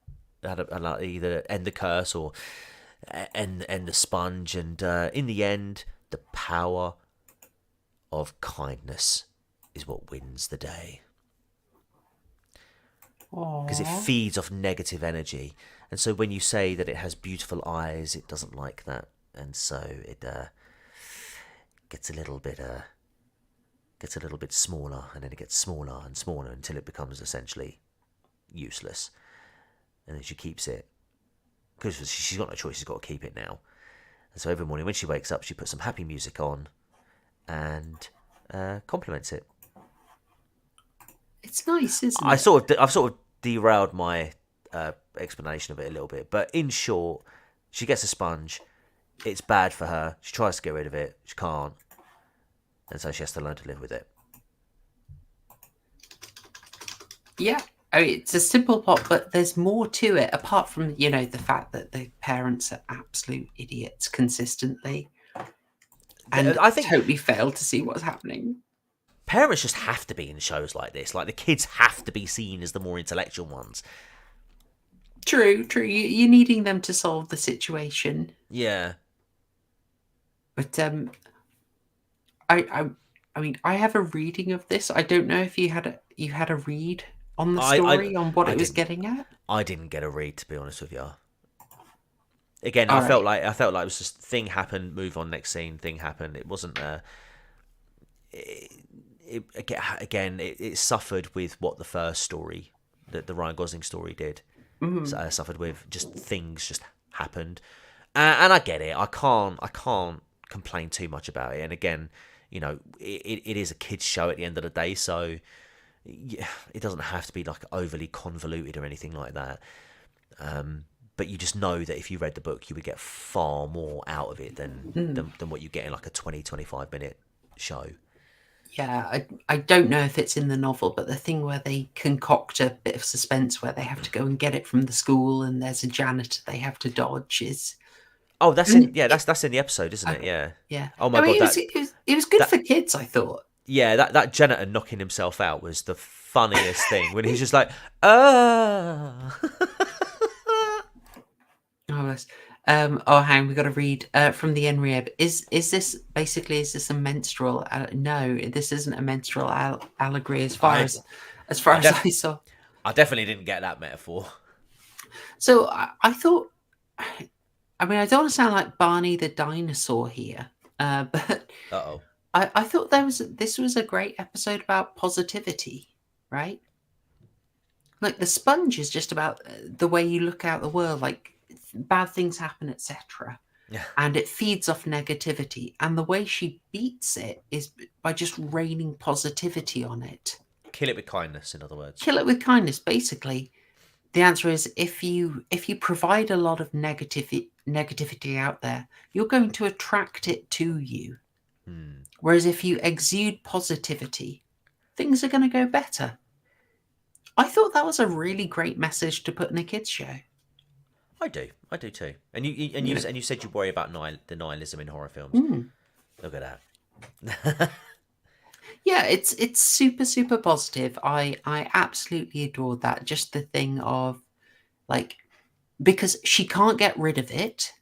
how to either end the curse or end the sponge. And in the end, the power of kindness is what wins the day. Because it feeds off negative energy. And so when you say that it has beautiful eyes, it doesn't like that. And so it gets a little bit smaller, and then it gets smaller and smaller until it becomes essentially useless. And then she keeps it. Because she's got no choice, she's got to keep it now. And so every morning when she wakes up, she puts some happy music on and compliments it. It's nice, isn't it? I've sort of derailed my explanation of it a little bit, but in short, she gets a sponge. It's bad for her. She tries to get rid of it. She can't, and so she has to learn to live with it. Yeah, it's a simple plot, but there's more to it apart from the fact that the parents are absolute idiots consistently, and I think totally fail to see what's happening. Parents just have to be in shows like this. Like, the kids have to be seen as the more intellectual ones. True. You're needing them to solve the situation. Yeah. But I mean, I have a reading of this. I don't know if you had a read on the story on what it was getting at. I didn't get a read, to be honest with you. Again, I felt like it was just thing happened, move on, next scene, thing happened. It wasn't it suffered with what the first story, the Ryan Gosling story, did. Mm-hmm. So, suffered with just things just happened, and I get it. I can't complain too much about it. And again, it is a kids show at the end of the day, so it doesn't have to be like overly convoluted or anything like that. But you just know that if you read the book, you would get far more out of it than what you get in like a 20-25 minute show. Yeah, I don't know if it's in the novel, but the thing where they concoct a bit of suspense where they have to go and get it from the school and there's a janitor they have to dodge is... Oh, that's in the episode, isn't it? Yeah. Yeah. Oh my God. It was good for kids, I thought. Yeah, that janitor knocking himself out was the funniest thing when he's just like, hang on, we got to read from the Enrieb. Is this a menstrual? No, this isn't a menstrual allegory as far as I saw. I definitely didn't get that metaphor. So I thought, I mean, I don't want to sound like Barney the dinosaur here, but I thought this was a great episode about positivity, right? Like The Sponge is just about the way you look out the world, like bad things happen, etc. Yeah. And it feeds off negativity. And the way she beats it is by just raining positivity on it. Kill it with kindness, in other words. Kill it with kindness, basically. The answer is if you provide a lot of negativity out there, you're going to attract it to you. Whereas if you exude positivity, things are going to go better. I thought that was a really great message to put in a kids show. I do too. And you said you worry about the nihilism in horror films. Look at that. Yeah, it's super, super positive. I absolutely adored that. Just the thing of, like, because she can't get rid of it.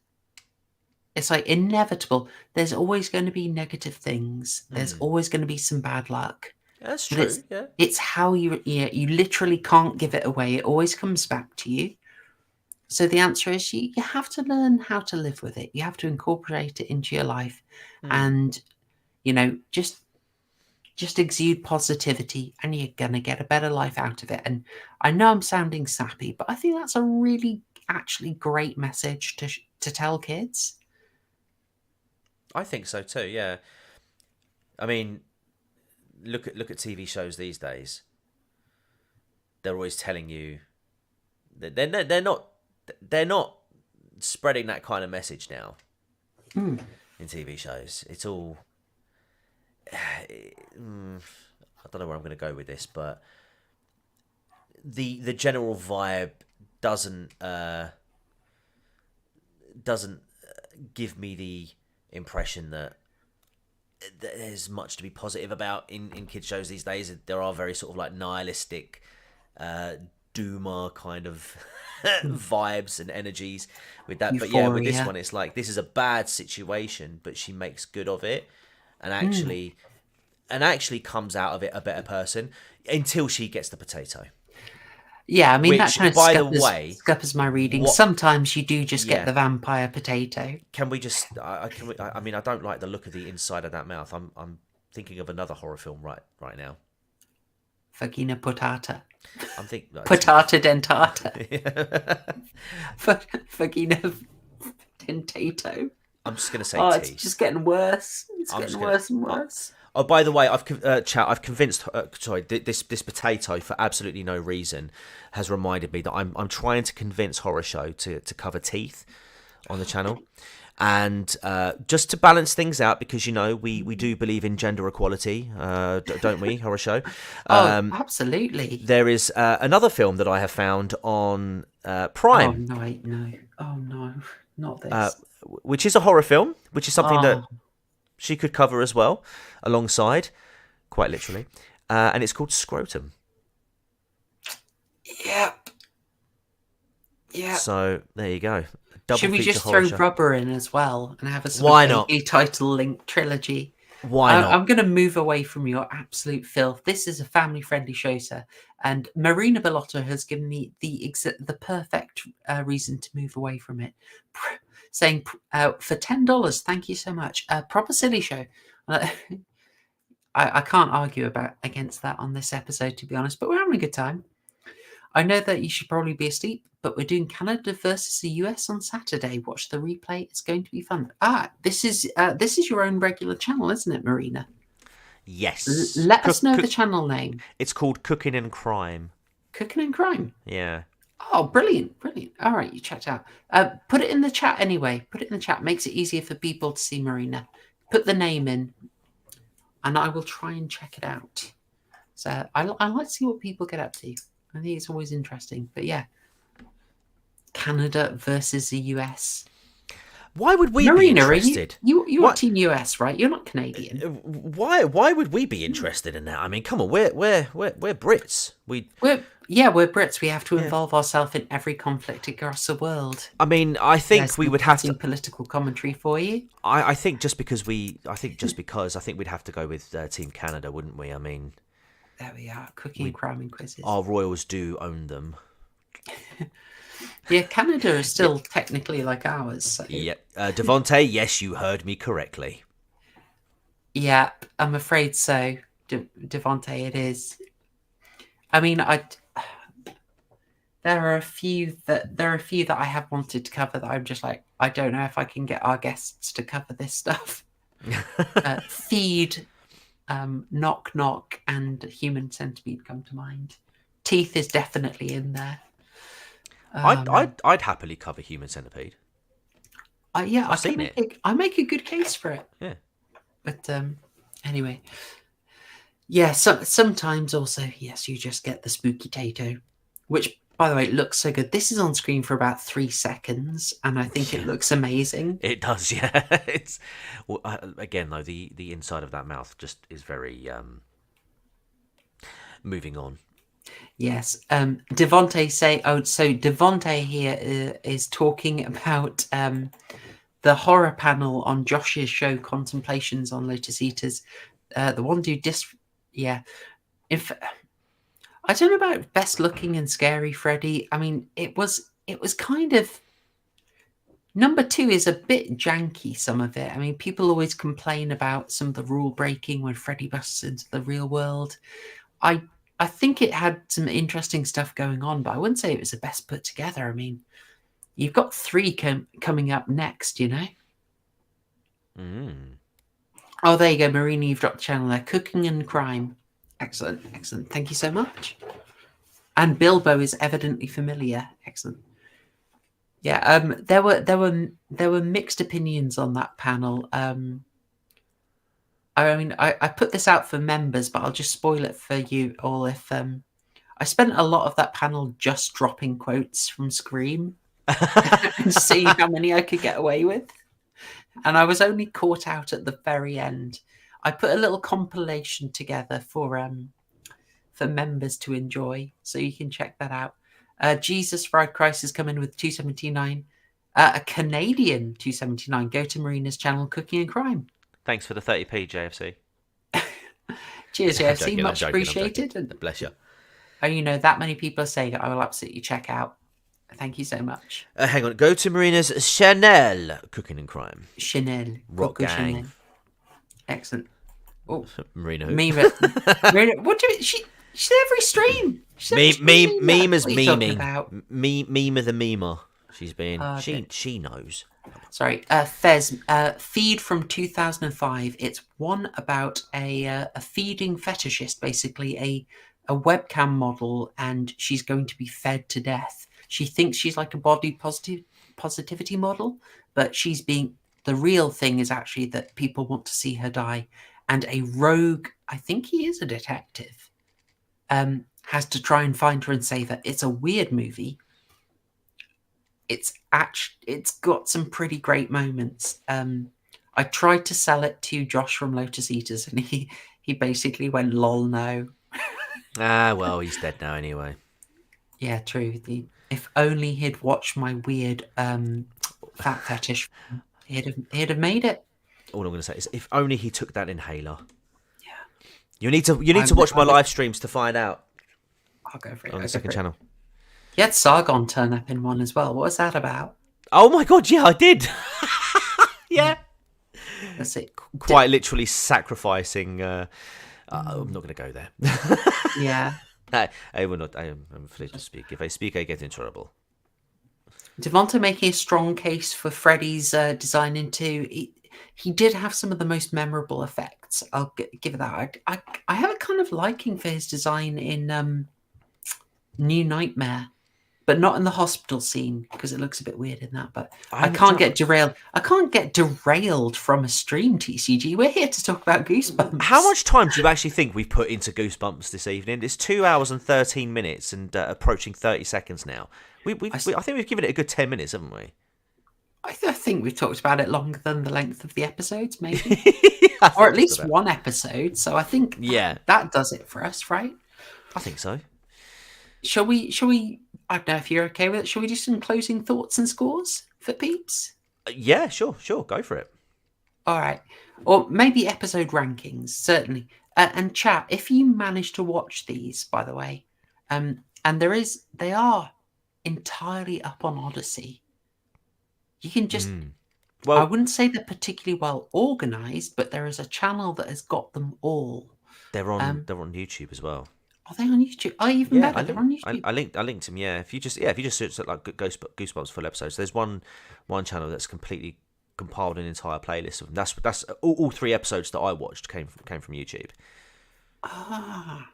It's like inevitable. There's always going to be negative things. There's always going to be some bad luck. That's But true. it's how you literally can't give it away. It always comes back to you. So the answer is you have to learn how to live with it. You have to incorporate it into your life, and just exude positivity, and you're gonna get a better life out of it. And I know I'm sounding sappy, but I think that's a really actually great message to tell kids. I think so too. Yeah. I mean, look at TV shows these days. They're always telling you that they're not spreading that kind of message now in TV shows. It's all I don't know where I'm going to go with this, but the general vibe doesn't give me the impression that there's much to be positive about in kids shows these days. There are very sort of like nihilistic doomer kind of vibes and energies with that. But yeah, with this one, it's like, this is a bad situation, but she makes good of it, and actually comes out of it a better person until she gets the potato. Yeah, I mean, that kind of scuppers my reading. Sometimes you do just get the vampire potato. Can we just? I mean, I don't like the look of the inside of that mouth. I'm thinking of another horror film right now. Vagina potata. I'm thinking potata dentata. Vagina dentato. I'm just gonna say. It's just getting worse. It's getting worse and worse. Oh, by the way, I've convinced. This potato, for absolutely no reason, has reminded me that I'm trying to convince Horrorshow to cover teeth on the channel, and just to balance things out, because we do believe in gender equality, don't we, Horrorshow? Absolutely. There is another film that I have found on Prime. Oh no, not this. Which is a horror film, which is something that she could cover as well, alongside, quite literally, and it's called Scrotum. Yep. So there you go. Should we just throw Rubber in as well and have a Why not? title link trilogy? Why not? I'm going to move away from your absolute filth. This is a family-friendly show, sir, and Marina Bellotto has given me the perfect reason to move away from it. Saying for $10, thank you so much. Proper silly show. I can't argue against that on this episode, to be honest, but we're having a good time. I know that you should probably be asleep, but we're doing Canada versus the US on Saturday. Watch the replay; it's going to be fun. This is your own regular channel, isn't it, Marina? Yes. Let us know the channel name. It's called Cooking and Crime. Cooking and Crime. Yeah. Oh, brilliant. All right, you checked out. Put it in the chat anyway. Put it in the chat. Makes it easier for people to see Marina. Put the name in, and I will try and check it out. So I like to see what people get up to. I think it's always interesting. But yeah, Canada versus the US. Why would we Marina, be interested? You're Team US, right? You're not Canadian. Why would we be interested in that? I mean, come on, we're Brits. We're Brits. We have to involve ourselves in every conflict across the world. I mean, I think we would have to political commentary for you. I think just because I think we'd have to go with Team Canada, wouldn't we? I mean, there we are, cooking and crime and quizzes. Our royals do own them. Yeah, Canada is still technically like ours. So. Yep. Devontae, yes, you heard me correctly. Yeah, I'm afraid so. Devontae, it is. I mean, there are a few that I have wanted to cover that I'm just like, I don't know if I can get our guests to cover this stuff. Feed, Knock Knock, and Human Centipede come to mind. Teeth is definitely in there. I'd happily cover Human Centipede. Yeah, I've seen it. I make a good case for it. Yeah. But anyway, yeah. Sometimes also, yes, you just get the spooky tato, which, by the way, looks so good. This is on screen for about 3 seconds, and I think it looks amazing. It does, yeah. It's again though, the inside of that mouth just is very moving on. Yes. Devonte so Devonte here is talking about the horror panel on Josh's show, Contemplations on Lotus Eaters. The one dude if I don't know about best looking and scary Freddy. I mean, it was kind of, number 2 is a bit janky, some of it. I mean, people always complain about some of the rule breaking when Freddy busts into the real world. I think it had some interesting stuff going on, but I wouldn't say it was the best put together. I mean, you've got 3 coming up next, you know? Oh, there you go, Marina. You've dropped the channel there. Cooking and Crime. Excellent, excellent. Thank you so much. And Bilbo is evidently familiar. Excellent. Yeah, there were mixed opinions on that panel. I mean, I put this out for members, but I'll just spoil it for you all. If I spent a lot of that panel just dropping quotes from Scream and seeing how many I could get away with, and I was only caught out at the very end. I put a little compilation together for members to enjoy, so you can check that out. Jesus Fried Christ is coming with 279, a Canadian 279. Go to Marina's channel, Cooking and Crime. Thanks for the 30p, JFC. Cheers, JFC. Much appreciated. And bless you. Oh, you know, that many people are saying it. I will absolutely check out. Thank you so much. Hang on. Go to Marina's Chanel, Cooking and Crime. Chanel. Rock Coco gang. Chanel. Excellent. Oh, Marina who? Marina, what do you, she's every stream. Meme is What are you talking memeing. about? Meme the memer. She's been. Okay. She knows. Sorry, Fez, feed from 2005. It's one about a feeding fetishist, basically a webcam model, and she's going to be fed to death. She thinks she's like a body positivity model, but the real thing is actually that people want to see her die, and a rogue, I think he is a detective, has to try and find her and save her. It's a weird movie. It's got some pretty great moments. I tried to sell it to Josh from Lotus Eaters, and he basically went, "Lol, no." Well, he's dead now anyway. Yeah, true. If only he'd watched my weird fat fetish, he'd have made it. All I'm going to say is, if only he took that inhaler. Yeah. You need to watch my live streams to find out. I'll go for it. On the second channel. You had Sargon turn up in one as well. What was that about? Oh my god, yeah, I did. Yeah. That's it. Quite literally sacrificing. I'm not going to go there. Yeah. I will not. I am free to speak. If I speak, I get in trouble. Devonta making a strong case for Freddy's design into. He did have some of the most memorable effects. I'll give it that. I have a kind of liking for his design in New Nightmare, but not in the hospital scene because it looks a bit weird in that. But I can't get derailed. I can't get derailed from a stream, TCG. We're here to talk about Goosebumps. How much time do you actually think we've put into Goosebumps this evening? It's 2 hours and 13 minutes and approaching 30 seconds now. I think we've given it a good 10 minutes, haven't we? I think we've talked about it longer than the length of the episodes, maybe. Or at least one episode. So I think that does it for us, right? I think so. Shall we, I don't know if you're okay with it, shall we do some closing thoughts and scores for peeps? Yeah, sure, go for it. All right. Or maybe episode rankings, certainly. And chat, if you manage to watch these, by the way, and they are entirely up on Odyssey. You can just, I wouldn't say they're particularly well organized, but there is a channel that has got them all. They're on YouTube as well. Are they on YouTube? Oh, even Yeah, better, they're on YouTube. I linked them. Yeah, if you just search like Goosebumps full episodes, there's one channel that's completely compiled an entire playlist of them. That's all 3 episodes that I watched came from YouTube. Ah,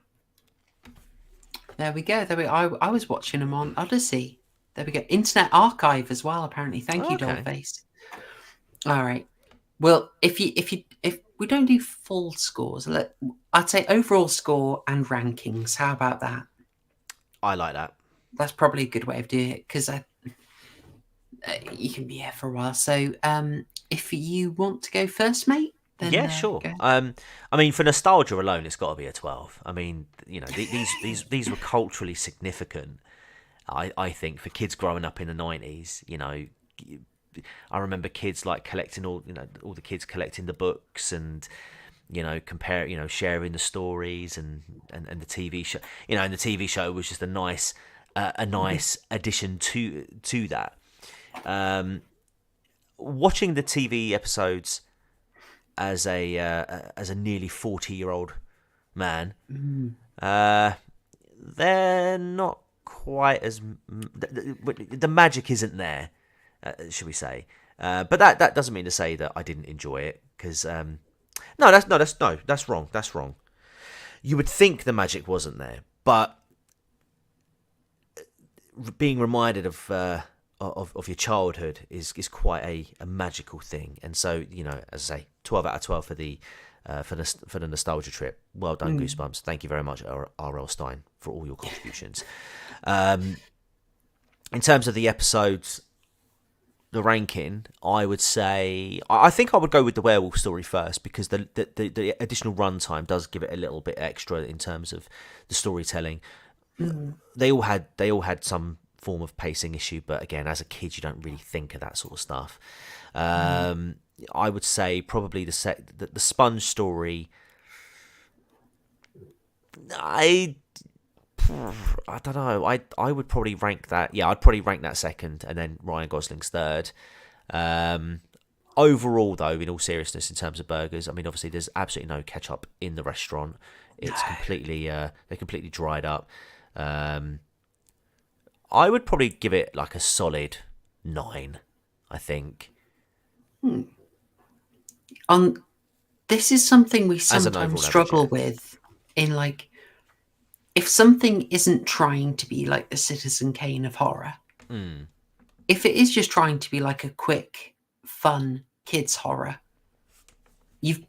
there we go. I was watching them on Odyssey. There we go. Internet Archive as well. Apparently, thank you, Okay. Dollface. All right. Well, if we don't do full scores, I'd say overall score and rankings. How about that? I like that. That's probably a good way of doing it because you can be here for a while. So, if you want to go first, mate, then Yeah, sure. go. I mean, for nostalgia alone, it's got to be a 12. I mean, you know, these were culturally significant. I think for kids growing up in the 90s, you know, I remember kids like collecting all the kids collecting the books and, you know, sharing the stories and the TV show. You know, and the TV show was just a nice addition to that. Watching the TV episodes as a nearly 40-year-old man, they're not quite as the magic isn't there, should we say? But that doesn't mean to say that I didn't enjoy it, because that's wrong. That's wrong. You would think the magic wasn't there, but being reminded of your childhood is quite a magical thing. And so, you know, as I say, 12 out of 12 for the for the nostalgia trip. Well done, Goosebumps. Thank you very much, R L Stine, for all your contributions. In terms of the episodes, the ranking, I would say I think I would go with the werewolf story first, because the additional runtime does give it a little bit extra in terms of the storytelling. They all had some form of pacing issue, but again, as a kid, you don't really think of that sort of stuff. I would say probably the sponge story. I don't know. I would probably rank that. Yeah, I'd probably rank that second, and then Ryan Gosling's third. Overall, though, in all seriousness, in terms of burgers, I mean, obviously, there's absolutely no ketchup in the restaurant. It's completely they're completely dried up. I would probably give it like a solid 9, I think. This is something we As an sometimes overall struggle average, with, in like, if something isn't trying to be like the Citizen Kane of horror, if it is just trying to be like a quick, fun kids horror, you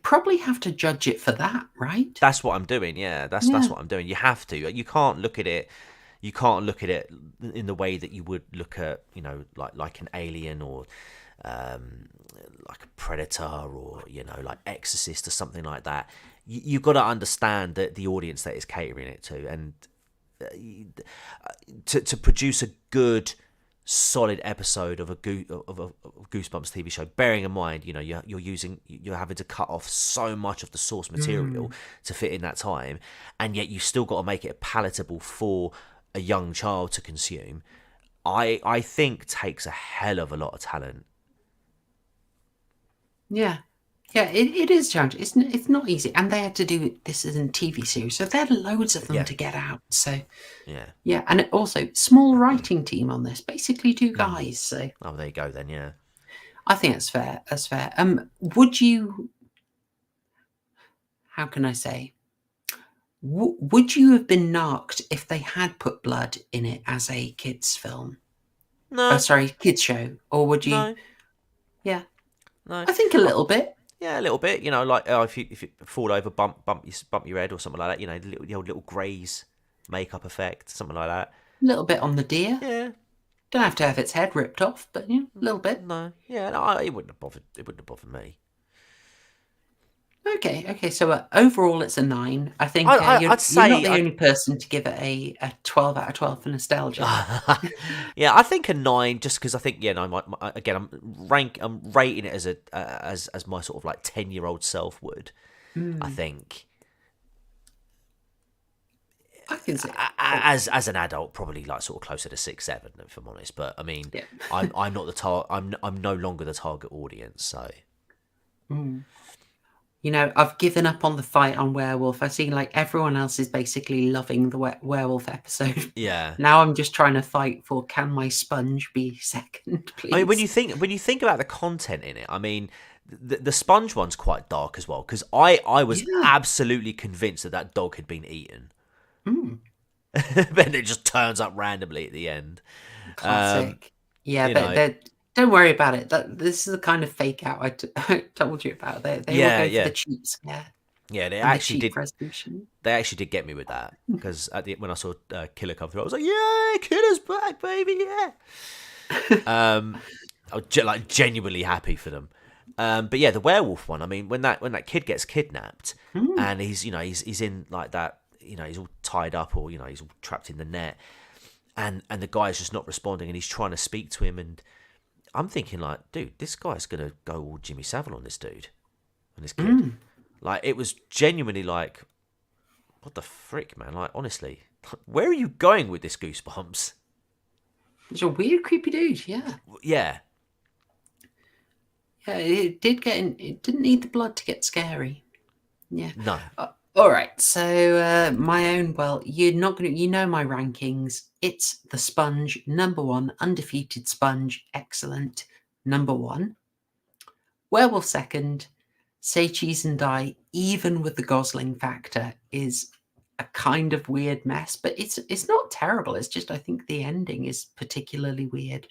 probably have to judge it for that, right? That's what I'm doing. Yeah, that's what I'm doing. You have to. You can't look at it. You can't look at it in the way that you would look at, you know, like an Alien or like a Predator, or, you know, like Exorcist or something like that. You've got to understand that the audience that is catering it to, and to produce a good, solid episode of a Goosebumps TV show, bearing in mind, you know, you're having to cut off so much of the source material to fit in that time, and yet you still got to make it palatable for a young child to consume. I think takes a hell of a lot of talent. Yeah. Yeah, it is challenging. It's not easy. And they had to do this as a TV series, so they had loads of them to get out. So yeah, and also small writing team on this, basically 2 guys. So there you go then. Yeah, I think that's fair. That's fair. Would you? How can I say? Would you have been narked if they had put blood in it as a kids film? No. Oh, sorry, kids show. Or would you? No. Yeah. No. I think a little bit. Yeah, a little bit. You know, like if you fall over, bump your head or something like that. You know, the old little Greys makeup effect, something like that. A little bit on the deer. Yeah. Don't have to have its head ripped off, but yeah, a little bit. No. Yeah. No, it wouldn't have bothered. It wouldn't have bothered me. Okay. So overall, it's a 9. I think I'd say you're not the only person to give it a 12 out of 12 for nostalgia. Yeah, I think a 9, just because I think again I'm rating it as my sort of like 10-year-old self would. I think. I can say as an adult, probably like sort of closer to 6, 7, if I'm honest. But I mean, I'm not the I'm no longer the target audience, so. You know, I've given up on the fight on Werewolf. I've seen like everyone else is basically loving the Werewolf episode. Yeah. Now I'm just trying to fight for, can my sponge be second, please? I mean, when you think about the content in it, I mean, the sponge one's quite dark as well, because I was absolutely convinced that dog had been eaten. Then it just turns up randomly at the end. Classic. Yeah, you but don't worry about it. This is the kind of fake out I told you about. They will go for the cheap scare. Yeah, they and actually the cheap did. Resolution. They actually did get me with that, because when I saw Killer come through, I was like, "Yeah, Killer's back, baby, yeah." I was like genuinely happy for them. But yeah, the werewolf one. I mean, when that kid gets kidnapped and he's in like that, he's all tied up, or he's all trapped in the net, and the guy's just not responding, and he's trying to speak to him, and I'm thinking like, dude, this guy's gonna go all Jimmy Savile on this dude, on this kid. Like, it was genuinely like, what the frick, man? Like, honestly, where are you going with this, Goosebumps? It's a weird, creepy dude. Yeah. Yeah. Yeah, it did get in. It didn't need the blood to get scary. Yeah. No. All right. So my own. Well, you're not gonna. You know my rankings. It's the Sponge, number 1, undefeated Sponge, excellent, number 1. Werewolf second. Say Cheese and Die, even with the Gosling factor, is a kind of weird mess, but it's not terrible. It's just I think the ending is particularly weird.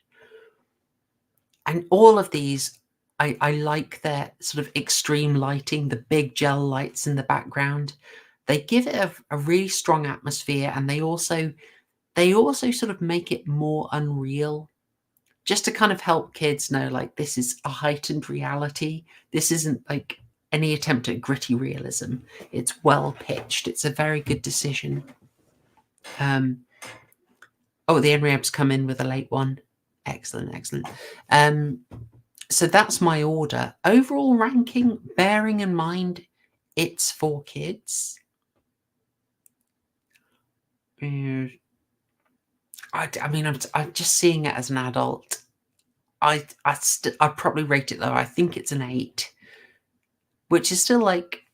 And all of these, I like their sort of extreme lighting, the big gel lights in the background. They give it a really strong atmosphere, and they also sort of make it more unreal, just to kind of help kids know, like, this is a heightened reality. This isn't like any attempt at gritty realism. It's well pitched. It's a very good decision. The Enriabs come in with a late one. Excellent. So that's my order. Overall ranking, bearing in mind it's for kids. I mean, I'm just seeing it as an adult. I'd probably rate it low. I think it's an 8, which is still like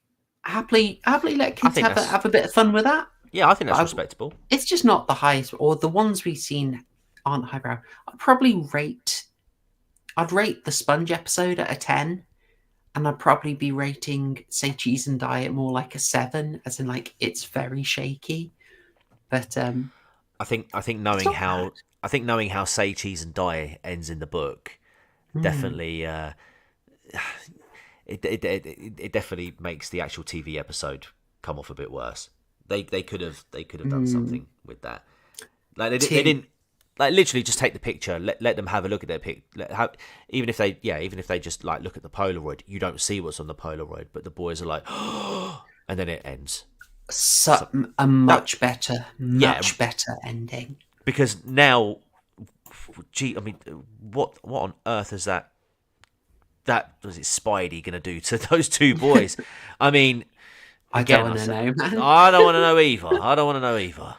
happily let kids have a bit of fun with that. Yeah, I think that's respectable. It's just not the highest, or the ones we've seen aren't highbrow. I'd rate the Sponge episode at a 10, and I'd probably be rating Say Cheese and Die at more like a 7, as in like it's very shaky. But I think knowing how Say Cheese and Die ends in the book definitely it definitely makes the actual TV episode come off a bit worse. They could have done something with that. Like they didn't like literally just take the picture, let them have a look at their pic. Even if they just like look at the Polaroid, you don't see what's on the Polaroid, but the boys are like, and then it ends. A much better ending. Because now, gee, I mean, what on earth is that was it Spidey going to do to those two boys? I mean, I don't want to know, man. I don't want to know either.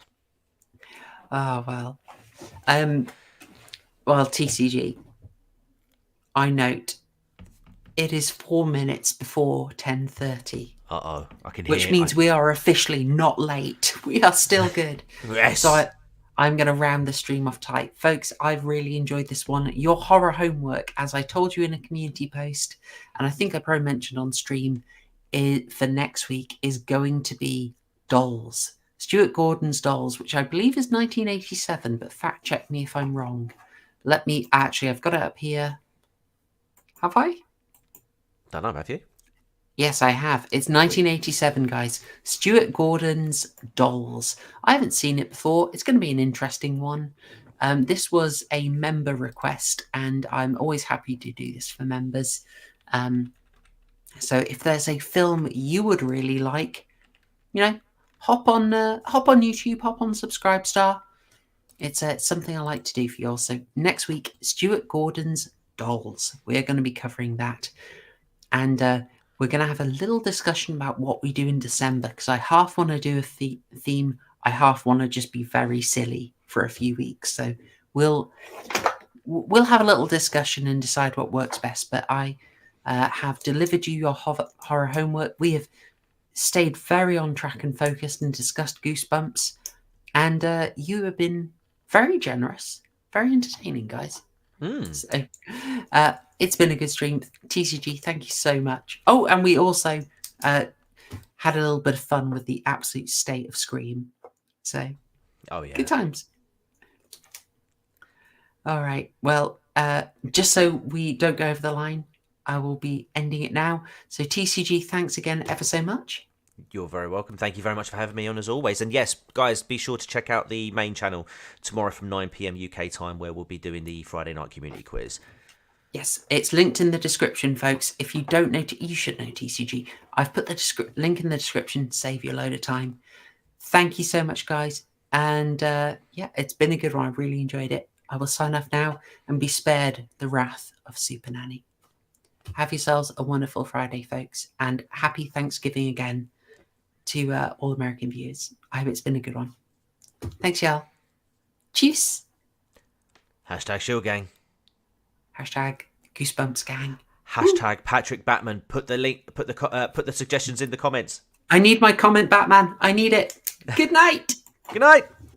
Oh, well. Well, TCG, I note it is 4 minutes before 10:30. I can hear. Which means we are officially not late. We are still good. Yes. So I'm going to round the stream off tight. Folks, I've really enjoyed this one. Your horror homework, as I told you in a community post, and I think I probably mentioned on stream, for next week is going to be Dolls. Stuart Gordon's Dolls, which I believe is 1987, but fact check me if I'm wrong. I've got it up here. Have I? Don't know, have you? Yes, I have. It's 1987, guys. Stuart Gordon's Dolls. I haven't seen it before. It's going to be an interesting one. This was a member request, and I'm always happy to do this for members. So if there's a film you would really like, hop on YouTube, hop on Subscribestar. It's something I like to do for you all. So next week, Stuart Gordon's Dolls. We're going to be covering that. And we're going to have a little discussion about what we do in December, because I half want to do a theme. I half want to just be very silly for a few weeks. So we'll have a little discussion and decide what works best. But have delivered you your horror homework. We have stayed very on track and focused and discussed Goosebumps. And you have been very generous, very entertaining, guys. So, it's been a good stream. TCG, thank you so much. Oh, and we also had a little bit of fun with the absolute state of Scream. So, good times. All right. Well, just so we don't go over the line, I will be ending it now. So, TCG, thanks again ever so much. You're very welcome. Thank you very much for having me on as always. And yes, guys, be sure to check out the main channel tomorrow from 9 p.m. UK time, where we'll be doing the Friday night community quiz. Yes, it's linked in the description, folks. If you don't know, you should know TCG. I've put the link in the description. Save you a load of time. Thank you so much, guys. And yeah, it's been a good one. I really enjoyed it. I will sign off now and be spared the wrath of Super Nanny. Have yourselves a wonderful Friday, folks, and happy Thanksgiving again to all American viewers. I hope it's been a good one. Thanks, y'all. Cheers. Hashtag Shield Gang. Hashtag Goosebumps Gang. Hashtag Patrick Batman. Put the link. Put the suggestions in the comments. I need my comment, Batman. I need it. Good night. Good night.